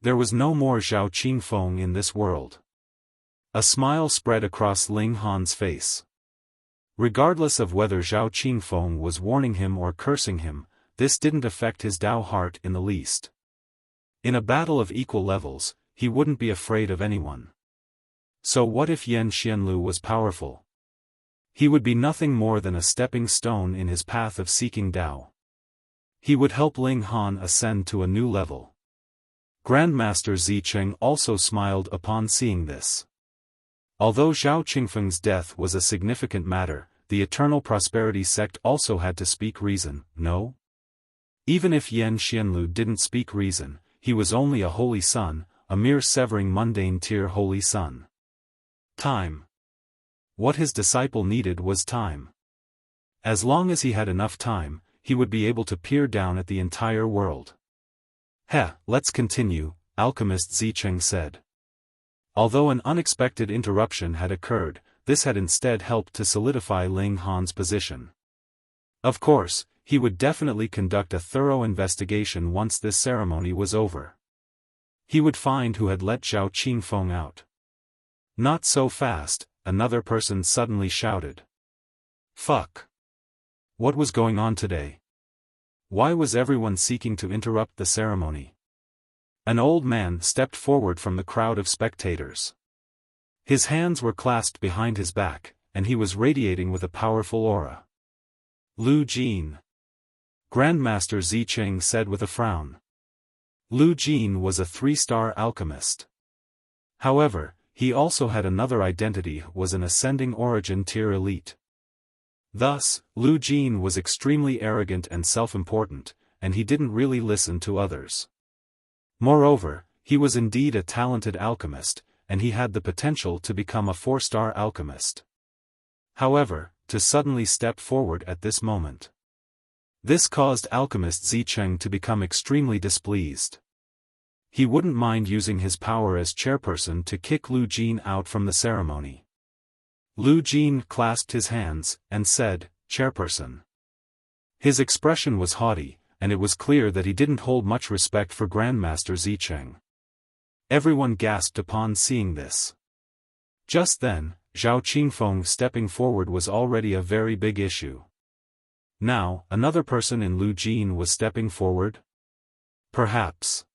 There was no more Zhao Qingfeng in this world. A smile spread across Ling Han's face. Regardless of whether Zhao Qingfeng was warning him or cursing him, this didn't affect his Dao heart in the least. In a battle of equal levels, he wouldn't be afraid of anyone. So what if Xianlu was powerful? He would be nothing more than a stepping stone in his path of seeking Dao. He would help Ling Han ascend to a new level. Grandmaster Zicheng also smiled upon seeing this. Although Zhao Qingfeng's death was a significant matter, the Eternal Prosperity sect also had to speak reason, no? Even if Xianlu didn't speak reason, he was only a holy son, a mere severing mundane tier holy son. Time. What his disciple needed was time. As long as he had enough time, he would be able to peer down at the entire world. Let's continue, Alchemist Zicheng said. Although an unexpected interruption had occurred, this had instead helped to solidify Ling Han's position. Of course, he would definitely conduct a thorough investigation once this ceremony was over. He would find who had let Zhao Qingfeng out. Not so fast, another person suddenly shouted. Fuck! What was going on today? Why was everyone seeking to interrupt the ceremony? An old man stepped forward from the crowd of spectators. His hands were clasped behind his back, and he was radiating with a powerful aura. Lu Jin. Grandmaster Zicheng said with a frown. Lu Jin was a 3-star alchemist. However, he also had another identity, was an ascending origin tier elite. Thus, Lu Jin was extremely arrogant and self-important, and he didn't really listen to others. Moreover, he was indeed a talented alchemist, and he had the potential to become a 4-star alchemist. However, to suddenly step forward at this moment. This caused Alchemist Zicheng to become extremely displeased. He wouldn't mind using his power as chairperson to kick Lu Jin out from the ceremony. Lu Jin clasped his hands, and said, "Chairperson." His expression was haughty, and it was clear that he didn't hold much respect for Grandmaster Zicheng. Everyone gasped upon seeing this. Just then, Zhao Qingfeng stepping forward was already a very big issue. Now, another person in Lu Jin was stepping forward? Perhaps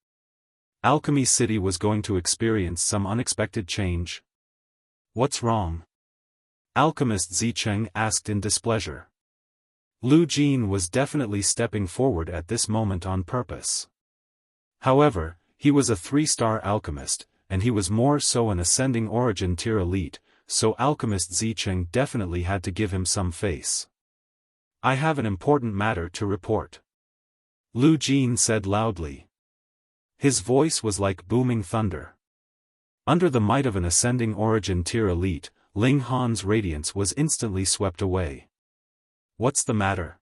Alchemy City was going to experience some unexpected change. What's wrong? Alchemist Zicheng asked in displeasure. Lu Jin was definitely stepping forward at this moment on purpose. However, he was a 3-star alchemist, and he was more so an ascending origin tier elite, so Alchemist Zicheng definitely had to give him some face. I have an important matter to report. Lu Jin said loudly. His voice was like booming thunder. Under the might of an ascending origin tier elite, Ling Han's radiance was instantly swept away. What's the matter?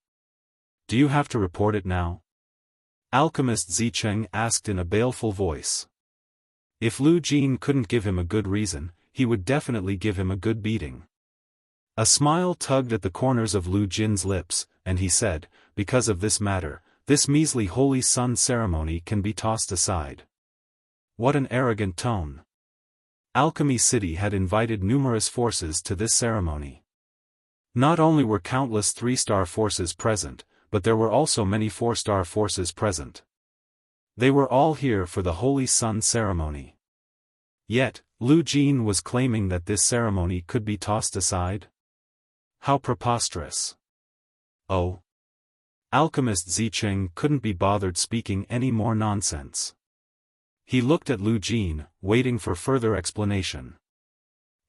Do you have to report it now? Alchemist Zicheng asked in a baleful voice. If Lu Jin couldn't give him a good reason, he would definitely give him a good beating. A smile tugged at the corners of Lu Jin's lips, and he said, because of this matter, this measly Holy Sun ceremony can be tossed aside. What an arrogant tone. Alchemy City had invited numerous forces to this ceremony. Not only were countless 3-star forces present, but there were also many 4-star forces present. They were all here for the Holy Sun ceremony. Yet, Lu Jin was claiming that this ceremony could be tossed aside? How preposterous. Oh. Alchemist Zicheng couldn't be bothered speaking any more nonsense. He looked at Lu Jin, waiting for further explanation.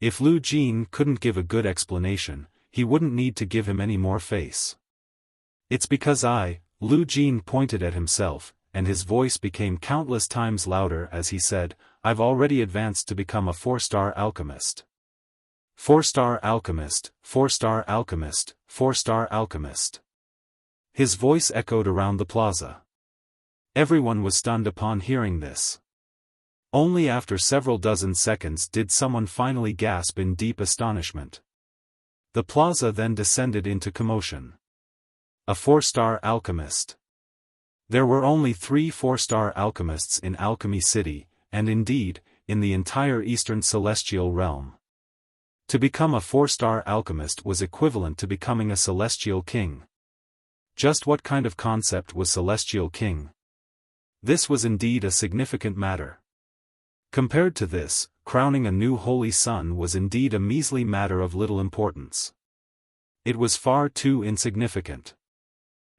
If Lu Jin couldn't give a good explanation, he wouldn't need to give him any more face. It's because Lu Jin pointed at himself, and his voice became countless times louder as he said, I've already advanced to become a 4-star alchemist. 4-star alchemist, 4-star alchemist, 4-star alchemist. His voice echoed around the plaza. Everyone was stunned upon hearing this. Only after several dozen seconds did someone finally gasp in deep astonishment. The plaza then descended into commotion. A 4-star alchemist. There were only 3 4-star alchemists in Alchemy City, and indeed, in the entire Eastern Celestial Realm. To become a 4-star alchemist was equivalent to becoming a celestial king. Just what kind of concept was celestial king? This was indeed a significant matter. Compared to this, crowning a new holy son was indeed a measly matter of little importance. It was far too insignificant.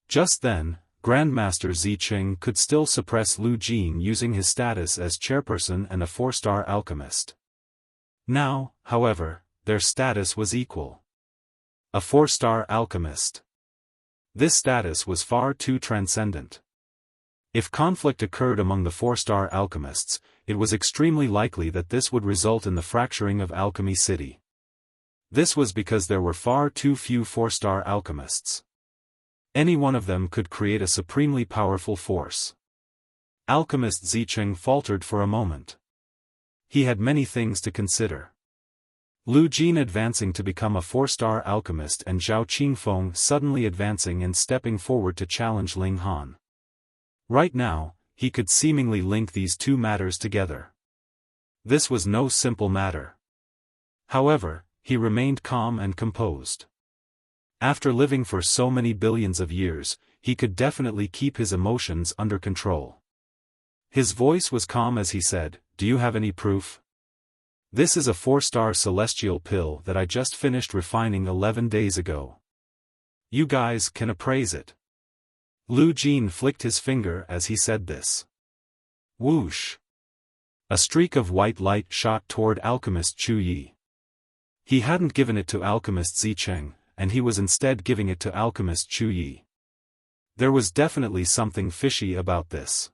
Just then, Grandmaster Zicheng could still suppress Lu Jin using his status as chairperson and a 4-star alchemist. Now, however, their status was equal. A 4-star alchemist. This status was far too transcendent. If conflict occurred among the 4-star alchemists, it was extremely likely that this would result in the fracturing of Alchemy City. This was because there were far too few 4-star alchemists. Any one of them could create a supremely powerful force. Alchemist Zicheng faltered for a moment. He had many things to consider. Lu Jin advancing to become a 4-star alchemist and Zhao Qingfeng suddenly advancing and stepping forward to challenge Ling Han. Right now, he could seemingly link these two matters together. This was no simple matter. However, he remained calm and composed. After living for so many billions of years, he could definitely keep his emotions under control. His voice was calm as he said, "Do you have any proof? This is a 4-star celestial pill that I just finished refining 11 days ago. You guys can appraise it." Lu Jin flicked his finger as he said this. Whoosh! A streak of white light shot toward Alchemist Chu Yi. He hadn't given it to Alchemist Zicheng, and he was instead giving it to Alchemist Chu Yi. There was definitely something fishy about this.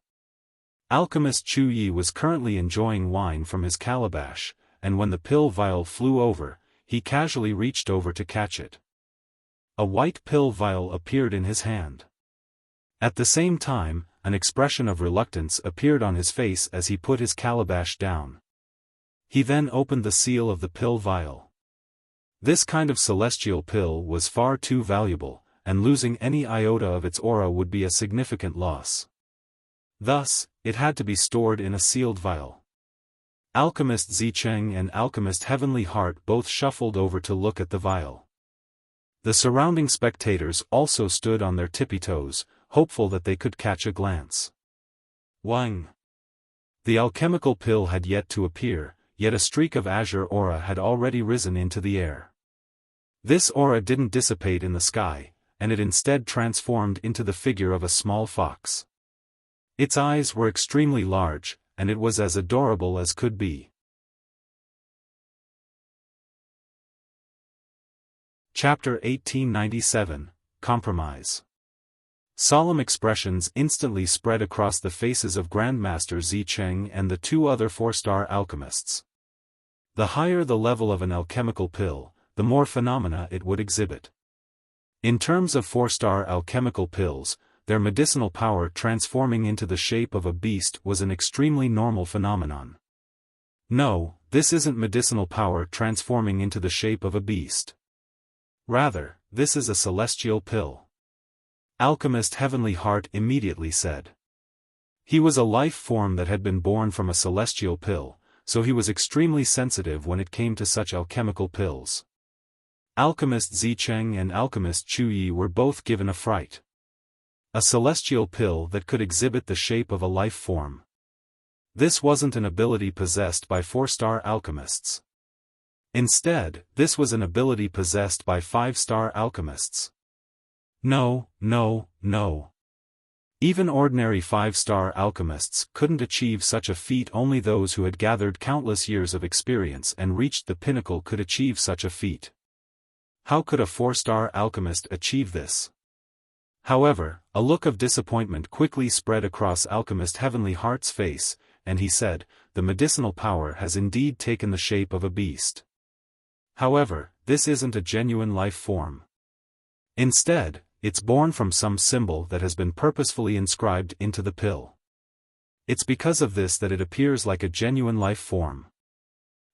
Alchemist Chu Yi was currently enjoying wine from his calabash, and when the pill vial flew over, he casually reached over to catch it. A white pill vial appeared in his hand. At the same time, an expression of reluctance appeared on his face as he put his calabash down. He then opened the seal of the pill vial. This kind of celestial pill was far too valuable, and losing any iota of its aura would be a significant loss. Thus, it had to be stored in a sealed vial. Alchemist Zicheng and Alchemist Heavenly Heart both shuffled over to look at the vial. The surrounding spectators also stood on their tippy toes, hopeful that they could catch a glance. Wang! The alchemical pill had yet to appear, yet a streak of azure aura had already risen into the air. This aura didn't dissipate in the sky, and it instead transformed into the figure of a small fox. Its eyes were extremely large, and it was as adorable as could be. Chapter 1897, Compromise. Solemn expressions instantly spread across the faces of Grandmaster Zicheng and the two other 4-star alchemists. The higher the level of an alchemical pill, the more phenomena it would exhibit. In terms of 4-star alchemical pills, their medicinal power transforming into the shape of a beast was an extremely normal phenomenon. No, this isn't medicinal power transforming into the shape of a beast. Rather, this is a celestial pill. Alchemist Heavenly Heart immediately said. He was a life form that had been born from a celestial pill, so he was extremely sensitive when it came to such alchemical pills. Alchemist Zicheng and Alchemist Chu Yi were both given a fright. A celestial pill that could exhibit the shape of a life form. This wasn't an ability possessed by 4-star alchemists. Instead, this was an ability possessed by 5-star alchemists. No, no, no. Even ordinary 5-star alchemists couldn't achieve such a feat. Only those who had gathered countless years of experience and reached the pinnacle could achieve such a feat. How could a 4-star alchemist achieve this? However, a look of disappointment quickly spread across Alchemist Heavenly Heart's face, and he said, "The medicinal power has indeed taken the shape of a beast. However, this isn't a genuine life form. Instead, it's born from some symbol that has been purposefully inscribed into the pill. It's because of this that it appears like a genuine life form."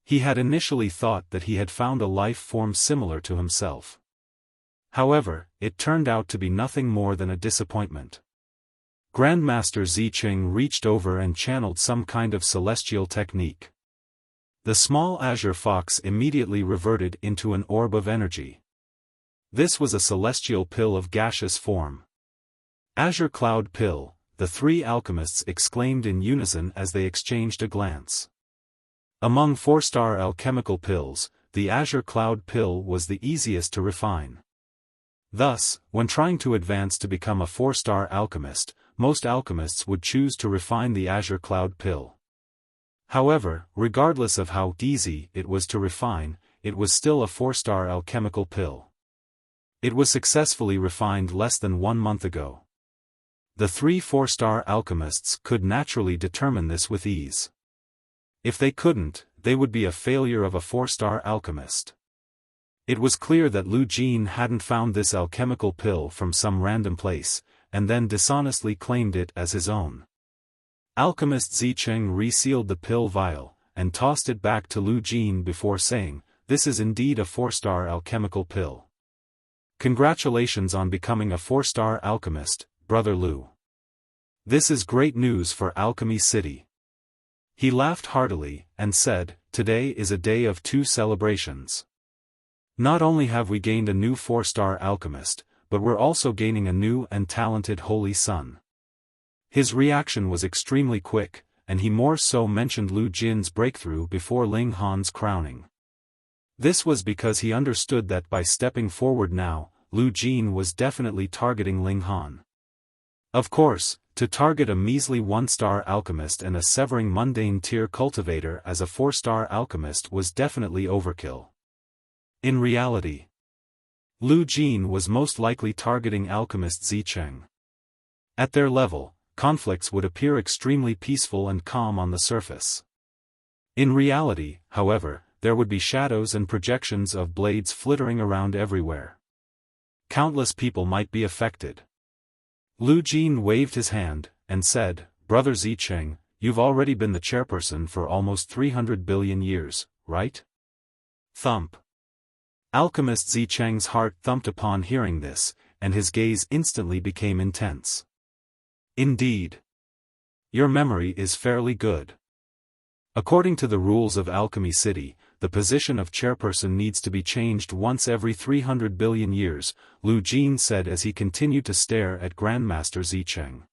He had initially thought that he had found a life form similar to himself. However, it turned out to be nothing more than a disappointment. Grandmaster Zicheng reached over and channeled some kind of celestial technique. The small azure fox immediately reverted into an orb of energy. This was a celestial pill of gaseous form. Azure Cloud Pill, the three alchemists exclaimed in unison as they exchanged a glance. Among 4-star alchemical pills, the Azure Cloud Pill was the easiest to refine. Thus, when trying to advance to become a 4-star alchemist, most alchemists would choose to refine the Azure Cloud Pill. However, regardless of how easy it was to refine, it was still a 4-star alchemical pill. It was successfully refined less than 1 month ago. The 3 4-star alchemists could naturally determine this with ease. If they couldn't, they would be a failure of a 4-star alchemist. It was clear that Lu Jin hadn't found this alchemical pill from some random place, and then dishonestly claimed it as his own. Alchemist Zicheng resealed the pill vial, and tossed it back to Lu Jin before saying, "This is indeed a 4-star alchemical pill. Congratulations on becoming a 4-star alchemist, Brother Lu. This is great news for Alchemy City." He laughed heartily, and said, "Today is a day of 2 celebrations. Not only have we gained a new 4-star alchemist, but we're also gaining a new and talented holy son." His reaction was extremely quick, and he more so mentioned Lu Jin's breakthrough before Ling Han's crowning. This was because he understood that by stepping forward now, Lu Jin was definitely targeting Ling Han. Of course, to target a measly 1-star alchemist and a severing mundane tier cultivator as a 4-star alchemist was definitely overkill. In reality, Lu Jin was most likely targeting alchemist Zicheng. At their level, conflicts would appear extremely peaceful and calm on the surface. In reality, however, there would be shadows and projections of blades flittering around everywhere. Countless people might be affected. Lu Jin waved his hand, and said, "Brother Zicheng, you've already been the chairperson for almost 300 billion years, right?" Thump. Alchemist Zicheng's heart thumped upon hearing this, and his gaze instantly became intense. "Indeed. Your memory is fairly good. According to the rules of Alchemy City, the position of chairperson needs to be changed once every 300 billion years, Lu Jin said as he continued to stare at Grandmaster Zicheng.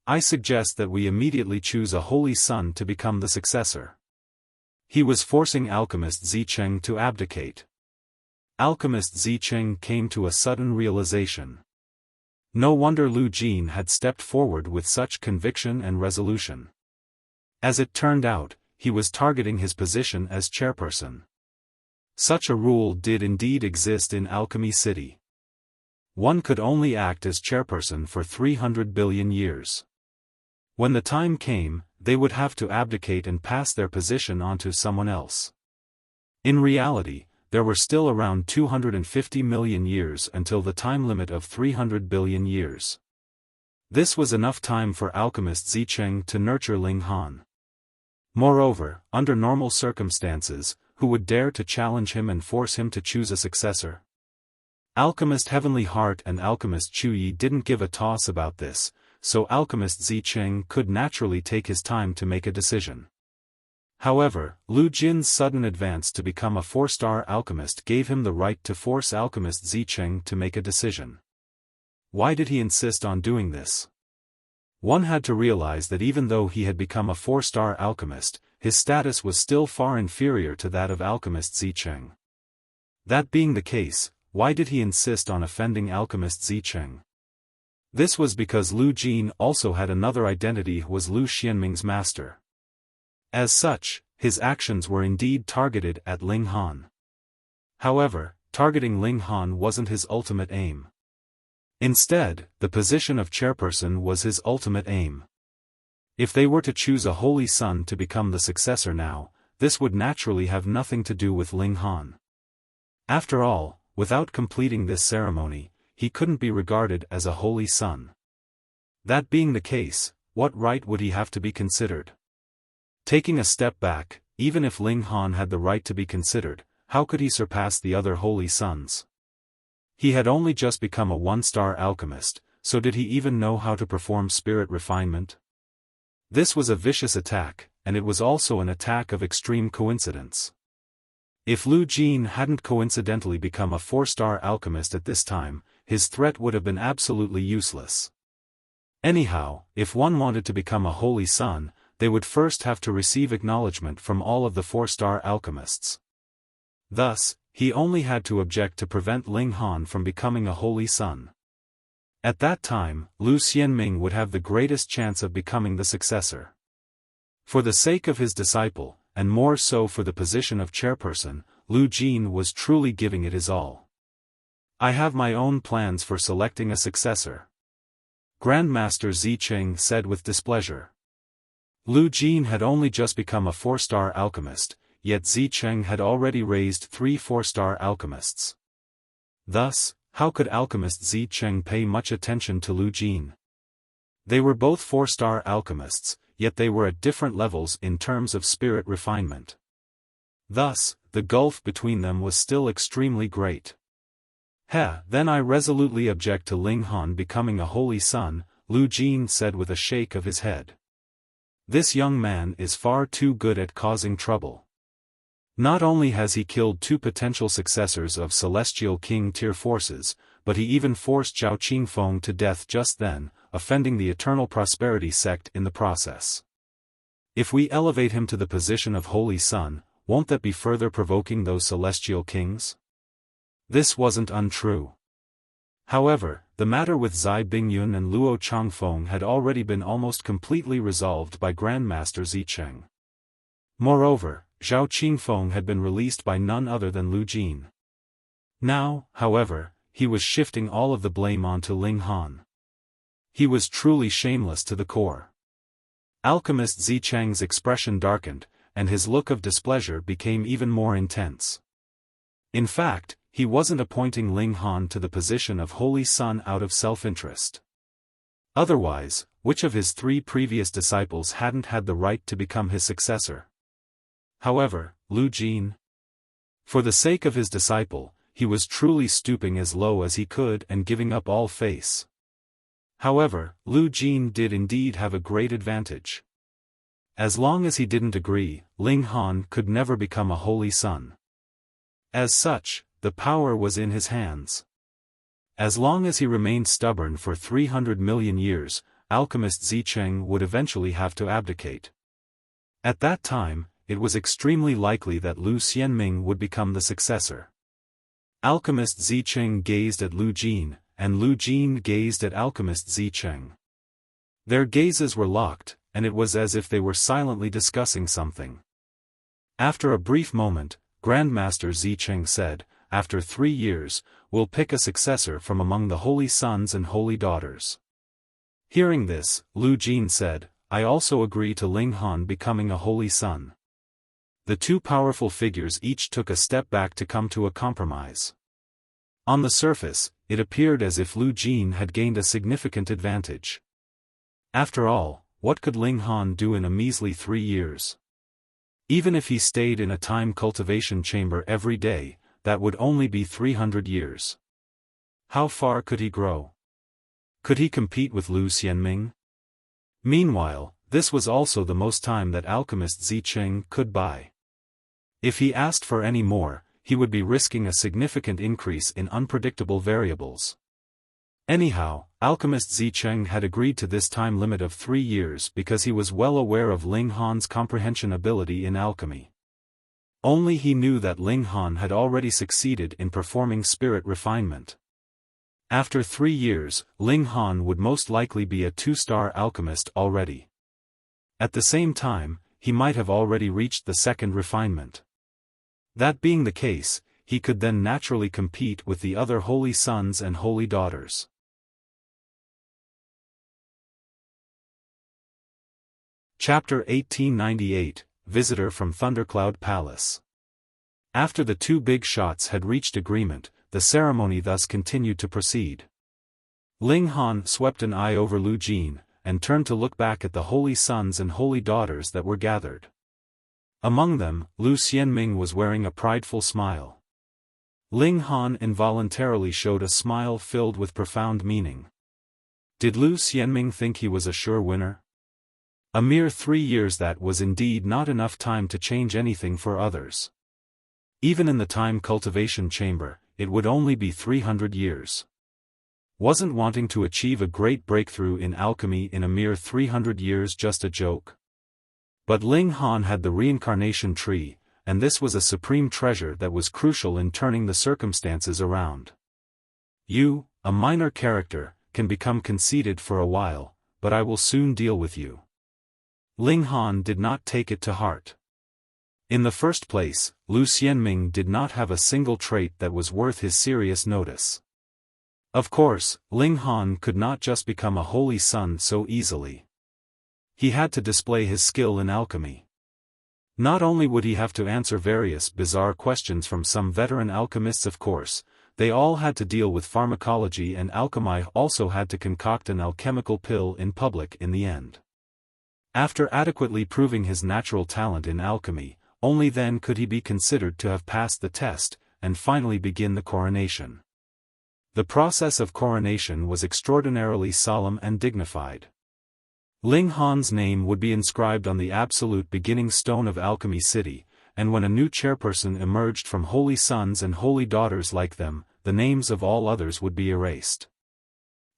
"I suggest that we immediately choose a holy son to become the successor." He was forcing Alchemist Zicheng to abdicate. Alchemist Zicheng came to a sudden realization. No wonder Lu Jin had stepped forward with such conviction and resolution. As it turned out, he was targeting his position as chairperson. Such a rule did indeed exist in Alchemy City. One could only act as chairperson for 300 billion years. When the time came, they would have to abdicate and pass their position on to someone else. In reality, there were still around 250 million years until the time limit of 300 billion years. This was enough time for Alchemist Zicheng to nurture Ling Han. Moreover, under normal circumstances, who would dare to challenge him and force him to choose a successor? Alchemist Heavenly Heart and Alchemist Chuyi didn't give a toss about this, so Alchemist Zicheng could naturally take his time to make a decision. However, Lu Jin's sudden advance to become a 4-star alchemist gave him the right to force Alchemist Zicheng to make a decision. Why did he insist on doing this? One had to realize that even though he had become a 4-star alchemist, his status was still far inferior to that of Alchemist Zicheng. That being the case, why did he insist on offending Alchemist Zicheng? This was because Lu Jin also had another identity, was Lu Xianming's master. As such, his actions were indeed targeted at Ling Han. However, targeting Ling Han wasn't his ultimate aim. Instead, the position of chairperson was his ultimate aim. If they were to choose a holy son to become the successor now, this would naturally have nothing to do with Ling Han. After all, without completing this ceremony, he couldn't be regarded as a holy son. That being the case, what right would he have to be considered? Taking a step back, even if Ling Han had the right to be considered, how could he surpass the other holy sons? He had only just become a 1-star alchemist, so did he even know how to perform spirit refinement? This was a vicious attack, and it was also an attack of extreme coincidence. If Lu Jin hadn't coincidentally become a 4-star alchemist at this time, his threat would have been absolutely useless. Anyhow, if one wanted to become a holy son, they would first have to receive acknowledgement from all of the 4-star alchemists. Thus, he only had to object to prevent Ling Han from becoming a holy son. At that time, Lu Xianming would have the greatest chance of becoming the successor. For the sake of his disciple, and more so for the position of chairperson, Lu Jin was truly giving it his all. I have my own plans for selecting a successor, Grandmaster Zicheng said with displeasure. Lu Jin had only just become a 4-star alchemist, yet Zicheng had already raised 3 4-star alchemists. Thus, how could alchemist Zicheng pay much attention to Lu Jin? They were both 4-star alchemists, yet they were at different levels in terms of spirit refinement. Thus, the gulf between them was still extremely great. Then I resolutely object to Ling Han becoming a holy son, Lu Jin said with a shake of his head. This young man is far too good at causing trouble. Not only has he killed 2 potential successors of Celestial King tier forces, but he even forced Zhao Qingfeng to death just then, offending the Eternal Prosperity sect in the process. If we elevate him to the position of Holy Son, won't that be further provoking those Celestial Kings? This wasn't untrue. However, the matter with Zai Bingyun and Luo Changfeng had already been almost completely resolved by Grandmaster Zicheng. Moreover, Zhao Qingfeng had been released by none other than Lu Jin. Now, however, he was shifting all of the blame onto Ling Han. He was truly shameless to the core. Alchemist Zicheng's expression darkened, and his look of displeasure became even more intense. In fact, he wasn't appointing Ling Han to the position of Holy Son out of self-interest. Otherwise, which of his 3 previous disciples hadn't had the right to become his successor? However, Lu Jin, for the sake of his disciple, he was truly stooping as low as he could and giving up all face. However, Lu Jin did indeed have a great advantage. As long as he didn't agree, Ling Han could never become a holy son. As such, the power was in his hands. As long as he remained stubborn for 300 million years, alchemist Zicheng would eventually have to abdicate. At that time, it was extremely likely that Lu Xianming would become the successor. Alchemist Zicheng gazed at Lu Jin, and Lu Jin gazed at alchemist Zicheng. Their gazes were locked, and it was as if they were silently discussing something. After a brief moment, Grandmaster Zicheng said, after 3 years, we'll pick a successor from among the holy sons and holy daughters. Hearing this, Lu Jin said, I also agree to Ling Han becoming a holy son. The 2 powerful figures each took a step back to come to a compromise. On the surface, it appeared as if Lu Jin had gained a significant advantage. After all, what could Ling Han do in a measly 3 years? Even if he stayed in a time cultivation chamber every day, that would only be 300 years. How far could he grow? Could he compete with Lu Xianming? Meanwhile, this was also the most time that alchemist Zicheng could buy. If he asked for any more, he would be risking a significant increase in unpredictable variables. Anyhow, alchemist Zicheng had agreed to this time limit of 3 years because he was well aware of Ling Han's comprehension ability in alchemy. Only he knew that Ling Han had already succeeded in performing spirit refinement. After 3 years, Ling Han would most likely be a 2-star alchemist already. At the same time, he might have already reached the 2nd refinement. That being the case, he could then naturally compete with the other holy sons and holy daughters. Chapter 1898, Visitor from Thundercloud Palace. After the 2 big shots had reached agreement, the ceremony thus continued to proceed. Ling Han swept an eye over Lu Jin, and turned to look back at the holy sons and holy daughters that were gathered. Among them, Lu Xianming was wearing a prideful smile. Ling Han involuntarily showed a smile filled with profound meaning. Did Lu Xianming think he was a sure winner? A mere 3 years, that was indeed not enough time to change anything for others. Even in the time cultivation chamber, it would only be 300 years. Wasn't wanting to achieve a great breakthrough in alchemy in a mere 300 years just a joke? But Ling Han had the reincarnation tree, and this was a supreme treasure that was crucial in turning the circumstances around. You, a minor character, can become conceited for a while, but I will soon deal with you. Ling Han did not take it to heart. In the first place, Lu Xianming did not have a single trait that was worth his serious notice. Of course, Ling Han could not just become a holy son so easily. He had to display his skill in alchemy. Not only would he have to answer various bizarre questions from some veteran alchemists, of course, they all had to deal with pharmacology, and Alchemy also had to concoct an alchemical pill in public in the end. After adequately proving his natural talent in alchemy, only then could he be considered to have passed the test, and finally begin the coronation. The process of coronation was extraordinarily solemn and dignified. Ling Han's name would be inscribed on the absolute beginning stone of Alchemy City, and when a new chairperson emerged from holy sons and holy daughters like them, the names of all others would be erased.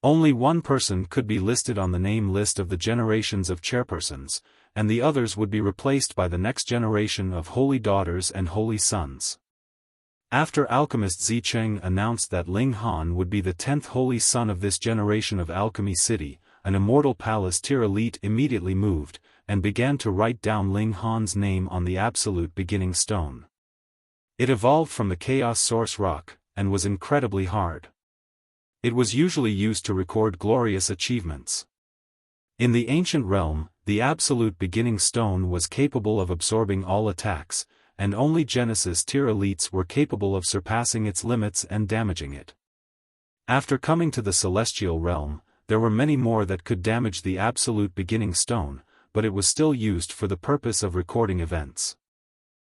Only one person could be listed on the name list of the generations of chairpersons, and the others would be replaced by the next generation of holy daughters and holy sons. After alchemist Zicheng announced that Ling Han would be the 10th holy son of this generation of Alchemy City, an immortal palace tier elite immediately moved, and began to write down Ling Han's name on the absolute beginning stone. It evolved from the chaos source rock, and was incredibly hard. It was usually used to record glorious achievements. In the ancient realm, the absolute beginning stone was capable of absorbing all attacks, and only Genesis tier elites were capable of surpassing its limits and damaging it. After coming to the celestial realm, there were many more that could damage the absolute beginning stone, but it was still used for the purpose of recording events.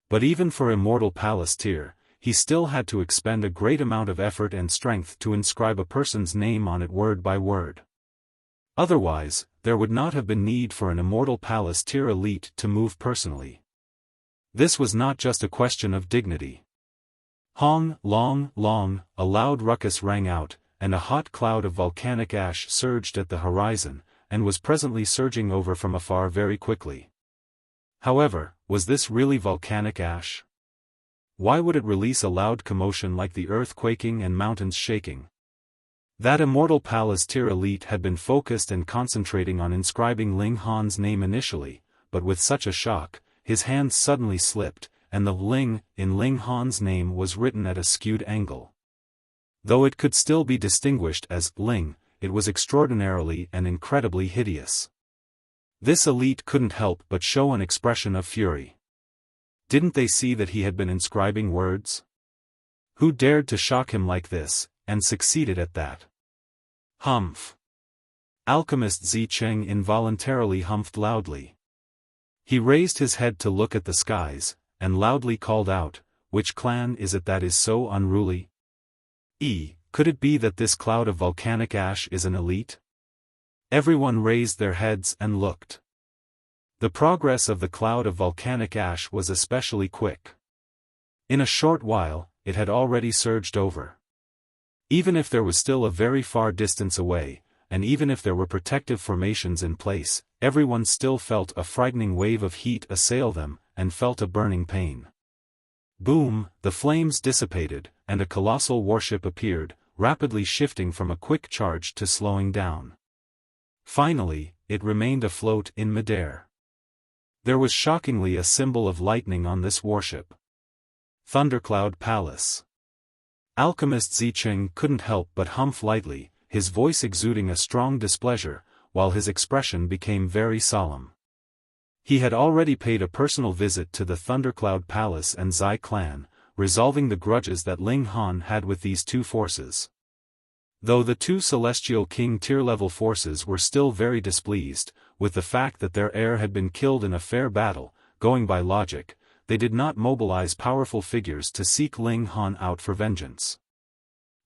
But even for immortal palace tier, he still had to expend a great amount of effort and strength to inscribe a person's name on it word by word. Otherwise, there would not have been need for an immortal palace tier elite to move personally. This was not just a question of dignity. Hong, long, long, a loud ruckus rang out, and a hot cloud of volcanic ash surged at the horizon, and was presently surging over from afar very quickly. However, was this really volcanic ash? Why would it release a loud commotion like the earth quaking and mountains shaking? That immortal palace tier elite had been focused and concentrating on inscribing Ling Han's name initially, but with such a shock, his hand suddenly slipped, and the Ling in Ling Han's name was written at a skewed angle. Though it could still be distinguished as Ling, it was extraordinarily and incredibly hideous. This elite couldn't help but show an expression of fury. Didn't they see that he had been inscribing words? Who dared to shock him like this, and succeeded at that? Humph! Alchemist Zicheng involuntarily humphed loudly. He raised his head to look at the skies, and loudly called out, "Which clan is it that is so unruly? Could it be that this cloud of volcanic ash is an elite?" Everyone raised their heads and looked. The progress of the cloud of volcanic ash was especially quick. In a short while, it had already surged over. Even if there was still a very far distance away, and even if there were protective formations in place, everyone still felt a frightening wave of heat assail them, and felt a burning pain. Boom, the flames dissipated, and a colossal warship appeared, rapidly shifting from a quick charge to slowing down. Finally, it remained afloat in midair. There was shockingly a symbol of lightning on this warship. Thundercloud Palace. Alchemist Zicheng couldn't help but humph lightly, his voice exuding a strong displeasure, while his expression became very solemn. He had already paid a personal visit to the Thundercloud Palace and Zai clan, resolving the grudges that Ling Han had with these two forces. Though the two Celestial King tier-level forces were still very displeased with the fact that their heir had been killed in a fair battle, going by logic, they did not mobilize powerful figures to seek Ling Han out for vengeance.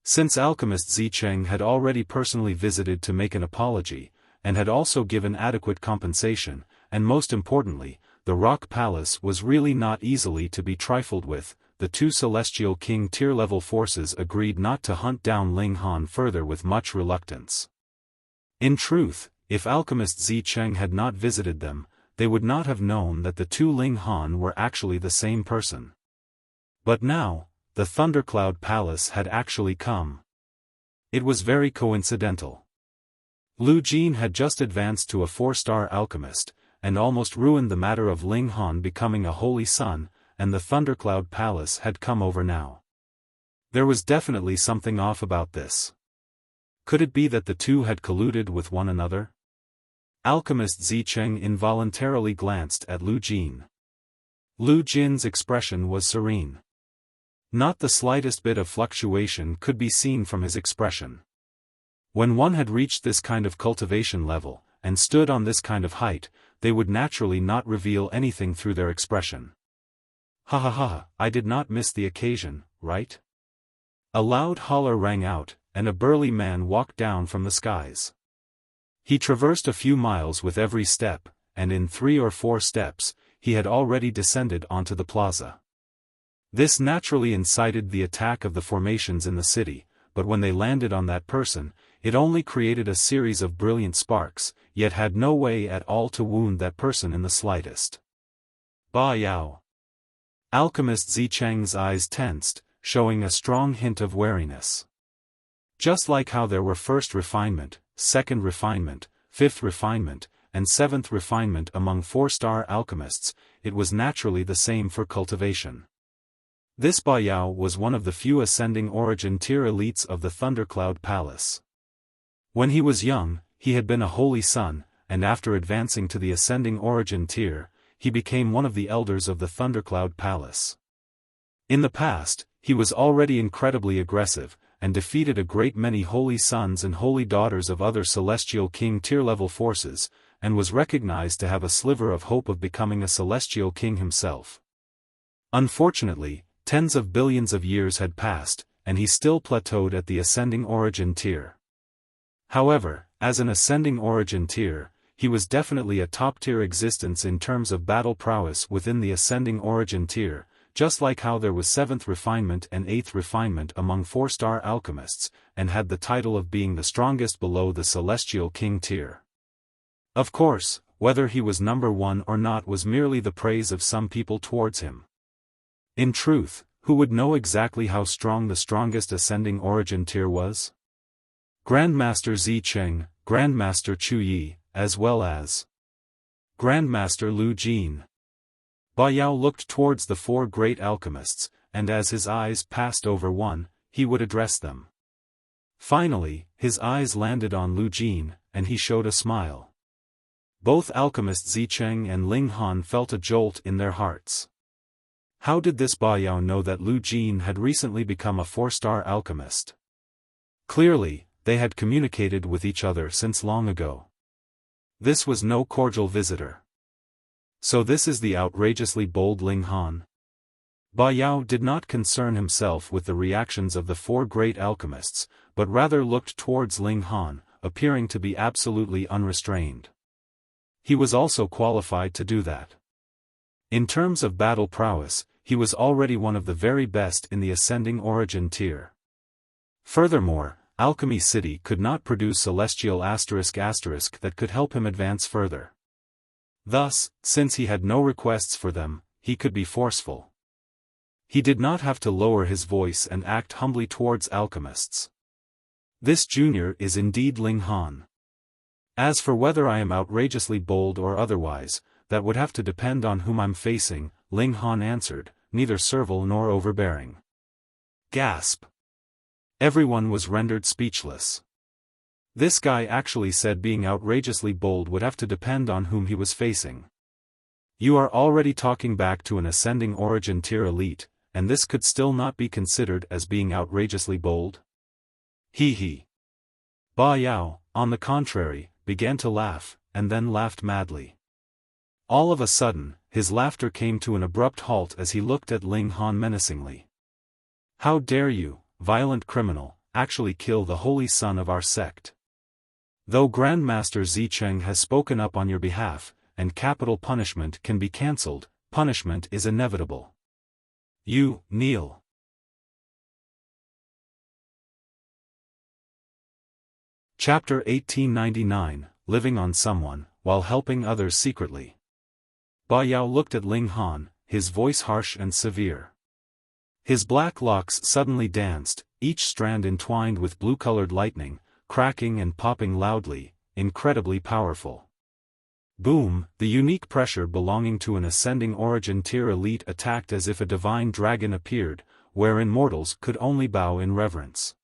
Since Alchemist Zicheng had already personally visited to make an apology, and had also given adequate compensation, and most importantly, the Rock Palace was really not easily to be trifled with. The two Celestial King tier-level forces agreed not to hunt down Ling Han further with much reluctance. In truth, if alchemist Zi Cheng had not visited them, they would not have known that the two Ling Han were actually the same person. But now, the Thundercloud Palace had actually come. It was very coincidental. Lu Jin had just advanced to a 4-star alchemist, and almost ruined the matter of Ling Han becoming a holy son, and the Thundercloud Palace had come over now. There was definitely something off about this. Could it be that the two had colluded with one another? Alchemist Zi Cheng involuntarily glanced at Lu Jin. Lu Jin's expression was serene. Not the slightest bit of fluctuation could be seen from his expression. When one had reached this kind of cultivation level, and stood on this kind of height, they would naturally not reveal anything through their expression. Ha ha ha, I did not miss the occasion, right? A loud holler rang out, and a burly man walked down from the skies. He traversed a few miles with every step, and in 3 or 4 steps, he had already descended onto the plaza. This naturally incited the attack of the formations in the city, but when they landed on that person, it only created a series of brilliant sparks, yet had no way at all to wound that person in the slightest. Ba Yao. Alchemist Zi Cheng's eyes tensed, showing a strong hint of wariness. Just like how there were 1st refinement, 2nd refinement, 5th refinement, and 7th refinement among 4-star alchemists, it was naturally the same for cultivation. This Ba Yao was one of the few ascending origin tier elites of the Thundercloud Palace. When he was young, he had been a holy son, and after advancing to the ascending origin tier, he became one of the elders of the Thundercloud Palace. In the past, he was already incredibly aggressive, and defeated a great many holy sons and holy daughters of other Celestial King tier-level forces, and was recognized to have a sliver of hope of becoming a Celestial King himself. Unfortunately, tens of billions of years had passed, and he still plateaued at the ascending origin tier. However, as an ascending origin tier, he was definitely a top-tier existence in terms of battle prowess within the ascending origin tier, just like how there was 7th refinement and 8th refinement among 4-star alchemists, and had the title of being the strongest below the Celestial King tier. Of course, whether he was number 1 or not was merely the praise of some people towards him. In truth, who would know exactly how strong the strongest ascending origin tier was? Grandmaster Zi Cheng, Grandmaster Chu Yi, as well as Grandmaster Lu Jin. Ba Yao looked towards the 4 great alchemists, and as his eyes passed over one, he would address them. Finally, his eyes landed on Lu Jin, and he showed a smile. Both alchemists Zi Cheng and Ling Han felt a jolt in their hearts. How did this Ba Yao know that Lu Jin had recently become a 4-star alchemist? Clearly, they had communicated with each other since long ago. This was no cordial visitor. So this is the outrageously bold Ling Han? Ba Yao did not concern himself with the reactions of the 4 great alchemists, but rather looked towards Ling Han, appearing to be absolutely unrestrained. He was also qualified to do that. In terms of battle prowess, he was already one of the very best in the ascending origin tier. Furthermore, Alchemy City could not produce celestial *** that could help him advance further. Thus, since he had no requests for them, he could be forceful. He did not have to lower his voice and act humbly towards alchemists. This junior is indeed Ling Han. As for whether I am outrageously bold or otherwise, that would have to depend on whom I'm facing, Ling Han answered, neither servile nor overbearing. Gasp. Everyone was rendered speechless. This guy actually said being outrageously bold would have to depend on whom he was facing. You are already talking back to an ascending origin tier elite, and this could still not be considered as being outrageously bold? Hee hee. Ba Yao, on the contrary, began to laugh, and then laughed madly. All of a sudden, his laughter came to an abrupt halt as he looked at Ling Han menacingly. How dare you, violent criminal, actually kill the holy son of our sect? Though Grandmaster Zi Cheng has spoken up on your behalf, and capital punishment can be cancelled, punishment is inevitable. You, kneel. Chapter 1899, Living on Someone, while helping others secretly. Ba Yao looked at Ling Han, his voice harsh and severe. His black locks suddenly danced, each strand entwined with blue-colored lightning, cracking and popping loudly, incredibly powerful. Boom! The unique pressure belonging to an ascending origin tier elite attacked as if a divine dragon appeared, wherein mortals could only bow in reverence.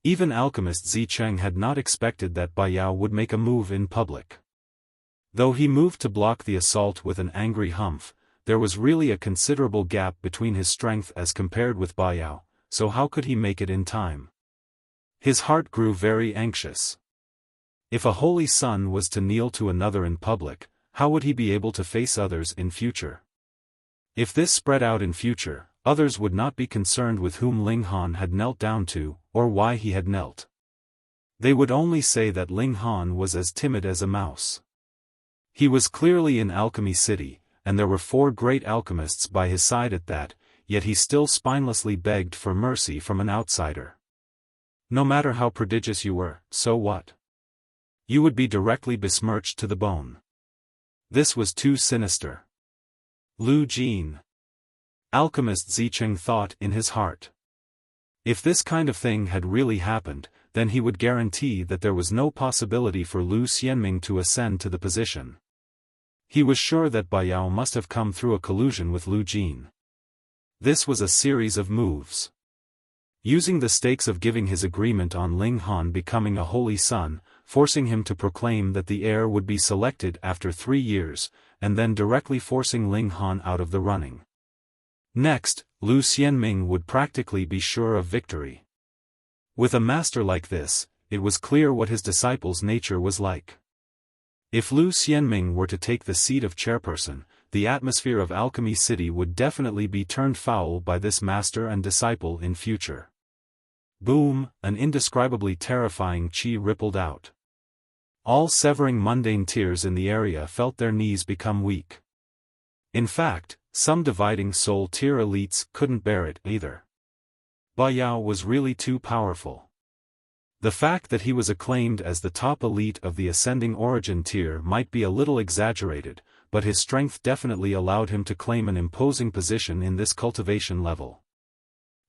Even alchemist Zicheng had not expected that Ba Yao would make a move in public. Though he moved to block the assault with an angry humph, there was really a considerable gap between his strength as compared with Ba Yao, so how could he make it in time? His heart grew very anxious. If a holy son was to kneel to another in public, how would he be able to face others in future? If this spread out in future, others would not be concerned with whom Ling Han had knelt down to, or why he had knelt. They would only say that Ling Han was as timid as a mouse. He was clearly in Alchemy City, and there were 4 great alchemists by his side at that, yet he still spinelessly begged for mercy from an outsider. No matter how prodigious you were, so what? You would be directly besmirched to the bone. This was too sinister. Lu Jin. Alchemist Zicheng thought in his heart. If this kind of thing had really happened, then he would guarantee that there was no possibility for Lu Xianming to ascend to the position. He was sure that Ba Yao must have come through a collusion with Lu Jin. This was a series of moves. Using the stakes of giving his agreement on Ling Han becoming a holy son, forcing him to proclaim that the heir would be selected after 3 years, and then directly forcing Ling Han out of the running. Next, Lu Xianming would practically be sure of victory. With a master like this, it was clear what his disciple's nature was like. If Lu Xianming were to take the seat of chairperson, the atmosphere of Alchemy City would definitely be turned foul by this master and disciple in future. Boom! An indescribably terrifying qi rippled out. All severing mundane tiers in the area felt their knees become weak. In fact, some dividing soul tier elites couldn't bear it either. Ba Yao was really too powerful. The fact that he was acclaimed as the top elite of the ascending origin tier might be a little exaggerated, but his strength definitely allowed him to claim an imposing position in this cultivation level.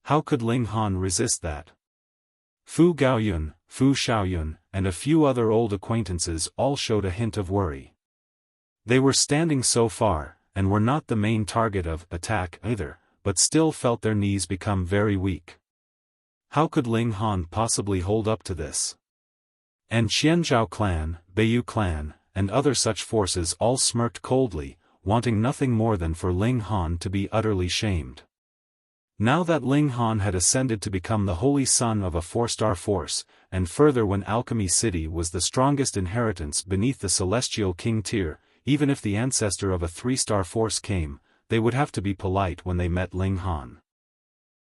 How could Ling Han resist that? Fu Gaoyun, Fu Xiaoyun, and a few other old acquaintances all showed a hint of worry. They were standing so far, and were not the main target of attack either, but still felt their knees become very weak. How could Ling Han possibly hold up to this? And Xianzhao clan, Beiyu clan, and other such forces all smirked coldly, wanting nothing more than for Ling Han to be utterly shamed. Now that Ling Han had ascended to become the holy son of a 4-star force, and further when Alchemy City was the strongest inheritance beneath the celestial king tier, even if the ancestor of a 3-star force came, they would have to be polite when they met Ling Han.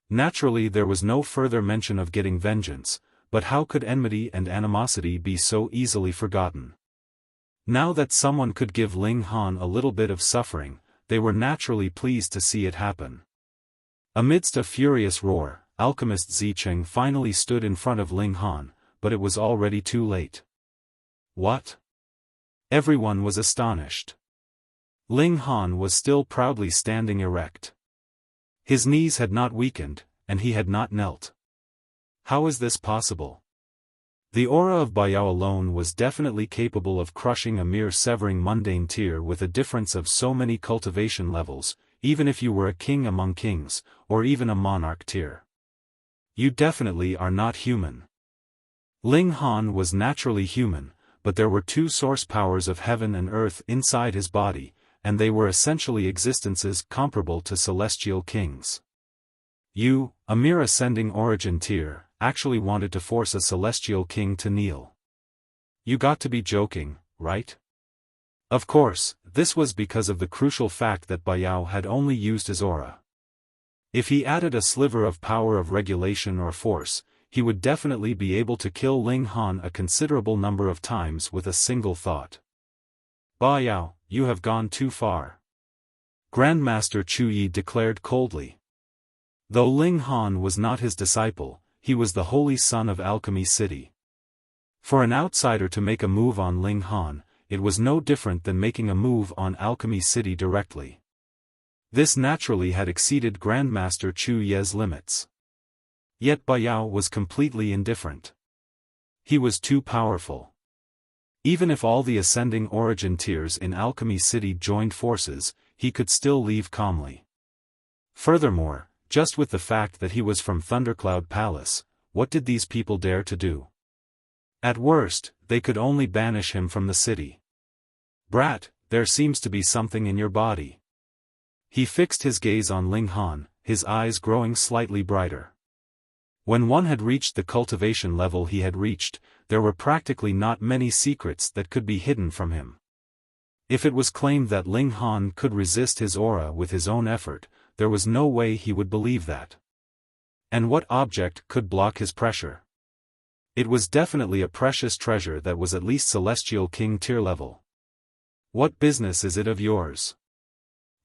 Naturally there was no further mention of getting vengeance, but how could enmity and animosity be so easily forgotten? Now that someone could give Ling Han a little bit of suffering, they were naturally pleased to see it happen. Amidst a furious roar, alchemist Zicheng finally stood in front of Ling Han, but it was already too late. What? Everyone was astonished. Ling Han was still proudly standing erect. His knees had not weakened, and he had not knelt. How is this possible? The aura of Ba Yao alone was definitely capable of crushing a mere severing mundane tier with a difference of so many cultivation levels, even if you were a king among kings, or even a monarch tier. You definitely are not human. Ling Han was naturally human, but there were 2 source powers of heaven and earth inside his body, and they were essentially existences comparable to celestial kings. You, a mere ascending origin tier, actually wanted to force a celestial king to kneel. You got to be joking, right? Of course, this was because of the crucial fact that Ba Yao had only used his aura. If he added a sliver of power of regulation or force, he would definitely be able to kill Ling Han a considerable number of times with a single thought. Ba Yao, you have gone too far. Grandmaster Chu Yi declared coldly. Though Ling Han was not his disciple, he was the holy son of Alchemy City. For an outsider to make a move on Ling Han, it was no different than making a move on Alchemy City directly. This naturally had exceeded Grandmaster Chu Ye's limits. Yet Baiyao was completely indifferent. He was too powerful. Even if all the ascending origin tiers in Alchemy City joined forces, he could still leave calmly. Furthermore, just with the fact that he was from Thundercloud Palace, what did these people dare to do? At worst, they could only banish him from the city. Brat, there seems to be something in your body. He fixed his gaze on Ling Han, his eyes growing slightly brighter. When one had reached the cultivation level he had reached, there were practically not many secrets that could be hidden from him. If it was claimed that Ling Han could resist his aura with his own effort, there was no way he would believe that. And what object could block his pressure? It was definitely a precious treasure that was at least Celestial King tier level. What business is it of yours?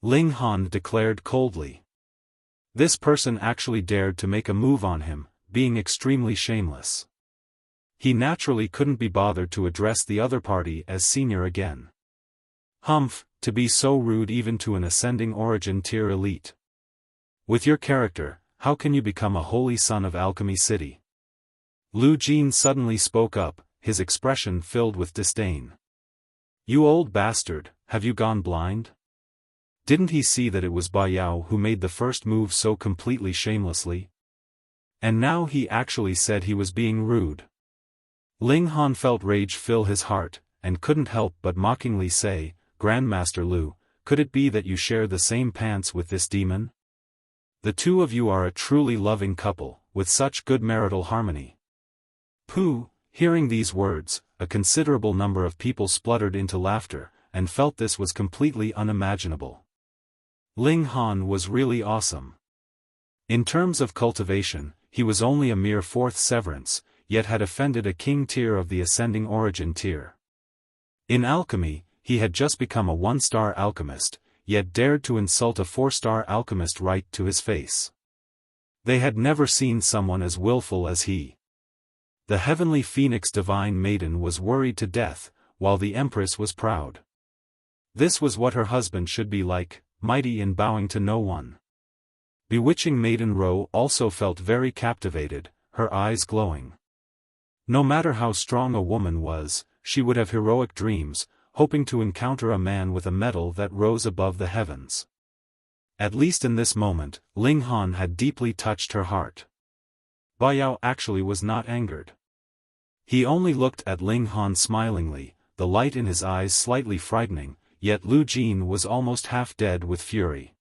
Ling Han declared coldly. This person actually dared to make a move on him, being extremely shameless. He naturally couldn't be bothered to address the other party as senior again. Humph, to be so rude even to an ascending origin tier elite. With your character, how can you become a holy son of Alchemy City? Lu Jin suddenly spoke up, his expression filled with disdain. You old bastard, have you gone blind? Didn't he see that it was Baiyao who made the first move so completely shamelessly? And now he actually said he was being rude. Ling Han felt rage fill his heart, and couldn't help but mockingly say, Grandmaster Lu, could it be that you share the same pants with this demon? The two of you are a truly loving couple, with such good marital harmony. Pooh, hearing these words, a considerable number of people spluttered into laughter, and felt this was completely unimaginable. Ling Han was really awesome. In terms of cultivation, he was only a mere fourth severance, yet had offended a king tier of the ascending origin tier. In alchemy, he had just become a one-star alchemist, yet dared to insult a four-star alchemist right to his face. They had never seen someone as willful as he. The heavenly phoenix divine maiden was worried to death, while the empress was proud. This was what her husband should be like, mighty in bowing to no one. Bewitching Maiden Ro also felt very captivated, her eyes glowing. No matter how strong a woman was, she would have heroic dreams, hoping to encounter a man with a medal that rose above the heavens. At least in this moment, Ling Han had deeply touched her heart. Baiyao actually was not angered. He only looked at Ling Han smilingly, the light in his eyes slightly frightening, yet Lu Jin was almost half dead with fury.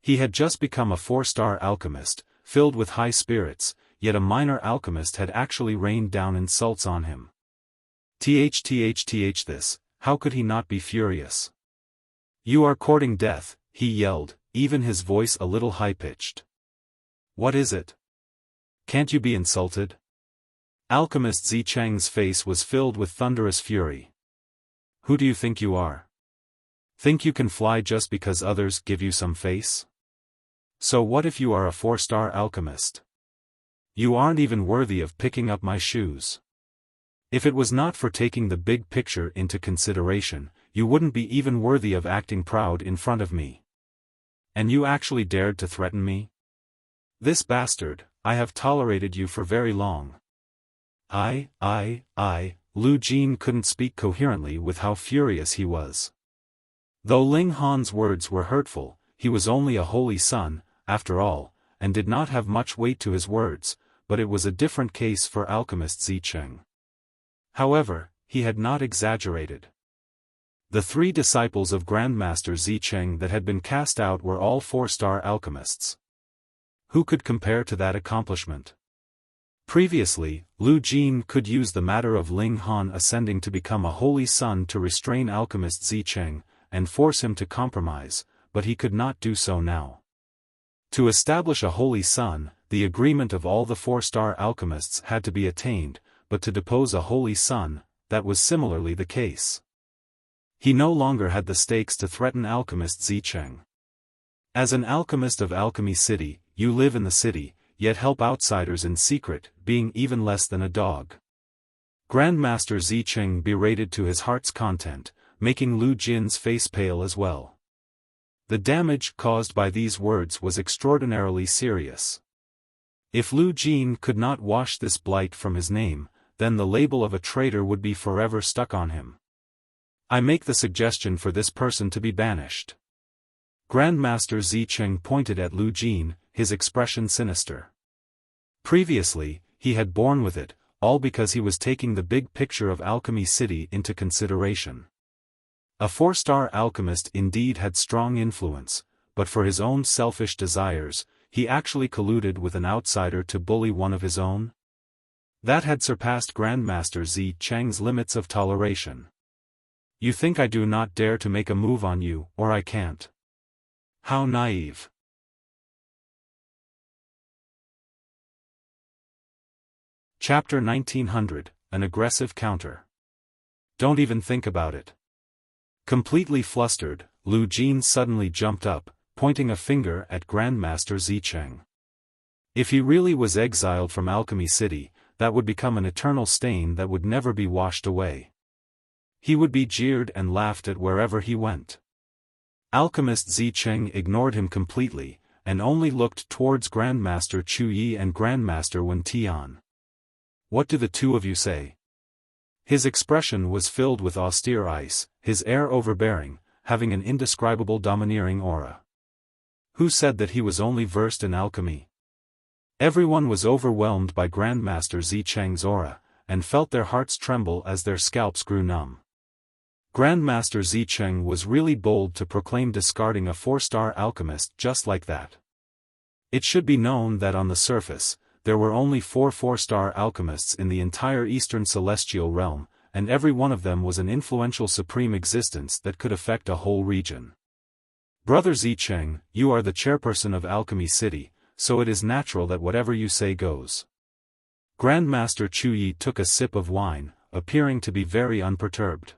He had just become a four-star alchemist, filled with high spirits, yet a minor alchemist had actually rained down insults on him. This, how could he not be furious? You are courting death, he yelled, even his voice a little high-pitched. What is it? Can't you be insulted? Alchemist Zicheng's face was filled with thunderous fury. Who do you think you are? Think you can fly just because others give you some face? So what if you are a four-star alchemist? You aren't even worthy of picking up my shoes. If it was not for taking the big picture into consideration, you wouldn't be even worthy of acting proud in front of me. And you actually dared to threaten me? This bastard, I have tolerated you for very long. Lu Jin couldn't speak coherently with how furious he was. Though Ling Han's words were hurtful, he was only a holy son, after all, and did not have much weight to his words, but it was a different case for alchemist Zicheng. However, he had not exaggerated. The three disciples of Grandmaster Zicheng that had been cast out were all four-star alchemists. Who could compare to that accomplishment? Previously, Lu Jin could use the matter of Ling Han ascending to become a holy son to restrain alchemist Zicheng, and force him to compromise, but he could not do so now. To establish a holy son, the agreement of all the four-star alchemists had to be attained, but to depose a holy son, that was similarly the case. He no longer had the stakes to threaten alchemist Zicheng. As an alchemist of Alchemy City, you live in the city, yet help outsiders in secret, being even less than a dog. Grandmaster Zicheng berated to his heart's content, making Lu Jin's face pale as well. The damage caused by these words was extraordinarily serious. If Lu Jin could not wash this blight from his name, then the label of a traitor would be forever stuck on him. I make the suggestion for this person to be banished. Grandmaster Zicheng pointed at Lu Jin, his expression sinister. Previously, he had borne with it, all because he was taking the big picture of Alchemy City into consideration. A 4-star alchemist indeed had strong influence, but for his own selfish desires, he actually colluded with an outsider to bully one of his own? That had surpassed Grandmaster Zicheng's limits of toleration. You think I do not dare to make a move on you, or I can't? How naive. Chapter 1900, An Aggressive Counter. Don't even think about it. Completely flustered, Lu Jin suddenly jumped up, pointing a finger at Grandmaster Zicheng. If he really was exiled from Alchemy City, that would become an eternal stain that would never be washed away. He would be jeered and laughed at wherever he went. Alchemist Zicheng ignored him completely, and only looked towards Grandmaster Chu Yi and Grandmaster Wen Tian. What do the two of you say? His expression was filled with austere ice, his air overbearing, having an indescribable domineering aura. Who said that he was only versed in alchemy? Everyone was overwhelmed by Grandmaster Zicheng's aura, and felt their hearts tremble as their scalps grew numb. Grandmaster Zicheng was really bold to proclaim discarding a 4-star alchemist just like that. It should be known that on the surface, there were only 4 4-star alchemists in the entire Eastern Celestial Realm, and every one of them was an influential supreme existence that could affect a whole region. Brother Zicheng, you are the chairperson of Alchemy City, so it is natural that whatever you say goes. Grandmaster Chu Yi took a sip of wine, appearing to be very unperturbed.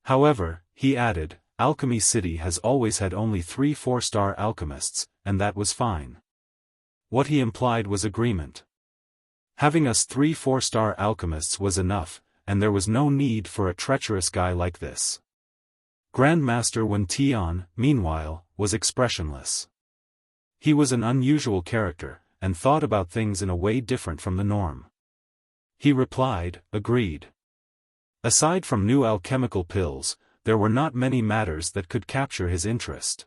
However, he added, Alchemy City has always had only 3 4-star alchemists, and that was fine. What he implied was agreement. Having us 3 4-star alchemists was enough, and there was no need for a treacherous guy like this. Grandmaster Wen Tian, meanwhile, was expressionless. He was an unusual character, and thought about things in a way different from the norm. He replied, agreed. Aside from new alchemical pills, there were not many matters that could capture his interest.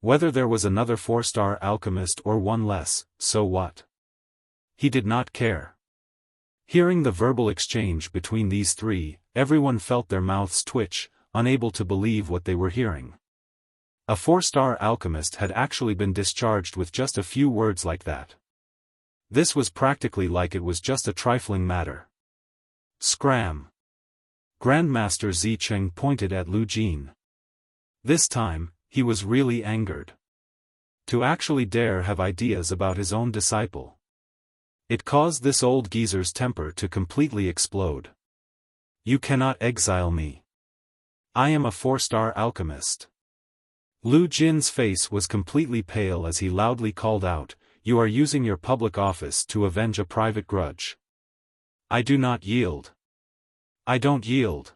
Whether there was another 4-star alchemist or one less, so what? He did not care. Hearing the verbal exchange between these three, everyone felt their mouths twitch, unable to believe what they were hearing. A 4-star alchemist had actually been discharged with just a few words like that. This was practically like it was just a trifling matter. Scram! Grandmaster Zicheng pointed at Lu Jin. This time, he was really angered. To actually dare have ideas about his own disciple. It caused this old geezer's temper to completely explode. You cannot exile me. I am a 4-star alchemist. Lu Jin's face was completely pale as he loudly called out, you are using your public office to avenge a private grudge. I do not yield. I don't yield.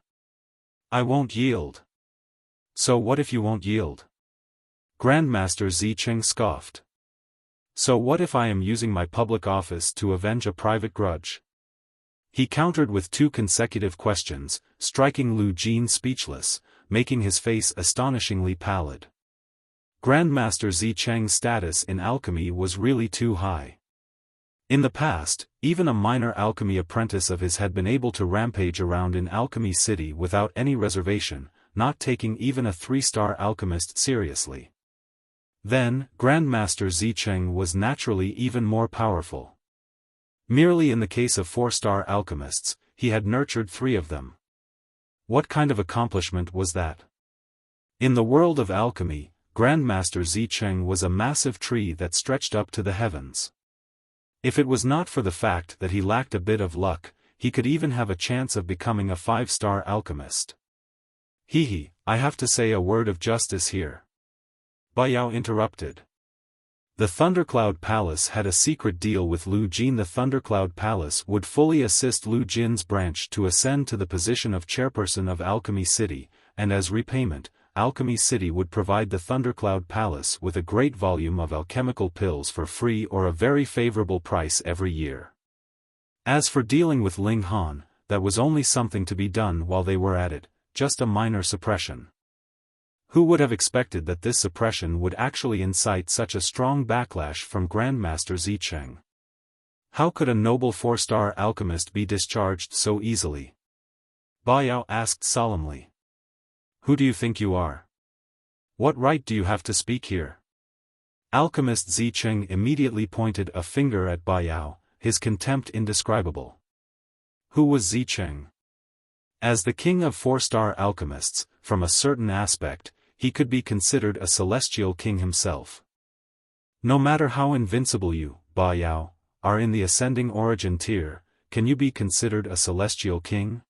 I won't yield. So what if you won't yield? Grandmaster Zicheng scoffed. So what if I am using my public office to avenge a private grudge? He countered with 2 consecutive questions, striking Lu Jin speechless, making his face astonishingly pallid. Grandmaster Zicheng's status in alchemy was really too high. In the past, even a minor alchemy apprentice of his had been able to rampage around in Alchemy City without any reservation, not taking even a 3-star alchemist seriously. Then, Grandmaster Zicheng was naturally even more powerful. Merely in the case of 4-star alchemists, he had nurtured 3 of them. What kind of accomplishment was that? In the world of alchemy, Grandmaster Zicheng was a massive tree that stretched up to the heavens. If it was not for the fact that he lacked a bit of luck, he could even have a chance of becoming a 5-star alchemist. Hehe, I have to say a word of justice here. Baiyao interrupted. The Thundercloud Palace had a secret deal with Lu Jin. The Thundercloud Palace would fully assist Lu Jin's branch to ascend to the position of chairperson of Alchemy City, and as repayment, Alchemy City would provide the Thundercloud Palace with a great volume of alchemical pills for free or a very favorable price every year. As for dealing with Ling Han, that was only something to be done while they were at it, just a minor suppression. Who would have expected that this suppression would actually incite such a strong backlash from Grandmaster Zicheng? How could a noble 4-star alchemist be discharged so easily? Baiyao asked solemnly. Who do you think you are? What right do you have to speak here? Alchemist Zicheng immediately pointed a finger at Baiyao, his contempt indescribable. Who was Zicheng? As the king of 4-star alchemists, from a certain aspect, he could be considered a celestial king himself. No matter how invincible you, Baiyao, are in the ascending origin tier, can you be considered a celestial king?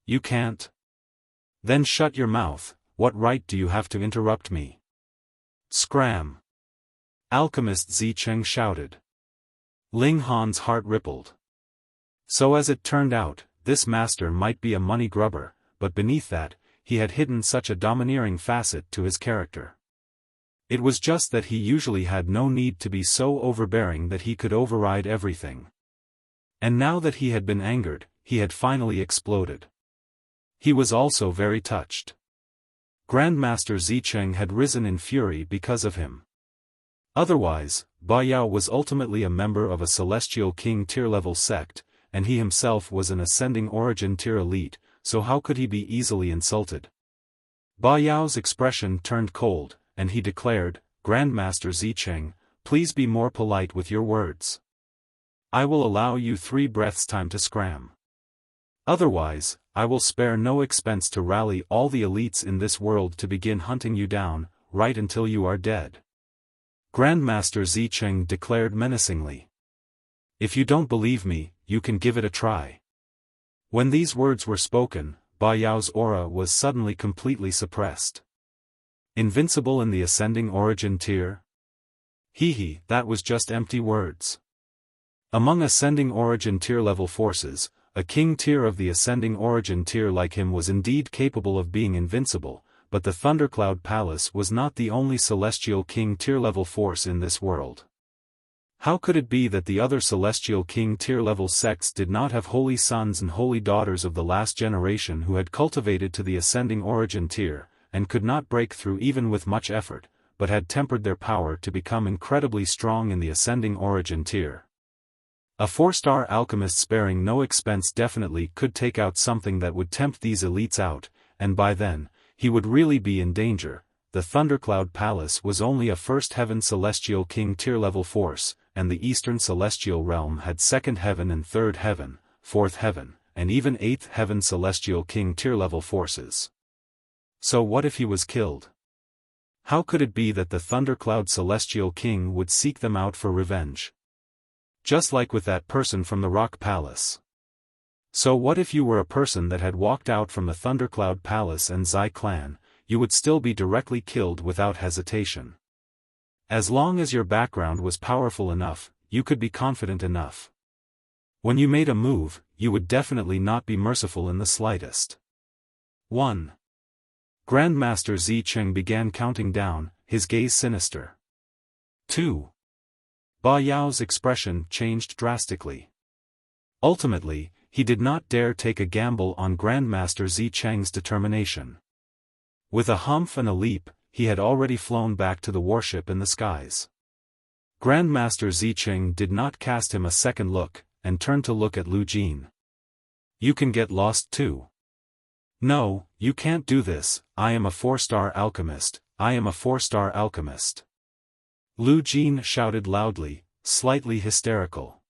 You can't. Then shut your mouth. What right do you have to interrupt me? Scram! Alchemist Zicheng shouted. Ling Han's heart rippled. So as it turned out, this master might be a money grubber, but beneath that, he had hidden such a domineering facet to his character. It was just that he usually had no need to be so overbearing that he could override everything. And now that he had been angered, he had finally exploded. He was also very touched. Grandmaster Zicheng had risen in fury because of him. Otherwise, Baiyao was ultimately a member of a Celestial King tier-level sect, and he himself was an ascending origin tier elite, so how could he be easily insulted? Baiyao's expression turned cold, and he declared, Grandmaster Zicheng, please be more polite with your words. I will allow you 3 breaths time to scram. Otherwise, I will spare no expense to rally all the elites in this world to begin hunting you down, right until you are dead. Grandmaster Zicheng declared menacingly. If you don't believe me, you can give it a try. When these words were spoken, Baiyao's aura was suddenly completely suppressed. Invincible in the ascending origin tier? Hehe, that was just empty words. Among ascending origin tier level forces, a king tier of the ascending origin tier like him was indeed capable of being invincible, but the Thundercloud Palace was not the only celestial king tier level force in this world. How could it be that the other celestial king tier-level sects did not have holy sons and holy daughters of the last generation who had cultivated to the ascending origin tier, and could not break through even with much effort, but had tempered their power to become incredibly strong in the ascending origin tier? A 4-star alchemist sparing no expense definitely could take out something that would tempt these elites out, and by then, he would really be in danger. The Thundercloud Palace was only a first heaven celestial king tier-level force, and the Eastern Celestial Realm had 2nd heaven and 3rd heaven, 4th heaven, and even 8th heaven celestial king tier-level forces. So what if he was killed? How could it be that the Thundercloud Celestial King would seek them out for revenge? Just like with that person from the Rock Palace. So what if you were a person that had walked out from the Thundercloud Palace and Zai clan, you would still be directly killed without hesitation. As long as your background was powerful enough, you could be confident enough. When you made a move, you would definitely not be merciful in the slightest. 1. Grandmaster Zicheng began counting down, his gaze sinister. 2. Baiyao's expression changed drastically. Ultimately, he did not dare take a gamble on Grandmaster Zicheng's determination. With a humph and a leap, he had already flown back to the warship in the skies. Grandmaster Zicheng did not cast him a second look, and turned to look at Lu Jin. You can get lost too. No, you can't do this. I am a 4-star alchemist, I am a 4-star alchemist. Lu Jin shouted loudly, slightly hysterical.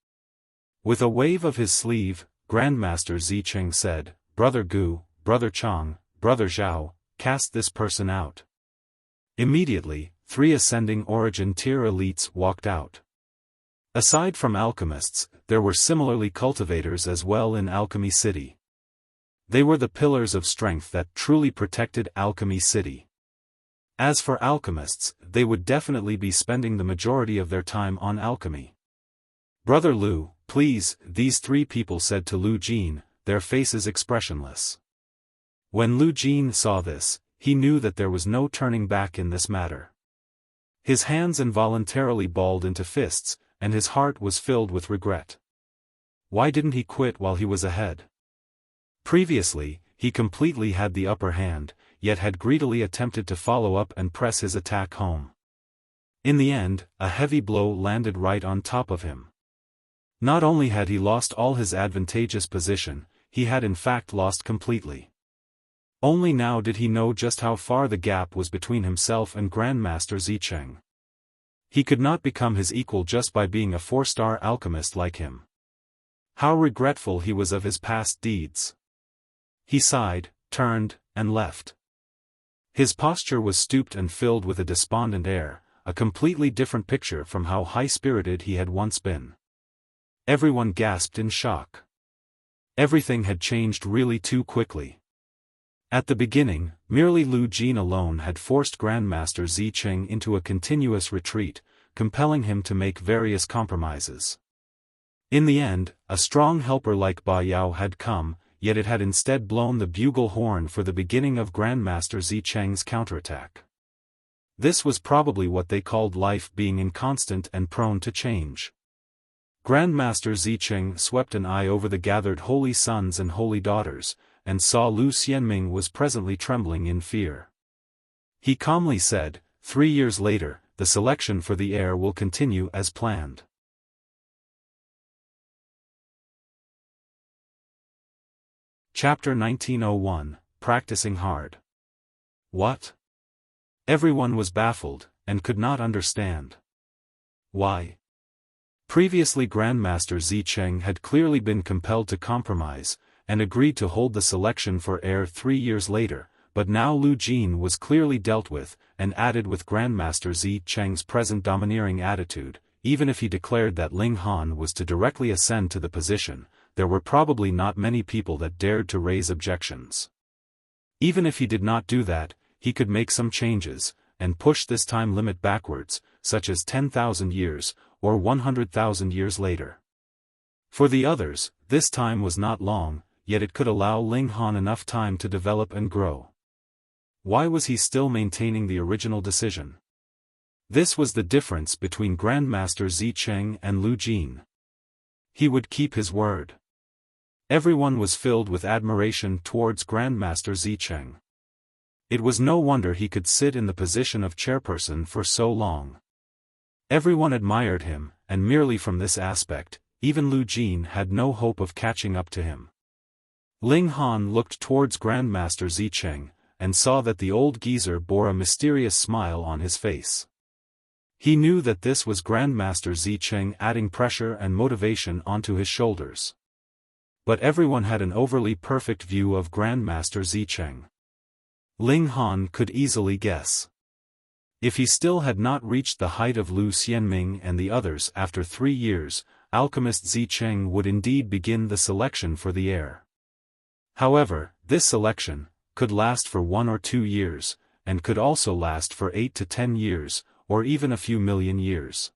With a wave of his sleeve, Grandmaster Zicheng said, Brother Gu, Brother Chang, Brother Zhao, cast this person out. Immediately, 3 ascending origin tier elites walked out. Aside from alchemists, there were similarly cultivators as well in Alchemy City. They were the pillars of strength that truly protected Alchemy City. As for alchemists, they would definitely be spending the majority of their time on alchemy. "Brother Lu, please," these three people said to Lu Jin, their faces expressionless. When Lu Jin saw this, he knew that there was no turning back in this matter. His hands involuntarily balled into fists, and his heart was filled with regret. Why didn't he quit while he was ahead? Previously, he completely had the upper hand, yet had greedily attempted to follow up and press his attack home. In the end, a heavy blow landed right on top of him. Not only had he lost all his advantageous position, he had in fact lost completely. Only now did he know just how far the gap was between himself and Grandmaster Zicheng. He could not become his equal just by being a 4-star alchemist like him. How regretful he was of his past deeds. He sighed, turned, and left. His posture was stooped and filled with a despondent air, a completely different picture from how high-spirited he had once been. Everyone gasped in shock. Everything had changed really too quickly. At the beginning, merely Lu Jin alone had forced Grandmaster Zicheng into a continuous retreat, compelling him to make various compromises. In the end, a strong helper like Ba Yao had come, yet it had instead blown the bugle horn for the beginning of Grandmaster Zicheng's counterattack. This was probably what they called life being inconstant and prone to change. Grandmaster Zicheng swept an eye over the gathered holy sons and holy daughters, and saw Lu Xianming was presently trembling in fear. He calmly said, 3 years later, the selection for the heir will continue as planned. Chapter 1901, Practicing Hard. What? Everyone was baffled, and could not understand. Why? Previously Grandmaster Zicheng had clearly been compelled to compromise, and agreed to hold the selection for heir 3 years later, but now Lu Jin was clearly dealt with, and added with Grandmaster Zicheng's present domineering attitude, even if he declared that Ling Han was to directly ascend to the position, there were probably not many people that dared to raise objections. Even if he did not do that, he could make some changes, and push this time limit backwards, such as 10,000 years, or 100,000 years later. For the others, this time was not long, yet it could allow Ling Han enough time to develop and grow. Why was he still maintaining the original decision? This was the difference between Grandmaster Zicheng and Lu Jin. He would keep his word. Everyone was filled with admiration towards Grandmaster Zicheng. It was no wonder he could sit in the position of chairperson for so long. Everyone admired him, and merely from this aspect, even Lu Jin had no hope of catching up to him. Ling Han looked towards Grandmaster Zicheng, and saw that the old geezer bore a mysterious smile on his face. He knew that this was Grandmaster Zicheng adding pressure and motivation onto his shoulders. But everyone had an overly perfect view of Grandmaster Zicheng. Ling Han could easily guess. If he still had not reached the height of Lu Xianming and the others after 3 years, Alchemist Zicheng would indeed begin the selection for the heir. However, this selection could last for 1 or 2 years, and could also last for 8 to 10 years, or even a few million years.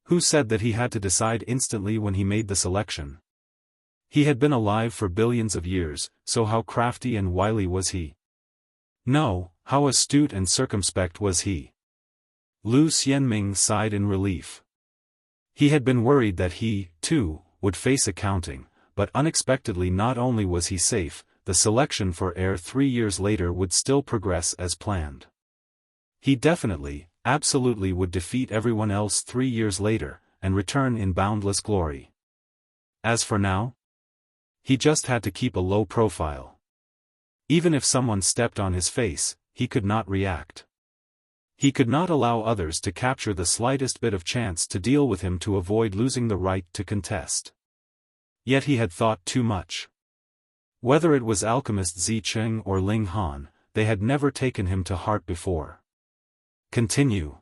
Who said that he had to decide instantly when he made the selection? He had been alive for billions of years, so how crafty and wily was he? No, how astute and circumspect was he? Lu Xianming sighed in relief. He had been worried that he, too, would face accounting, but unexpectedly not only was he safe, the selection for heir 3 years later would still progress as planned. He definitely, absolutely would defeat everyone else 3 years later, and return in boundless glory. As for now, he just had to keep a low profile. Even if someone stepped on his face, he could not react. He could not allow others to capture the slightest bit of chance to deal with him to avoid losing the right to contest. Yet he had thought too much. Whether it was Alchemist Zicheng or Ling Han, they had never taken him to heart before. Continue.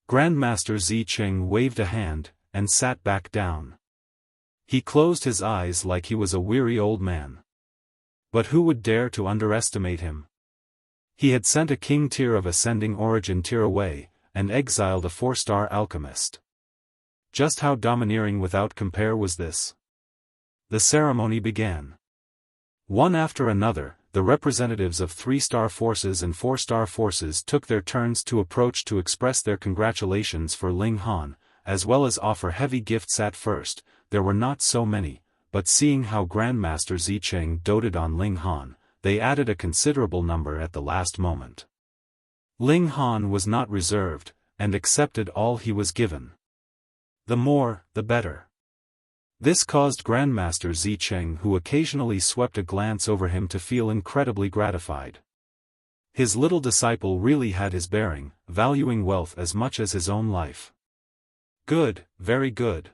Grandmaster Zicheng waved a hand, and sat back down. He closed his eyes like he was a weary old man. But who would dare to underestimate him? He had sent a king tier of ascending origin tier away, and exiled a 4-star alchemist. Just how domineering without compare was this? The ceremony began. One after another, the representatives of 3-star forces and 4-star forces took their turns to approach to express their congratulations for Ling Han, as well as offer heavy gifts. At first, there were not so many, but seeing how Grandmaster Zicheng doted on Ling Han, they added a considerable number at the last moment. Ling Han was not reserved, and accepted all he was given. The more, the better. This caused Grandmaster Zicheng, who occasionally swept a glance over him, to feel incredibly gratified. His little disciple really had his bearing, valuing wealth as much as his own life. Good, very good.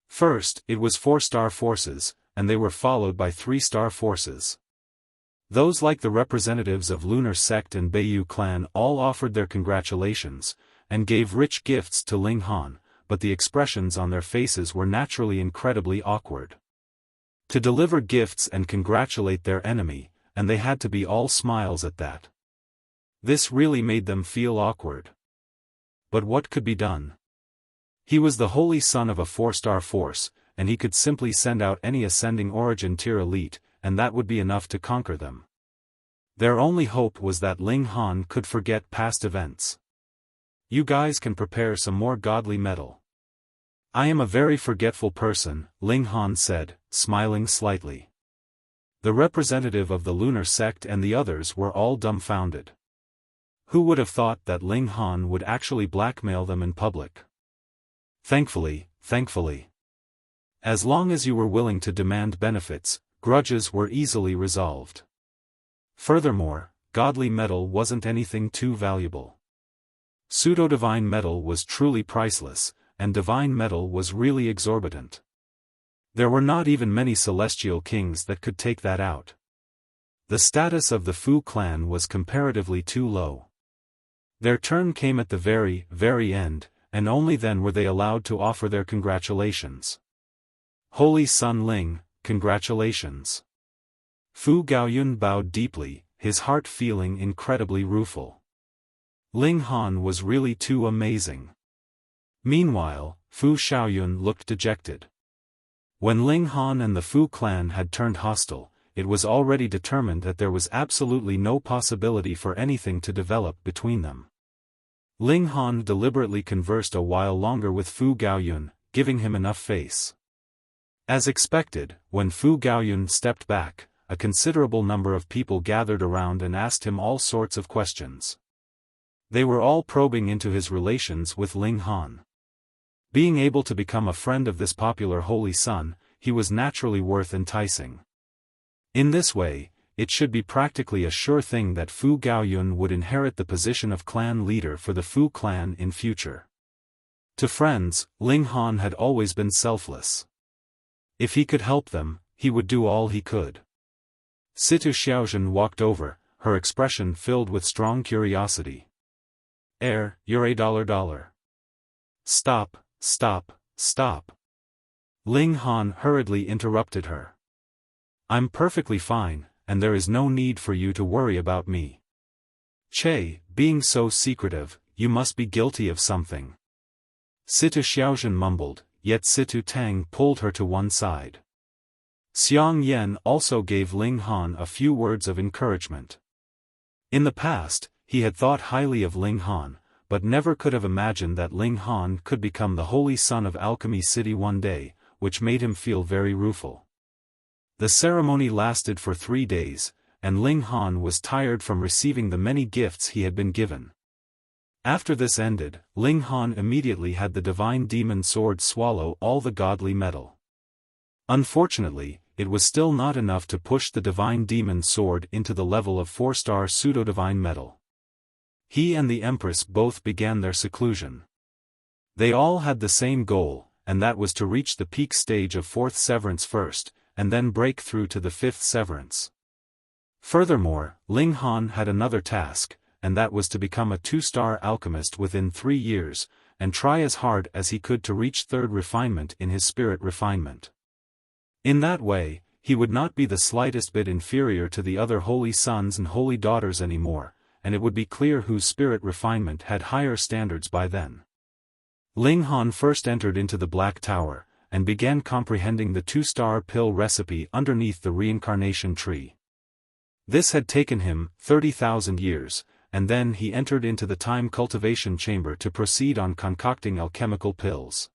First, it was 4-star forces, and they were followed by 3-star forces. Those like the representatives of Lunar Sect and Beiyu clan all offered their congratulations, and gave rich gifts to Ling Han, but the expressions on their faces were naturally incredibly awkward. To deliver gifts and congratulate their enemy, and they had to be all smiles at that. This really made them feel awkward. But what could be done? He was the holy son of a 4-star force, and he could simply send out any ascending origin tier elite, and that would be enough to conquer them. Their only hope was that Ling Han could forget past events. You guys can prepare some more godly metal. I am a very forgetful person, Ling Han said, smiling slightly. The representative of the Lunar Sect and the others were all dumbfounded. Who would have thought that Ling Han would actually blackmail them in public? Thankfully. As long as you were willing to demand benefits, grudges were easily resolved. Furthermore, godly metal wasn't anything too valuable. Pseudo-divine metal was truly priceless, and divine metal was really exorbitant. There were not even many celestial kings that could take that out. The status of the Fu clan was comparatively too low. Their turn came at the very, very end, and only then were they allowed to offer their congratulations. Holy Son Ling, congratulations. Fu Gaoyun bowed deeply, his heart feeling incredibly rueful. Ling Han was really too amazing. Meanwhile, Fu Xiaoyun looked dejected. When Ling Han and the Fu clan had turned hostile, it was already determined that there was absolutely no possibility for anything to develop between them. Ling Han deliberately conversed a while longer with Fu Gaoyun, giving him enough face. As expected, when Fu Gaoyun stepped back, a considerable number of people gathered around and asked him all sorts of questions. They were all probing into his relations with Ling Han. Being able to become a friend of this popular holy son, he was naturally worth enticing. In this way, it should be practically a sure thing that Fu Gaoyun would inherit the position of clan leader for the Fu clan in future. To friends, Ling Han had always been selfless. If he could help them, he would do all he could. Situ Xiaozhen walked over, her expression filled with strong curiosity. You're $1. Stop. Ling Han hurriedly interrupted her. I'm perfectly fine, and there is no need for you to worry about me. Che, being so secretive, you must be guilty of something. Situ Xiaozhen mumbled, yet Situ Tang pulled her to one side. Xiang Yan also gave Ling Han a few words of encouragement. In the past, he had thought highly of Ling Han, but never could have imagined that Ling Han could become the holy son of Alchemy City one day, which made him feel very rueful. The ceremony lasted for 3 days, and Ling Han was tired from receiving the many gifts he had been given. After this ended, Ling Han immediately had the divine demon sword swallow all the godly metal. Unfortunately, it was still not enough to push the divine demon sword into the level of 4-star pseudo-divine metal. He and the Empress both began their seclusion. They all had the same goal, and that was to reach the peak stage of 4th severance first, and then break through to the 5th severance. Furthermore, Ling Han had another task, and that was to become a 2-star alchemist within 3 years, and try as hard as he could to reach 3rd refinement in his spirit refinement. In that way, he would not be the slightest bit inferior to the other holy sons and holy daughters anymore, and it would be clear whose spirit refinement had higher standards by then. Ling Han first entered into the Black Tower, and began comprehending the 2-star pill recipe underneath the reincarnation tree. This had taken him 30,000 years, and then he entered into the time cultivation chamber to proceed on concocting alchemical pills.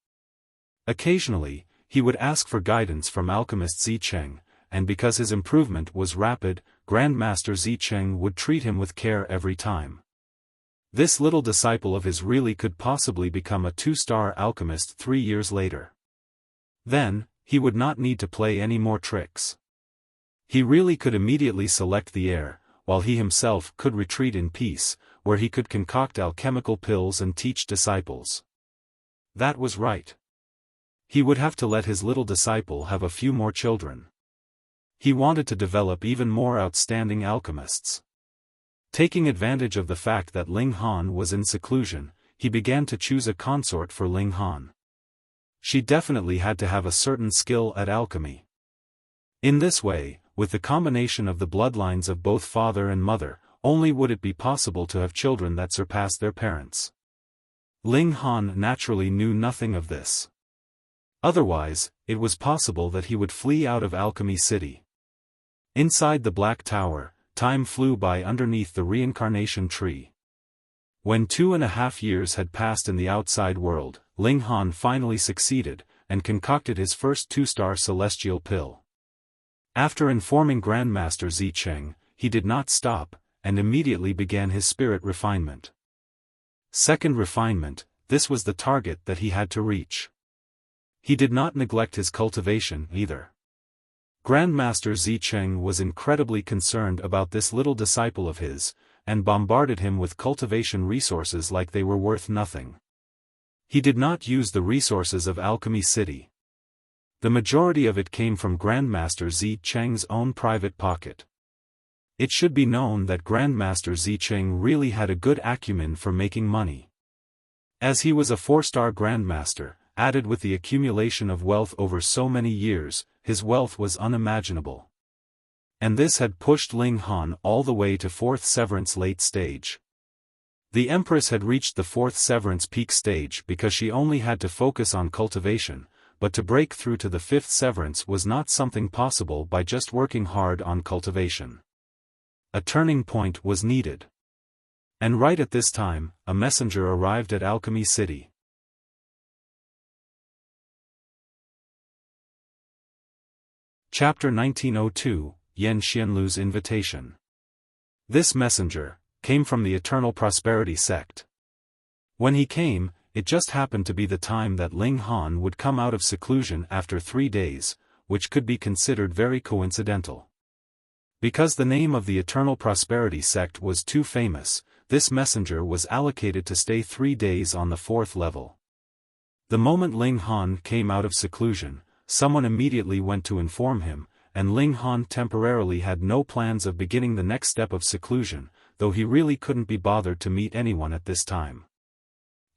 Occasionally, he would ask for guidance from alchemist Zicheng, and because his improvement was rapid, Grandmaster Zicheng would treat him with care every time. This little disciple of his really could possibly become a 2-star alchemist 3 years later. Then, he would not need to play any more tricks. He really could immediately select the heir, while he himself could retreat in peace, where he could concoct alchemical pills and teach disciples. That was right. He would have to let his little disciple have a few more children. He wanted to develop even more outstanding alchemists. Taking advantage of the fact that Ling Han was in seclusion, he began to choose a consort for Ling Han. She definitely had to have a certain skill at alchemy. In this way, with the combination of the bloodlines of both father and mother, only would it be possible to have children that surpassed their parents. Ling Han naturally knew nothing of this. Otherwise, it was possible that he would flee out of Alchemy City. Inside the Black Tower, time flew by underneath the reincarnation tree. When 2.5 years had passed in the outside world, Ling Han finally succeeded, and concocted his first 2-star celestial pill. After informing Grandmaster Zicheng, he did not stop, and immediately began his spirit refinement. Second refinement, this was the target that he had to reach. He did not neglect his cultivation either. Grandmaster Zicheng was incredibly concerned about this little disciple of his, and bombarded him with cultivation resources like they were worth nothing. He did not use the resources of Alchemy City. The majority of it came from Grandmaster Zicheng's own private pocket. It should be known that Grandmaster Zicheng really had a good acumen for making money. As he was a 4-star Grandmaster, added with the accumulation of wealth over so many years, his wealth was unimaginable. And this had pushed Ling Han all the way to 4th Severance late stage. The Empress had reached the 4th Severance peak stage because she only had to focus on cultivation, but to break through to the 5th Severance was not something possible by just working hard on cultivation. A turning point was needed. And right at this time, a messenger arrived at Alchemy City. Chapter 1902, Yan Xianlu's Invitation. This messenger came from the Eternal Prosperity sect. When he came, it just happened to be the time that Ling Han would come out of seclusion after 3 days, which could be considered very coincidental. Because the name of the Eternal Prosperity sect was too famous, this messenger was allocated to stay 3 days on the 4th level. The moment Ling Han came out of seclusion, someone immediately went to inform him, and Ling Han temporarily had no plans of beginning the next step of seclusion, though he really couldn't be bothered to meet anyone at this time.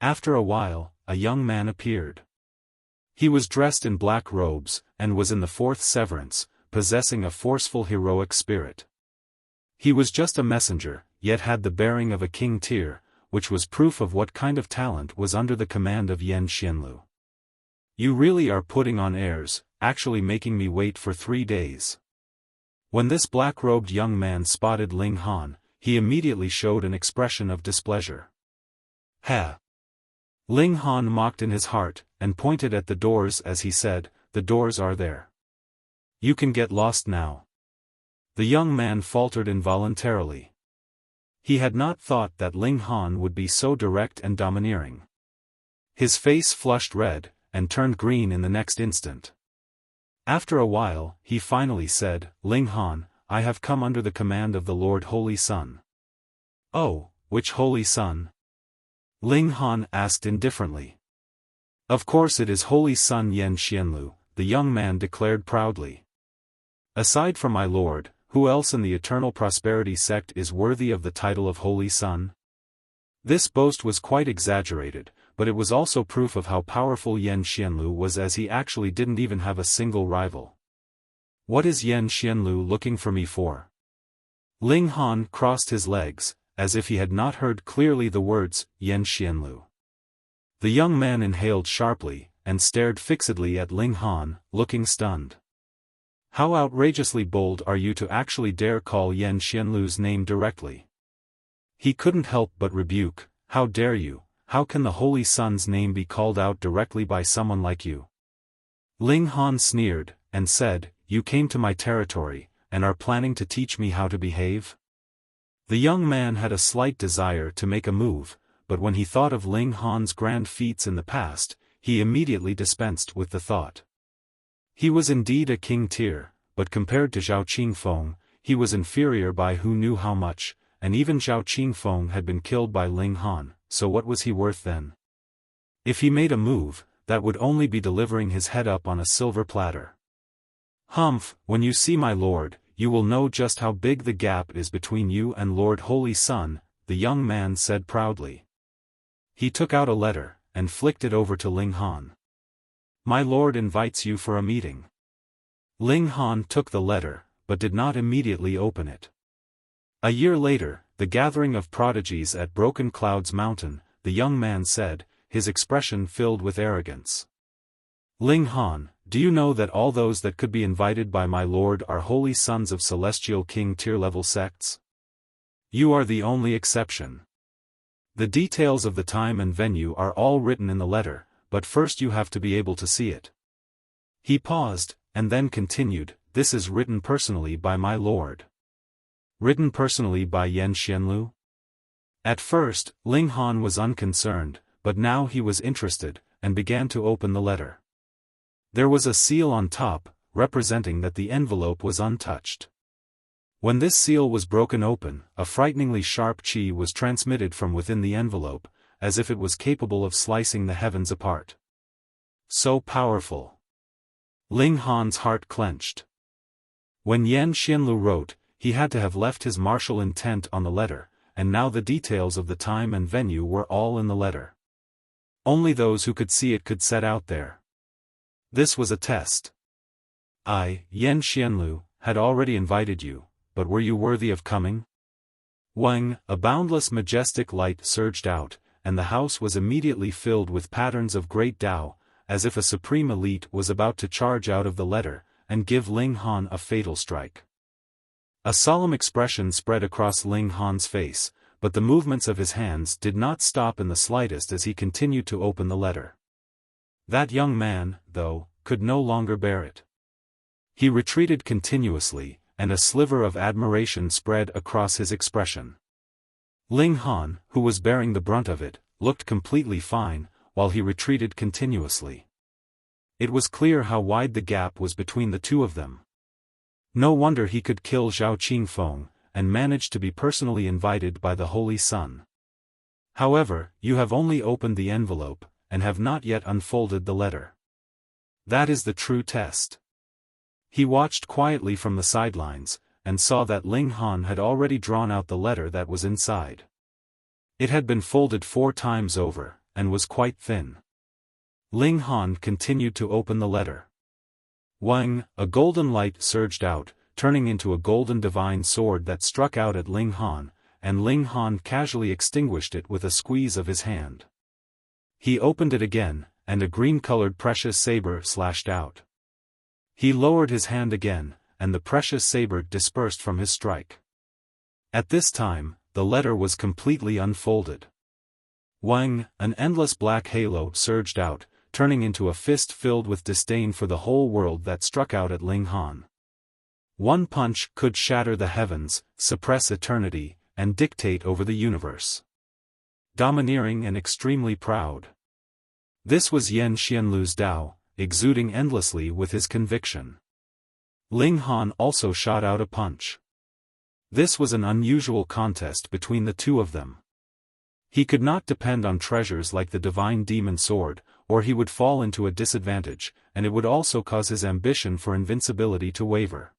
After a while, a young man appeared. He was dressed in black robes, and was in the 4th Severance, possessing a forceful heroic spirit. He was just a messenger, yet had the bearing of a king tier, which was proof of what kind of talent was under the command of Yan Xianlu. You really are putting on airs, actually making me wait for 3 days. When this black-robed young man spotted Ling Han, he immediately showed an expression of displeasure. Ha! Ling Han mocked in his heart, and pointed at the doors as he said, "The doors are there. You can get lost now." The young man faltered involuntarily. He had not thought that Ling Han would be so direct and domineering. His face flushed red, and turned green in the next instant. After a while, he finally said, "Ling Han, I have come under the command of the Lord Holy Sun." "Oh, which Holy Sun?" Ling Han asked indifferently. "Of course it is Holy Sun Yan Xianlu," the young man declared proudly. "Aside from my lord, who else in the Eternal Prosperity sect is worthy of the title of Holy Sun?" This boast was quite exaggerated, but it was also proof of how powerful Yan Xianlu was, as he actually didn't even have a single rival. What is Xianlu looking for me for? Ling Han crossed his legs, as if he had not heard clearly the words, Xianlu. The young man inhaled sharply, and stared fixedly at Ling Han, looking stunned. How outrageously bold are you to actually dare call Xianlu's name directly? He couldn't help but rebuke, how dare you, how can the Holy Sun's name be called out directly by someone like you? Ling Han sneered, and said, you came to my territory, and are planning to teach me how to behave? The young man had a slight desire to make a move, but when he thought of Ling Han's grand feats in the past, he immediately dispensed with the thought. He was indeed a king tier, but compared to Zhao Qingfeng, he was inferior by who knew how much, and even Zhao Qingfeng had been killed by Ling Han, so what was he worth then? If he made a move, that would only be delivering his head up on a silver platter. Humph, when you see my lord, you will know just how big the gap is between you and Lord Holy Sun, the young man said proudly. He took out a letter, and flicked it over to Ling Han. My lord invites you for a meeting. Ling Han took the letter, but did not immediately open it. A year later, the gathering of prodigies at Broken Clouds Mountain, the young man said, his expression filled with arrogance. Ling Han, do you know that all those that could be invited by my lord are holy sons of celestial king tier-level sects? You are the only exception. The details of the time and venue are all written in the letter, but first you have to be able to see it. He paused, and then continued, this is written personally by my lord. Written personally by Xianlu? At first, Ling Han was unconcerned, but now he was interested, and began to open the letter. There was a seal on top, representing that the envelope was untouched. When this seal was broken open, a frighteningly sharp qi was transmitted from within the envelope, as if it was capable of slicing the heavens apart. So powerful. Ling Han's heart clenched. When Xianlu wrote, he had to have left his martial intent on the letter, and now the details of the time and venue were all in the letter. Only those who could see it could set out there. This was a test. I, Xianlu, had already invited you, but were you worthy of coming? Wang, a boundless majestic light surged out, and the house was immediately filled with patterns of great Tao, as if a supreme elite was about to charge out of the letter, and give Ling Han a fatal strike. A solemn expression spread across Ling Han's face, but the movements of his hands did not stop in the slightest as he continued to open the letter. That young man, though, could no longer bear it. He retreated continuously, and a sliver of admiration spread across his expression. Ling Han, who was bearing the brunt of it, looked completely fine, while he retreated continuously. It was clear how wide the gap was between the two of them. No wonder he could kill Zhao Qingfeng, and managed to be personally invited by the Holy Sun. However, you have only opened the envelope, and have not yet unfolded the letter. That is the true test. He watched quietly from the sidelines, and saw that Ling Han had already drawn out the letter that was inside. It had been folded 4 times over, and was quite thin. Ling Han continued to open the letter. Wang, a golden light surged out, turning into a golden divine sword that struck out at Ling Han, and Ling Han casually extinguished it with a squeeze of his hand. He opened it again, and a green-colored precious saber slashed out. He lowered his hand again, and the precious saber dispersed from his strike. At this time, the letter was completely unfolded. Wang, an endless black halo surged out, turning into a fist filled with disdain for the whole world that struck out at Ling Han. One punch could shatter the heavens, suppress eternity, and dictate over the universe. Domineering and extremely proud. This was Xianlu's Tao, exuding endlessly with his conviction. Ling Han also shot out a punch. This was an unusual contest between the two of them. He could not depend on treasures like the divine demon sword, or he would fall into a disadvantage, and it would also cause his ambition for invincibility to waver.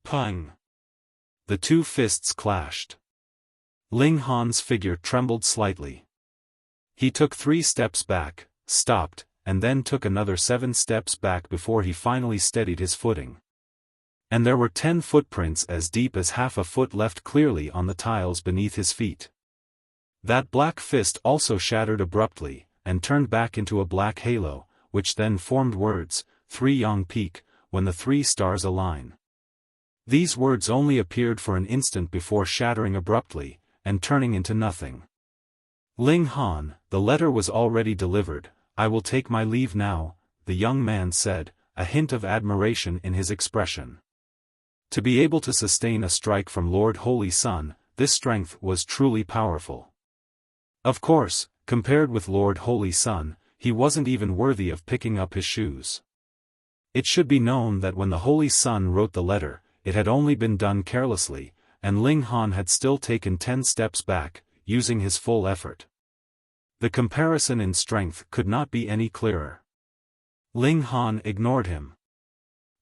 Pang! The two fists clashed. Ling Han's figure trembled slightly. He took 3 steps back, stopped, and then took another 7 steps back before he finally steadied his footing. And there were 10 footprints as deep as half a foot left clearly on the tiles beneath his feet. That black fist also shattered abruptly, and turned back into a black halo, which then formed words, 3 Yang Peak, when the 3 stars align. These words only appeared for an instant before shattering abruptly, and turning into nothing. Ling Han, the letter was already delivered. I will take my leave now, the young man said, a hint of admiration in his expression. To be able to sustain a strike from Lord Holy Sun, this strength was truly powerful. Of course, compared with Lord Holy Sun, he wasn't even worthy of picking up his shoes. It should be known that when the Holy Sun wrote the letter, it had only been done carelessly, and Ling Han had still taken 10 steps back, using his full effort. The comparison in strength could not be any clearer. Ling Han ignored him.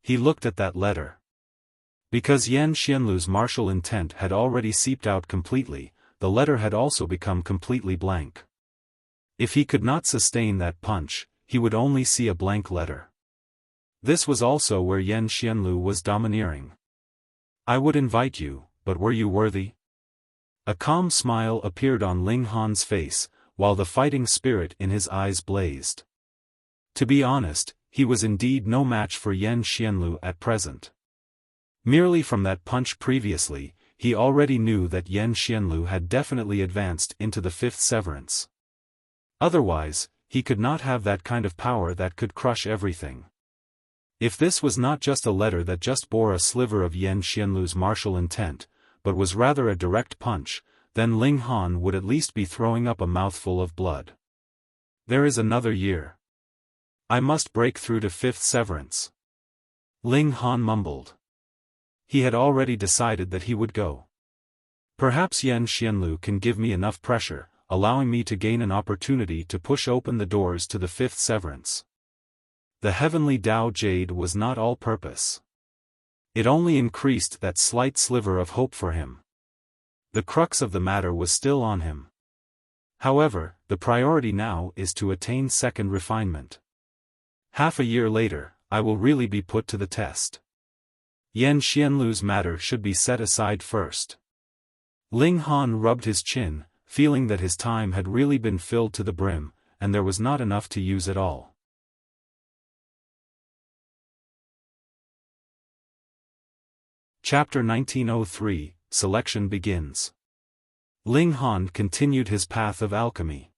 He looked at that letter. Because Yan Xianlu's martial intent had already seeped out completely, the letter had also become completely blank. If he could not sustain that punch, he would only see a blank letter. This was also where Yan Xianlu was domineering. I would invite you, but were you worthy? A calm smile appeared on Ling Han's face, while the fighting spirit in his eyes blazed. To be honest, he was indeed no match for Yan Xianlu at present. Merely from that punch previously, he already knew that Yan Xianlu had definitely advanced into the 5th severance. Otherwise, he could not have that kind of power that could crush everything. If this was not just a letter that just bore a sliver of Yan Xianlu's martial intent, but was rather a direct punch, then Ling Han would at least be throwing up a mouthful of blood. There is another year. I must break through to 5th severance. Ling Han mumbled. He had already decided that he would go. Perhaps Yan Xianlu can give me enough pressure, allowing me to gain an opportunity to push open the doors to the 5th severance. The heavenly Dao Jade was not all purpose. It only increased that slight sliver of hope for him. The crux of the matter was still on him. However, the priority now is to attain 2nd refinement. Half a year later, I will really be put to the test. Yan Xianlu's matter should be set aside first. Ling Han rubbed his chin, feeling that his time had really been filled to the brim, and there was not enough to use at all. Chapter 1903, Selection begins. Ling Han continued his path of alchemy.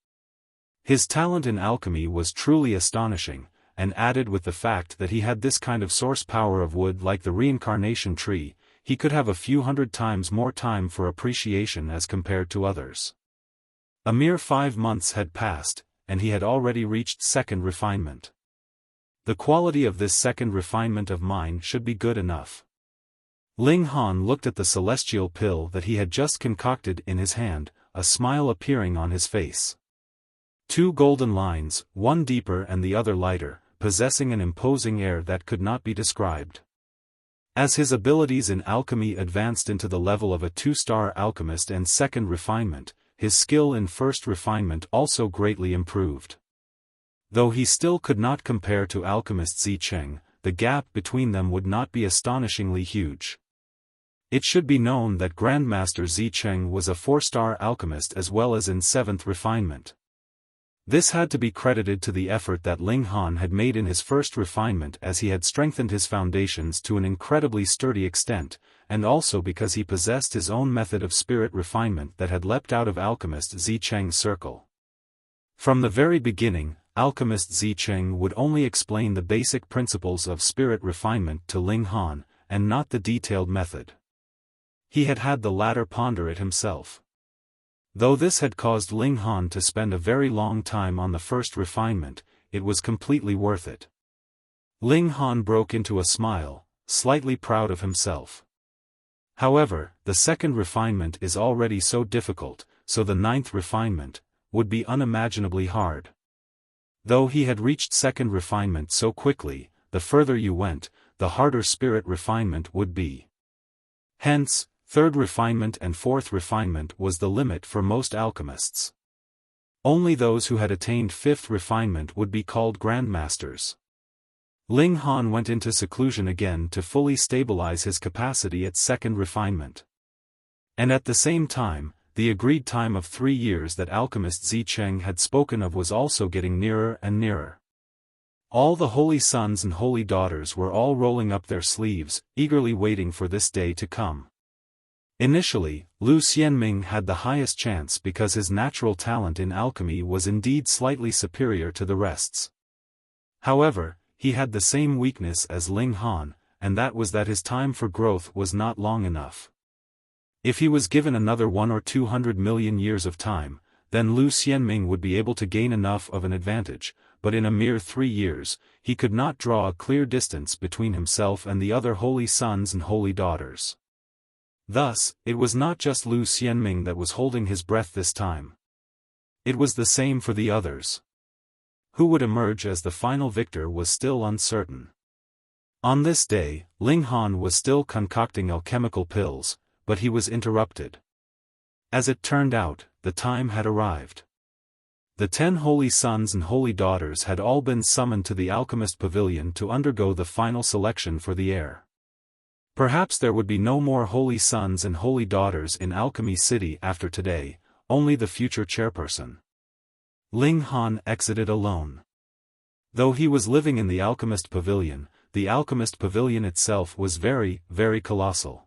His talent in alchemy was truly astonishing, and added with the fact that he had this kind of source power of wood like the reincarnation tree, he could have a few hundred times more time for appreciation as compared to others. A mere 5 months had passed, and he had already reached 2nd refinement. The quality of this 2nd refinement of mine should be good enough. Ling Han looked at the celestial pill that he had just concocted in his hand, a smile appearing on his face. 2 golden lines, one deeper and the other lighter, possessing an imposing air that could not be described. As his abilities in alchemy advanced into the level of a 2-star alchemist and 2nd refinement, his skill in 1st refinement also greatly improved. Though he still could not compare to alchemist Zicheng, the gap between them would not be astonishingly huge. It should be known that Grandmaster Zicheng was a 4-star alchemist as well as in 7th refinement. This had to be credited to the effort that Ling Han had made in his 1st refinement as he had strengthened his foundations to an incredibly sturdy extent, and also because he possessed his own method of spirit refinement that had leapt out of alchemist Zicheng's circle. From the very beginning, alchemist Zicheng would only explain the basic principles of spirit refinement to Ling Han, and not the detailed method. He had had the latter ponder it himself. Though this had caused Ling Han to spend a very long time on the 1st refinement, it was completely worth it. Ling Han broke into a smile, slightly proud of himself. However, the 2nd refinement is already so difficult, so the 9th refinement would be unimaginably hard. Though he had reached 2nd refinement so quickly, the further you went, the harder spirit refinement would be. Hence, 3rd refinement and 4th refinement was the limit for most alchemists. Only those who had attained 5th refinement would be called grandmasters. Ling Han went into seclusion again to fully stabilize his capacity at second refinement. And at the same time, the agreed time of 3 years that alchemist Zicheng had spoken of was also getting nearer and nearer. All the holy sons and holy daughters were all rolling up their sleeves, eagerly waiting for this day to come. Initially, Lu Xianming had the highest chance because his natural talent in alchemy was indeed slightly superior to the rest's. However, he had the same weakness as Ling Han, and that was that his time for growth was not long enough. If he was given another 100 or 200 million years of time, then Lu Xianming would be able to gain enough of an advantage, but in a mere 3 years, he could not draw a clear distance between himself and the other holy sons and holy daughters. Thus, it was not just Lu Xianming that was holding his breath this time. It was the same for the others. Who would emerge as the final victor was still uncertain. On this day, Ling Han was still concocting alchemical pills, but he was interrupted. As it turned out, the time had arrived. The 10 holy sons and holy daughters had all been summoned to the alchemist pavilion to undergo the final selection for the heir. Perhaps there would be no more holy sons and holy daughters in Alchemy City after today, only the future chairperson. Ling Han exited alone. Though he was living in the alchemist pavilion itself was very, very colossal.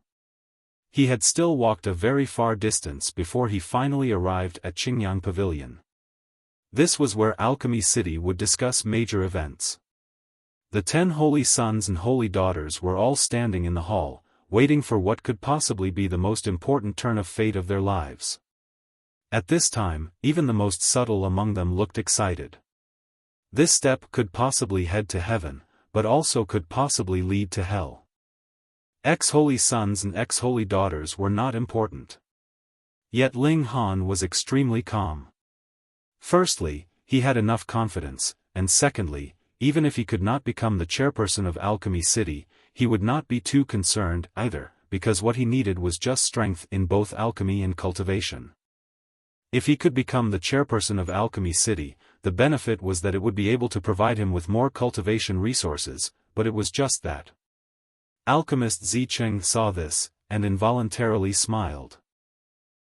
He had still walked a very far distance before he finally arrived at Qingyang Pavilion. This was where Alchemy City would discuss major events. The 10 holy sons and holy daughters were all standing in the hall, waiting for what could possibly be the most important turn of fate of their lives. At this time, even the most subtle among them looked excited. This step could possibly head to heaven, but also could possibly lead to hell. Ex-holy sons and ex-holy daughters were not important. Yet Ling Han was extremely calm. Firstly, he had enough confidence, and secondly, even if he could not become the chairperson of Alchemy City, he would not be too concerned either, because what he needed was just strength in both alchemy and cultivation. If he could become the chairperson of Alchemy City, the benefit was that it would be able to provide him with more cultivation resources, but it was just that. Alchemist Zicheng saw this, and involuntarily smiled.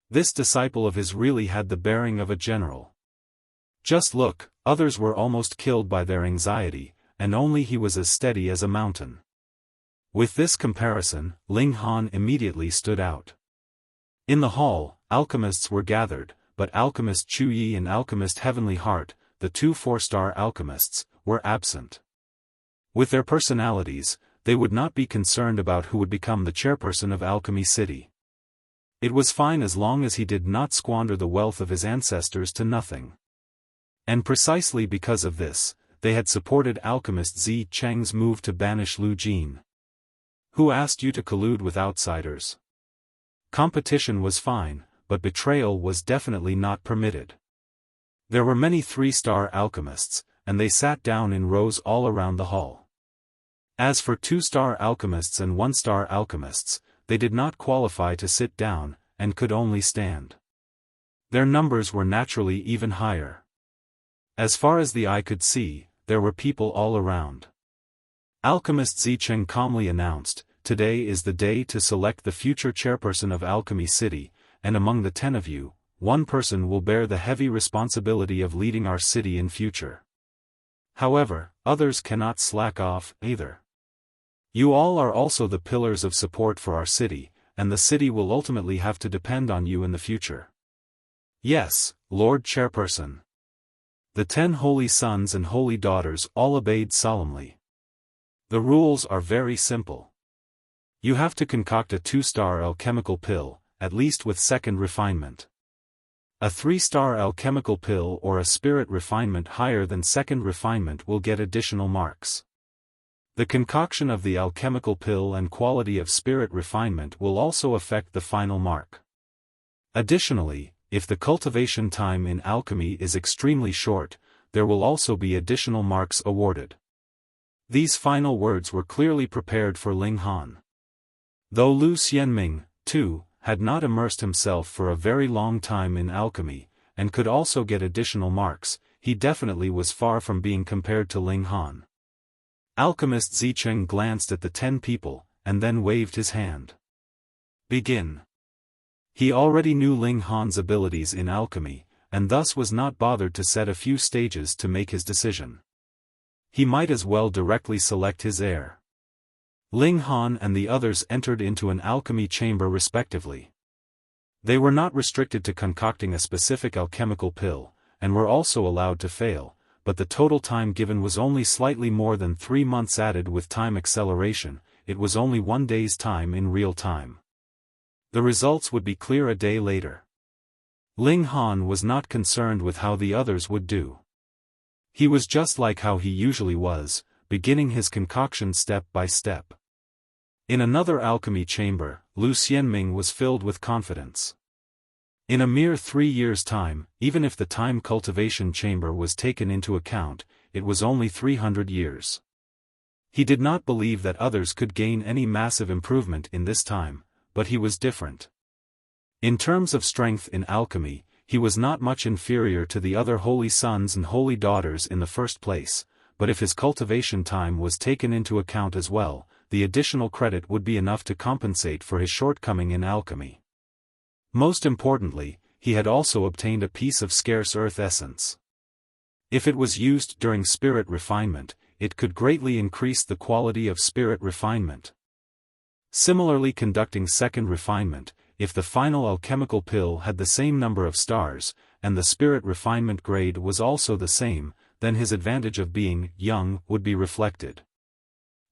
This disciple of his really had the bearing of a general. Just look, others were almost killed by their anxiety, and only he was as steady as a mountain. With this comparison, Ling Han immediately stood out. In the hall, alchemists were gathered, but Alchemist Chu Yi and Alchemist Heavenly Heart, the 2 4-star alchemists, were absent. With their personalities, they would not be concerned about who would become the chairperson of Alchemy City. It was fine as long as he did not squander the wealth of his ancestors to nothing. And precisely because of this, they had supported Alchemist Zi Cheng's move to banish Lu Jin. Who asked you to collude with outsiders? Competition was fine, but betrayal was definitely not permitted. There were many 3-star alchemists, and they sat down in rows all around the hall. As for 2-star alchemists and 1-star alchemists, they did not qualify to sit down, and could only stand. Their numbers were naturally even higher. As far as the eye could see, there were people all around. Alchemist Zicheng calmly announced, "Today is the day to select the future chairperson of Alchemy City, and among the 10 of you, 1 person will bear the heavy responsibility of leading our city in future. However, others cannot slack off, either. You all are also the pillars of support for our city, and the city will ultimately have to depend on you in the future." "Yes, Lord Chairperson." The 10 holy sons and holy daughters all obeyed solemnly. The rules are very simple. You have to concoct a 2-star alchemical pill, at least with second refinement. A 3-star alchemical pill or a spirit refinement higher than second refinement will get additional marks. The concoction of the alchemical pill and quality of spirit refinement will also affect the final mark. Additionally, if the cultivation time in alchemy is extremely short, there will also be additional marks awarded. These final words were clearly prepared for Ling Han. Though Lu Xianming, too, had not immersed himself for a very long time in alchemy, and could also get additional marks, he definitely was far from being compared to Ling Han. Alchemist Zicheng glanced at the 10 people, and then waved his hand. Begin. He already knew Ling Han's abilities in alchemy, and thus was not bothered to set a few stages to make his decision. He might as well directly select his heir. Ling Han and the others entered into an alchemy chamber respectively. They were not restricted to concocting a specific alchemical pill, and were also allowed to fail, but the total time given was only slightly more than 3 months added with time acceleration. It was only 1 day's time in real time. The results would be clear a day later. Ling Han was not concerned with how the others would do. He was just like how he usually was, beginning his concoction step by step. In another alchemy chamber, Lu Xianming was filled with confidence. In a mere 3 years' time, even if the time cultivation chamber was taken into account, it was only 300 years. He did not believe that others could gain any massive improvement in this time, but he was different. In terms of strength in alchemy, he was not much inferior to the other holy sons and holy daughters in the first place, but if his cultivation time was taken into account as well, the additional credit would be enough to compensate for his shortcoming in alchemy. Most importantly, he had also obtained a piece of scarce earth essence. If it was used during spirit refinement, it could greatly increase the quality of spirit refinement. Similarly, conducting second refinement, if the final alchemical pill had the same number of stars, and the spirit refinement grade was also the same, then his advantage of being young would be reflected.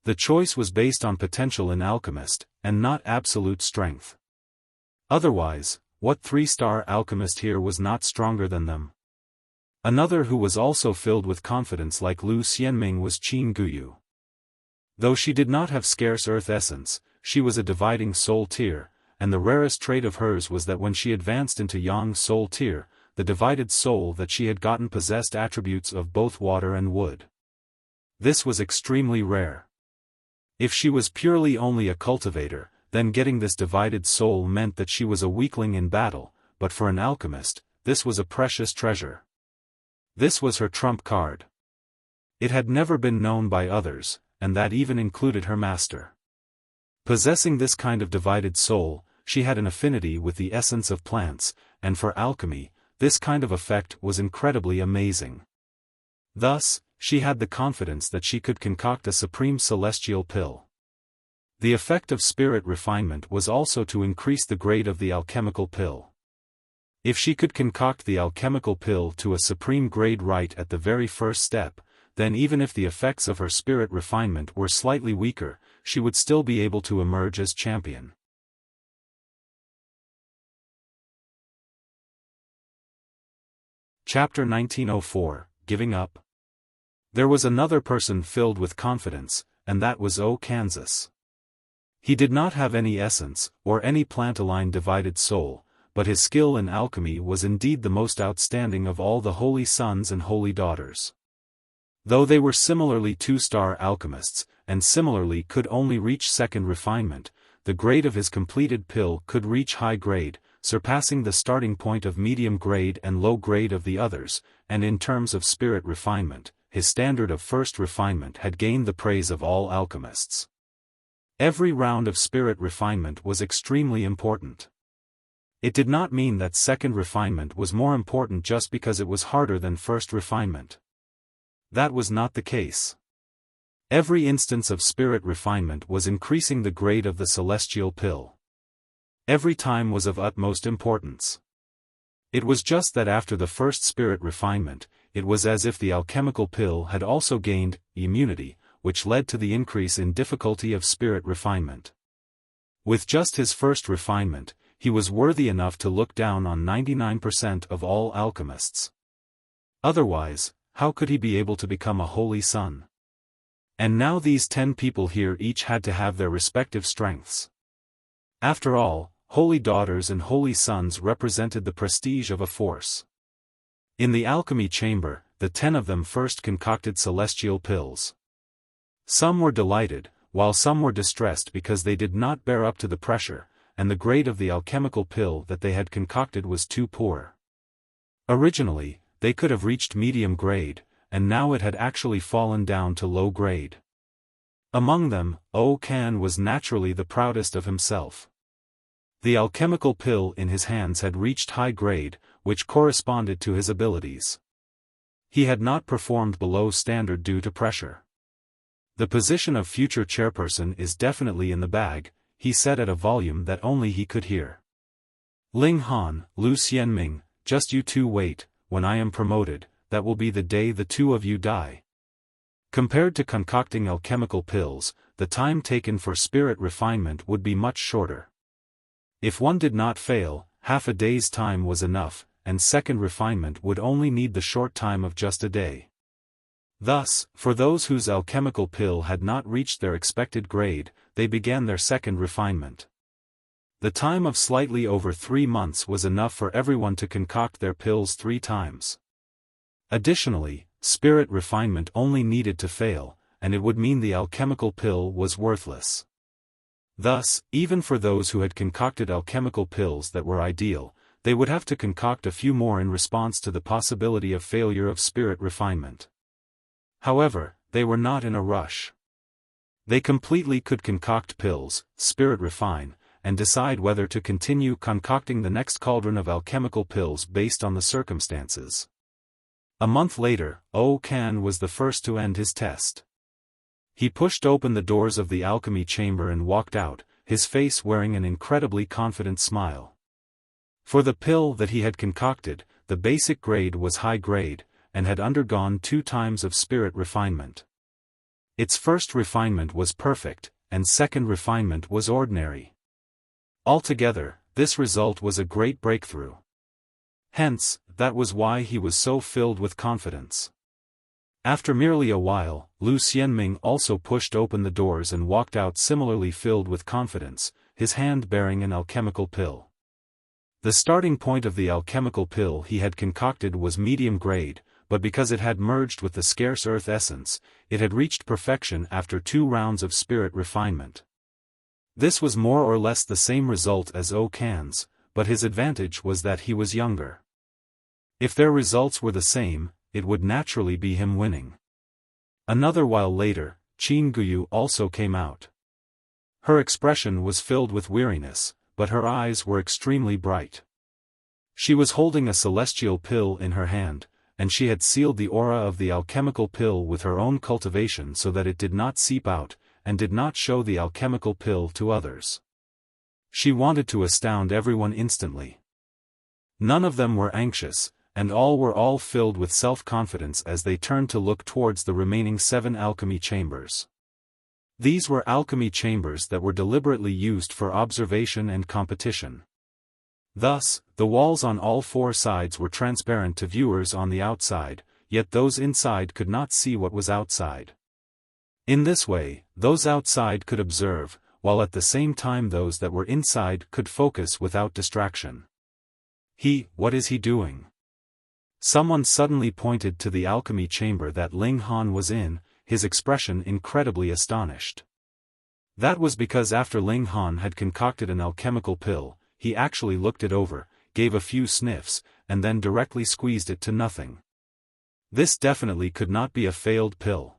The choice was based on potential in alchemist, and not absolute strength. Otherwise, what 3-star alchemist here was not stronger than them? Another who was also filled with confidence like Lu Xianming was Qin Guyu. Though she did not have scarce earth essence, she was a dividing soul tier, and the rarest trait of hers was that when she advanced into Yang soul tier, the divided soul that she had gotten possessed attributes of both water and wood. This was extremely rare. If she was purely only a cultivator, then getting this divided soul meant that she was a weakling in battle, but for an alchemist, this was a precious treasure. This was her trump card. It had never been known by others, and that even included her master. Possessing this kind of divided soul, she had an affinity with the essence of plants, and for alchemy, this kind of effect was incredibly amazing. Thus, she had the confidence that she could concoct a supreme celestial pill. The effect of spirit refinement was also to increase the grade of the alchemical pill. If she could concoct the alchemical pill to a supreme grade right at the very first step, then even if the effects of her spirit refinement were slightly weaker, she would still be able to emerge as champion. Chapter 1904, Giving Up. There was another person filled with confidence, and that was O Kansas. He did not have any essence, or any plant-aligned divided soul, but his skill in alchemy was indeed the most outstanding of all the holy sons and holy daughters. Though they were similarly 2-star alchemists, and similarly could only reach second refinement, the grade of his completed pill could reach high grade, surpassing the starting point of medium grade and low grade of the others, and in terms of spirit refinement, his standard of first refinement had gained the praise of all alchemists. Every round of spirit refinement was extremely important. It did not mean that second refinement was more important just because it was harder than first refinement. That was not the case. Every instance of spirit refinement was increasing the grade of the celestial pill. Every time was of utmost importance. It was just that after the first spirit refinement, it was as if the alchemical pill had also gained immunity, which led to the increase in difficulty of spirit refinement. With just his first refinement, he was worthy enough to look down on 99% of all alchemists. Otherwise, how could he be able to become a holy son? And now these 10 people here each had to have their respective strengths. After all, holy daughters and holy sons represented the prestige of a force. In the alchemy chamber, the 10 of them first concocted celestial pills. Some were delighted, while some were distressed because they did not bear up to the pressure, and the grade of the alchemical pill that they had concocted was too poor. Originally, they could have reached medium grade, and now it had actually fallen down to low grade. Among them, Kan was naturally the proudest of himself. The alchemical pill in his hands had reached high grade, which corresponded to his abilities. He had not performed below standard due to pressure. The position of future chairperson is definitely in the bag, he said at a volume that only he could hear. Ling Han, Lu Xianming, just you two wait, when I am promoted, that will be the day the two of you die. Compared to concocting alchemical pills, the time taken for spirit refinement would be much shorter. If one did not fail, half a day's time was enough, and second refinement would only need the short time of just a day. Thus, for those whose alchemical pill had not reached their expected grade, they began their second refinement. The time of slightly over 3 months was enough for everyone to concoct their pills 3 times. Additionally, spirit refinement only needed to fail, and it would mean the alchemical pill was worthless. Thus, even for those who had concocted alchemical pills that were ideal, they would have to concoct a few more in response to the possibility of failure of spirit refinement. However, they were not in a rush. They completely could concoct pills, spirit refine, and decide whether to continue concocting the next cauldron of alchemical pills based on the circumstances. A month later, Kan was the first to end his test. He pushed open the doors of the alchemy chamber and walked out, his face wearing an incredibly confident smile. For the pill that he had concocted, the basic grade was high grade, and had undergone 2 times of spirit refinement. Its first refinement was perfect, and second refinement was ordinary. Altogether, this result was a great breakthrough. Hence, that was why he was so filled with confidence. After merely a while, Lu Xianming also pushed open the doors and walked out similarly filled with confidence, his hand bearing an alchemical pill. The starting point of the alchemical pill he had concocted was medium grade, but because it had merged with the scarce earth essence, it had reached perfection after 2 rounds of spirit refinement. This was more or less the same result as Kan's, but his advantage was that he was younger. If their results were the same, it would naturally be him winning. Another while later, Qin Guyu also came out. Her expression was filled with weariness, but her eyes were extremely bright. She was holding a celestial pill in her hand, and she had sealed the aura of the alchemical pill with her own cultivation so that it did not seep out, and did not show the alchemical pill to others. She wanted to astound everyone instantly. None of them were anxious, and all were filled with self-confidence as they turned to look towards the remaining 7 alchemy chambers. These were alchemy chambers that were deliberately used for observation and competition. Thus, the walls on all 4 sides were transparent to viewers on the outside, yet those inside could not see what was outside. In this way, those outside could observe, while at the same time those that were inside could focus without distraction. What is he doing? Someone suddenly pointed to the alchemy chamber that Ling Han was in, his expression incredibly astonished. That was because after Ling Han had concocted an alchemical pill, he actually looked it over, gave a few sniffs, and then directly squeezed it to nothing. This definitely could not be a failed pill.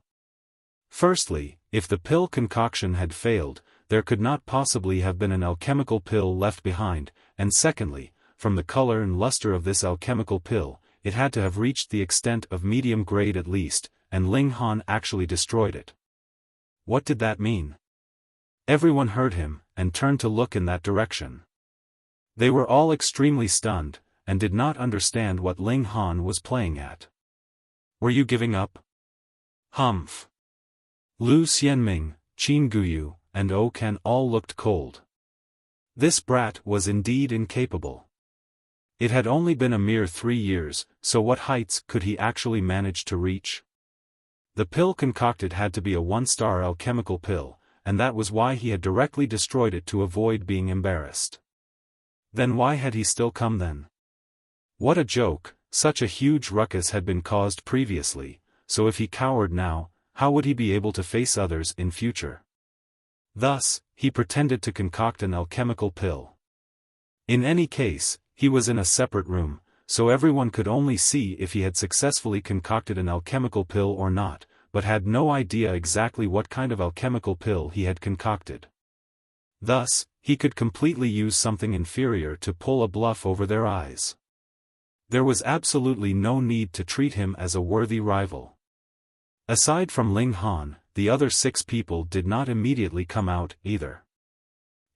Firstly, if the pill concoction had failed, there could not possibly have been an alchemical pill left behind, and secondly, from the color and luster of this alchemical pill, it had to have reached the extent of medium grade at least, and Ling Han actually destroyed it. What did that mean? Everyone heard him, and turned to look in that direction. They were all extremely stunned, and did not understand what Ling Han was playing at. Were you giving up? Humph. Lu Xianming, Qin Guyu, and Kan all looked cold. This brat was indeed incapable. It had only been a mere 3 years, so what heights could he actually manage to reach? The pill concocted had to be a 1-star alchemical pill, and that was why he had directly destroyed it to avoid being embarrassed. Then why had he still come then? What a joke, such a huge ruckus had been caused previously, so if he cowered now, how would he be able to face others in future? Thus, he pretended to concoct an alchemical pill. In any case, he was in a separate room, so everyone could only see if he had successfully concocted an alchemical pill or not, but had no idea exactly what kind of alchemical pill he had concocted. Thus, he could completely use something inferior to pull a bluff over their eyes. There was absolutely no need to treat him as a worthy rival. Aside from Ling Han, the other 6 people did not immediately come out, either.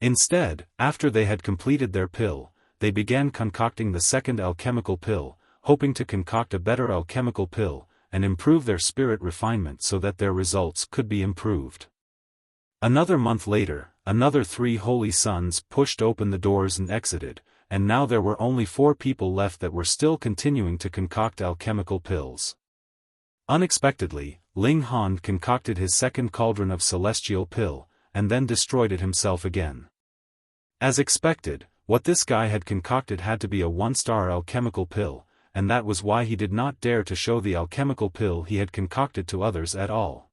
Instead, after they had completed their pill, they began concocting the second alchemical pill, hoping to concoct a better alchemical pill, and improve their spirit refinement so that their results could be improved. Another month later, another 3 holy sons pushed open the doors and exited, and now there were only 4 people left that were still continuing to concoct alchemical pills. Unexpectedly, Ling Han concocted his second cauldron of celestial pill, and then destroyed it himself again. As expected, what this guy had concocted had to be a 1-star alchemical pill, and that was why he did not dare to show the alchemical pill he had concocted to others at all.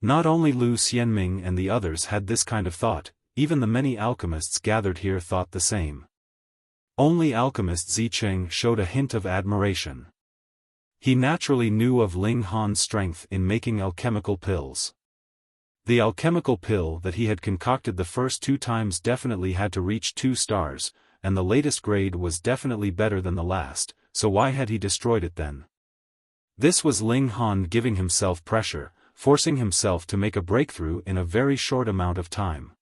Not only Lu Xianming and the others had this kind of thought, even the many alchemists gathered here thought the same. Only alchemist Zicheng showed a hint of admiration. He naturally knew of Ling Han's strength in making alchemical pills. The alchemical pill that he had concocted the first 2 times definitely had to reach 2 stars, and the latest grade was definitely better than the last, so why had he destroyed it then? This was Ling Han giving himself pressure, forcing himself to make a breakthrough in a very short amount of time.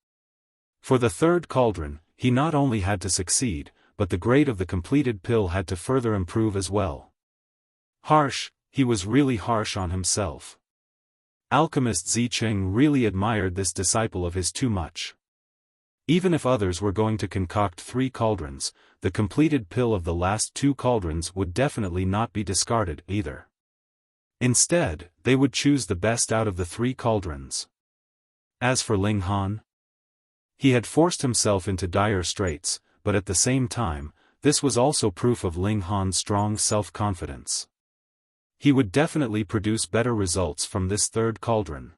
For the third cauldron, he not only had to succeed, but the grade of the completed pill had to further improve as well. Harsh, he was really harsh on himself. Alchemist Zicheng really admired this disciple of his too much. Even if others were going to concoct 3 cauldrons, the completed pill of the last 2 cauldrons would definitely not be discarded either. Instead, they would choose the best out of the 3 cauldrons. As for Ling Han, he had forced himself into dire straits, but at the same time, this was also proof of Ling Han's strong self-confidence. He would definitely produce better results from this third cauldron.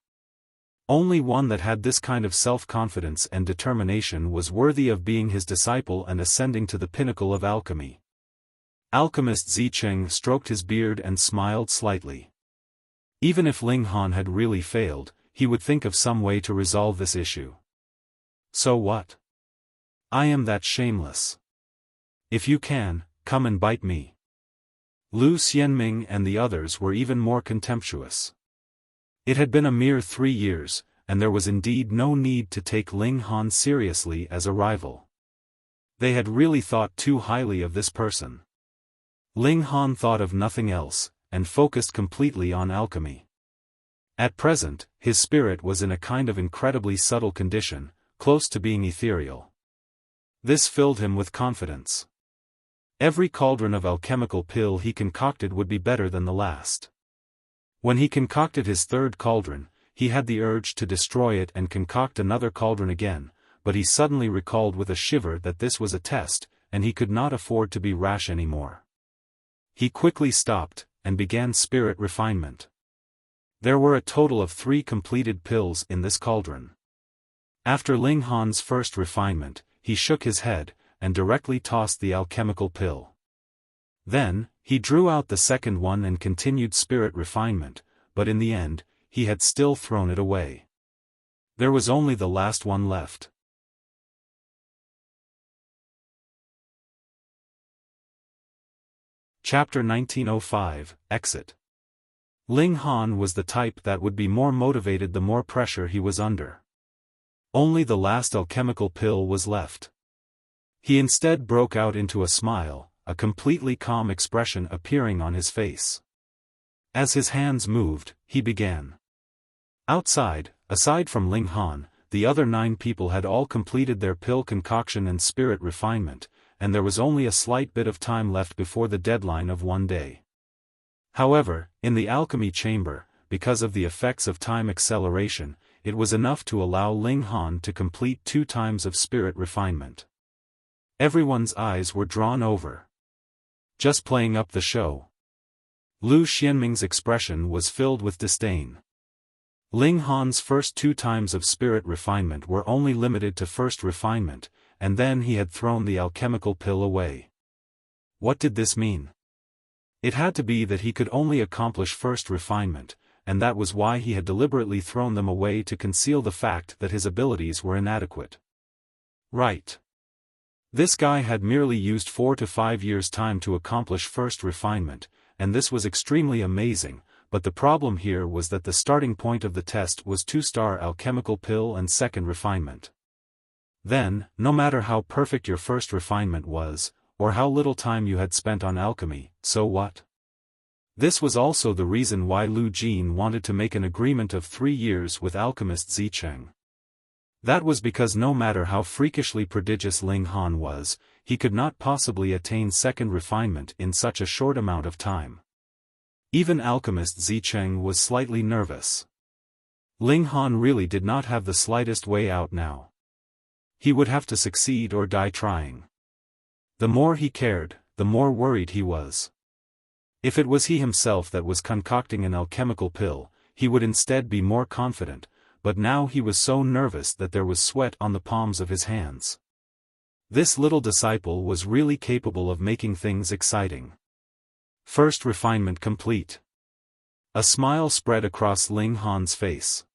Only one that had this kind of self-confidence and determination was worthy of being his disciple and ascending to the pinnacle of alchemy. Alchemist Zicheng stroked his beard and smiled slightly. Even if Ling Han had really failed, he would think of some way to resolve this issue. So what? I am that shameless. If you can, come and bite me. Lu Xianming and the others were even more contemptuous. It had been a mere 3 years, and there was indeed no need to take Ling Han seriously as a rival. They had really thought too highly of this person. Ling Han thought of nothing else, and focused completely on alchemy. At present, his spirit was in a kind of incredibly subtle condition, close to being ethereal. This filled him with confidence. Every cauldron of alchemical pill he concocted would be better than the last. When he concocted his third cauldron, he had the urge to destroy it and concoct another cauldron again, but he suddenly recalled with a shiver that this was a test, and he could not afford to be rash anymore. He quickly stopped, and began spirit refinement. There were a total of 3 completed pills in this cauldron. After Ling Han's first refinement, he shook his head, and directly tossed the alchemical pill. Then, he drew out the second one and continued spirit refinement, but in the end, he had still thrown it away. There was only the last one left. Chapter 1905, Exit. Ling Han was the type that would be more motivated the more pressure he was under. Only the last alchemical pill was left. He instead broke out into a smile, a completely calm expression appearing on his face. As his hands moved, he began. Outside, aside from Ling Han, the other 9 people had all completed their pill concoction and spirit refinement, and there was only a slight bit of time left before the deadline of 1 day. However, in the alchemy chamber, because of the effects of time acceleration, it was enough to allow Ling Han to complete 2 times of spirit refinement. Everyone's eyes were drawn over. Just playing up the show. Lu Xianming's expression was filled with disdain. Ling Han's first 2 times of spirit refinement were only limited to first refinement, and then he had thrown the alchemical pill away. What did this mean? It had to be that he could only accomplish first refinement, and that was why he had deliberately thrown them away to conceal the fact that his abilities were inadequate. Right. This guy had merely used 4 to 5 years' time to accomplish first refinement, and this was extremely amazing, but the problem here was that the starting point of the test was 2-star alchemical pill and second refinement. Then, no matter how perfect your first refinement was, or how little time you had spent on alchemy, so what? This was also the reason why Lu Jin wanted to make an agreement of 3 years with alchemist Zicheng. That was because no matter how freakishly prodigious Ling Han was, he could not possibly attain second refinement in such a short amount of time. Even alchemist Zicheng was slightly nervous. Ling Han really did not have the slightest way out now. He would have to succeed or die trying. The more he cared, the more worried he was. If it was he himself that was concocting an alchemical pill, he would instead be more confident, but now he was so nervous that there was sweat on the palms of his hands. This little disciple was really capable of making things exciting. First refinement complete. A smile spread across Ling Han's face.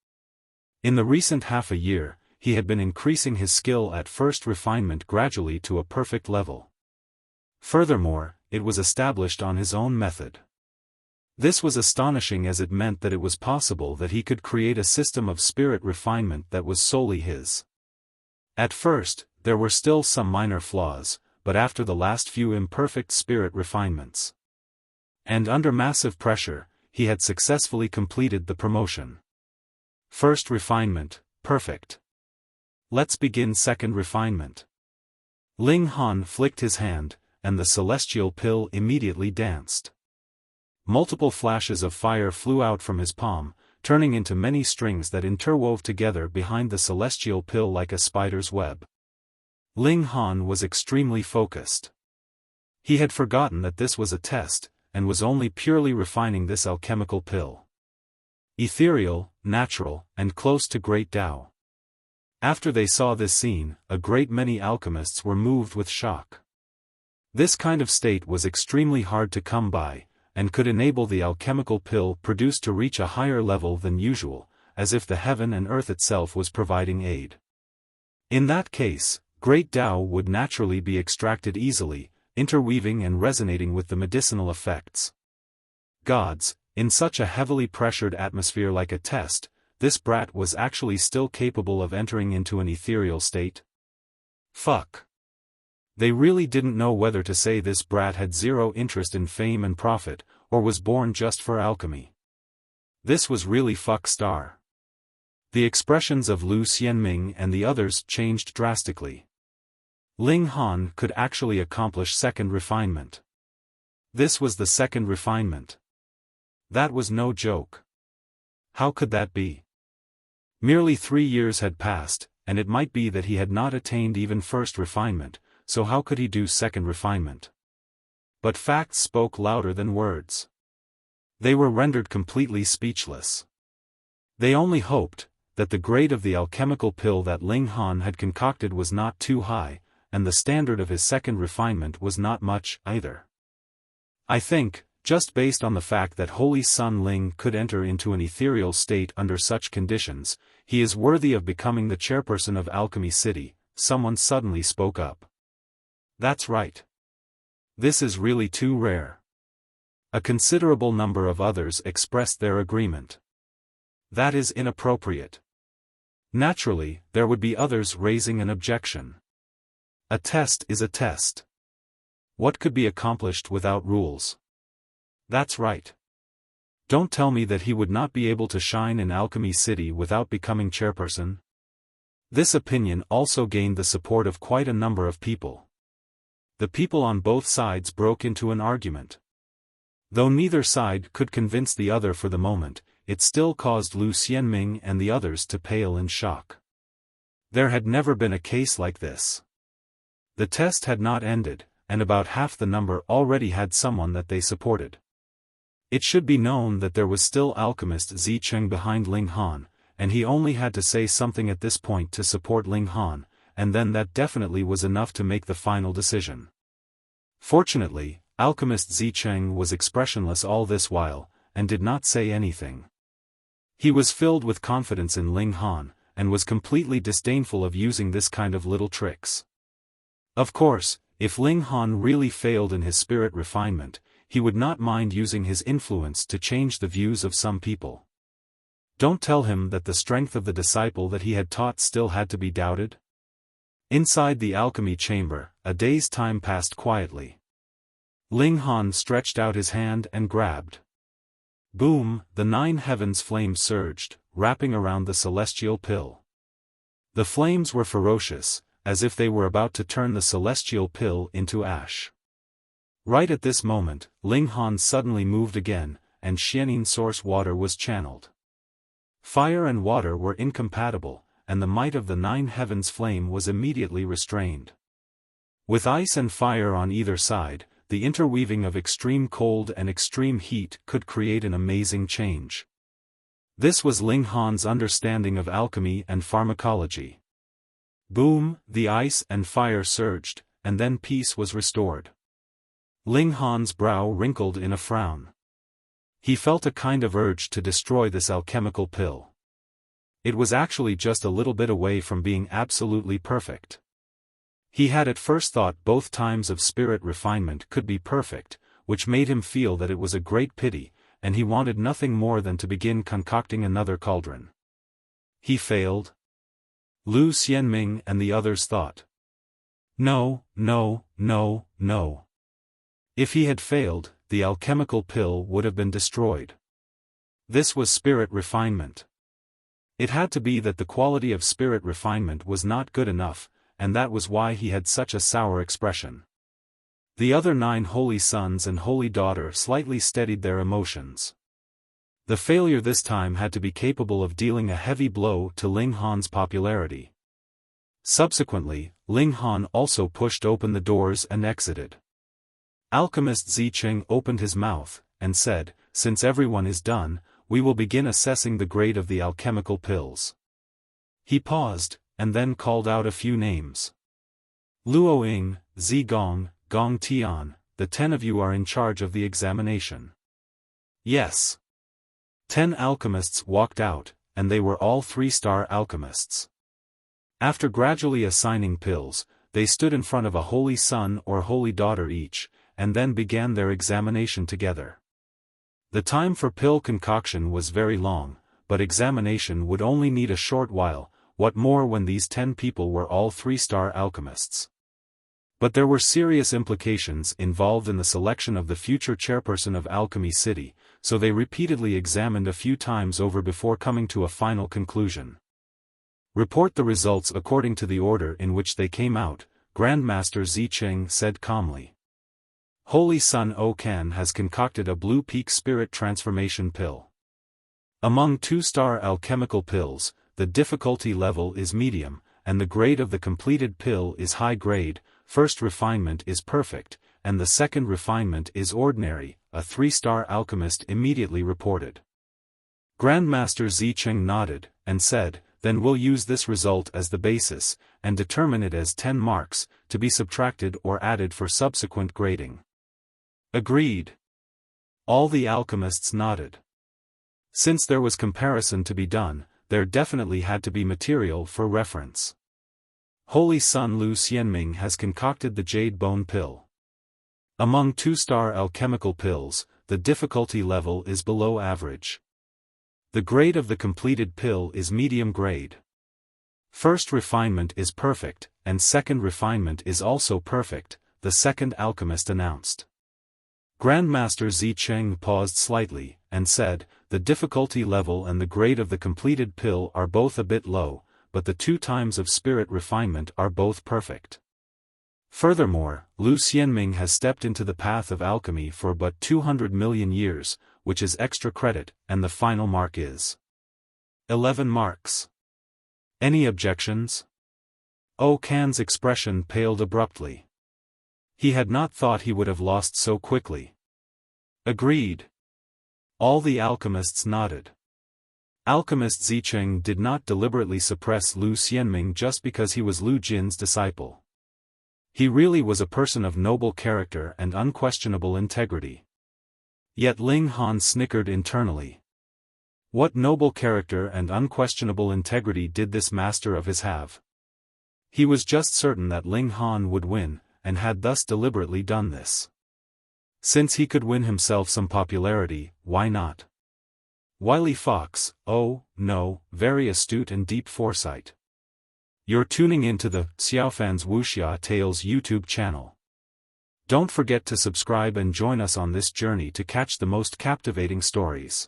In the recent half a year, he had been increasing his skill at first refinement gradually to a perfect level. Furthermore, it was established on his own method. This was astonishing as it meant that it was possible that he could create a system of spirit refinement that was solely his. At first, there were still some minor flaws, but after the last few imperfect spirit refinements, and under massive pressure, he had successfully completed the promotion. First refinement, perfect. Let's begin second refinement. Ling Han flicked his hand, and the celestial pill immediately danced. Multiple flashes of fire flew out from his palm, turning into many strings that interwove together behind the celestial pill like a spider's web. Ling Han was extremely focused. He had forgotten that this was a test, and was only purely refining this alchemical pill. Ethereal, natural, and close to great Tao. After they saw this scene, a great many alchemists were moved with shock. This kind of state was extremely hard to come by, and could enable the alchemical pill produced to reach a higher level than usual, as if the heaven and earth itself was providing aid. In that case, great Tao would naturally be extracted easily, interweaving and resonating with the medicinal effects. Gods, in such a heavily pressured atmosphere like a test, this brat was actually still capable of entering into an ethereal state? Fuck. They really didn't know whether to say this brat had zero interest in fame and profit, or was born just for alchemy. This was really fuck star. The expressions of Lu Xianming and the others changed drastically. Ling Han could actually accomplish second refinement. This was the second refinement. That was no joke. How could that be? Merely 3 years had passed, and it might be that he had not attained even first refinement, so how could he do second refinement? But facts spoke louder than words. They were rendered completely speechless. They only hoped that the grade of the alchemical pill that Ling Han had concocted was not too high, and the standard of his second refinement was not much, either. I think, just based on the fact that Holy Sun Ling could enter into an ethereal state under such conditions, he is worthy of becoming the chairperson of Alchemy City, someone suddenly spoke up. That's right. This is really too rare. A considerable number of others expressed their agreement. That is inappropriate. Naturally, there would be others raising an objection. A test is a test. What could be accomplished without rules? That's right. Don't tell me that he would not be able to shine in Alchemy City without becoming chairperson. This opinion also gained the support of quite a number of people. The people on both sides broke into an argument. Though neither side could convince the other for the moment, it still caused Lu Xianming and the others to pale in shock. There had never been a case like this. The test had not ended, and about half the number already had someone that they supported. It should be known that there was still alchemist Zicheng behind Ling Han, and he only had to say something at this point to support Ling Han, and then that definitely was enough to make the final decision. Fortunately, alchemist Zicheng was expressionless all this while, and did not say anything. He was filled with confidence in Ling Han, and was completely disdainful of using this kind of little tricks. Of course, if Ling Han really failed in his spirit refinement, he would not mind using his influence to change the views of some people. Don't tell him that the strength of the disciple that he had taught still had to be doubted. Inside the alchemy chamber, a day's time passed quietly. Ling Han stretched out his hand and grabbed. Boom, the 9 heavens flames surged, wrapping around the celestial pill. The flames were ferocious, as if they were about to turn the celestial pill into ash. Right at this moment, Ling Han suddenly moved again, and Xianin source water was channeled. Fire and water were incompatible, and the might of the 9 heavens flame was immediately restrained. With ice and fire on either side, the interweaving of extreme cold and extreme heat could create an amazing change. This was Ling Han's understanding of alchemy and pharmacology. Boom, the ice and fire surged, and then peace was restored. Ling Han's brow wrinkled in a frown. He felt a kind of urge to destroy this alchemical pill. It was actually just a little bit away from being absolutely perfect. He had at first thought both times of spirit refinement could be perfect, which made him feel that it was a great pity, and he wanted nothing more than to begin concocting another cauldron. He failed? Lu Xianming and the others thought. No, no, no, no. If he had failed, the alchemical pill would have been destroyed. This was spirit refinement. It had to be that the quality of spirit refinement was not good enough, and that was why he had such a sour expression. The other 9 holy sons and holy daughter slightly steadied their emotions. The failure this time had to be capable of dealing a heavy blow to Ling Han's popularity. Subsequently, Ling Han also pushed open the doors and exited. Alchemist Zicheng opened his mouth, and said, "Since everyone is done, we will begin assessing the grade of the alchemical pills." He paused, and then called out a few names. Luo Ying, Zi Gong, Gong Tian, the 10 of you are in charge of the examination. Yes. 10 alchemists walked out, and they were all 3-star alchemists. After gradually assigning pills, they stood in front of a holy son or holy daughter each, and then began their examination together. The time for pill concoction was very long, but examination would only need a short while, what more when these 10 people were all 3-star alchemists. But there were serious implications involved in the selection of the future chairperson of Alchemy City, so they repeatedly examined a few times over before coming to a final conclusion. Report the results according to the order in which they came out, Grandmaster Zicheng said calmly. Holy Son Okan has concocted a Blue Peak Spirit Transformation Pill. Among 2-star alchemical pills, the difficulty level is medium, and the grade of the completed pill is high grade. First refinement is perfect, and the second refinement is ordinary, a 3-star alchemist immediately reported. Grandmaster Zicheng nodded, and said, then we'll use this result as the basis, and determine it as 10 marks, to be subtracted or added for subsequent grading. Agreed. All the alchemists nodded. Since there was comparison to be done, there definitely had to be material for reference. Holy Son Lu Xianming has concocted the Jade Bone Pill. Among 2-star alchemical pills, the difficulty level is below average. The grade of the completed pill is medium grade. First refinement is perfect, and second refinement is also perfect, the second alchemist announced. Grandmaster Zicheng paused slightly, and said, the difficulty level and the grade of the completed pill are both a bit low, but the 2 times of spirit refinement are both perfect. Furthermore, Lu Xianming has stepped into the path of alchemy for but 200 million years, which is extra credit, and the final mark is 11 marks. Any objections? Okan's expression paled abruptly. He had not thought he would have lost so quickly. Agreed. All the alchemists nodded. Alchemist Zicheng did not deliberately suppress Lu Xianming just because he was Lu Jin's disciple. He really was a person of noble character and unquestionable integrity. Yet Ling Han snickered internally. What noble character and unquestionable integrity did this master of his have? He was just certain that Ling Han would win, and had thus deliberately done this. Since he could win himself some popularity, why not? Wily fox, oh, no, very astute and deep foresight. You're tuning into the Xiaofan's Wuxia Tales YouTube channel. Don't forget to subscribe and join us on this journey to catch the most captivating stories.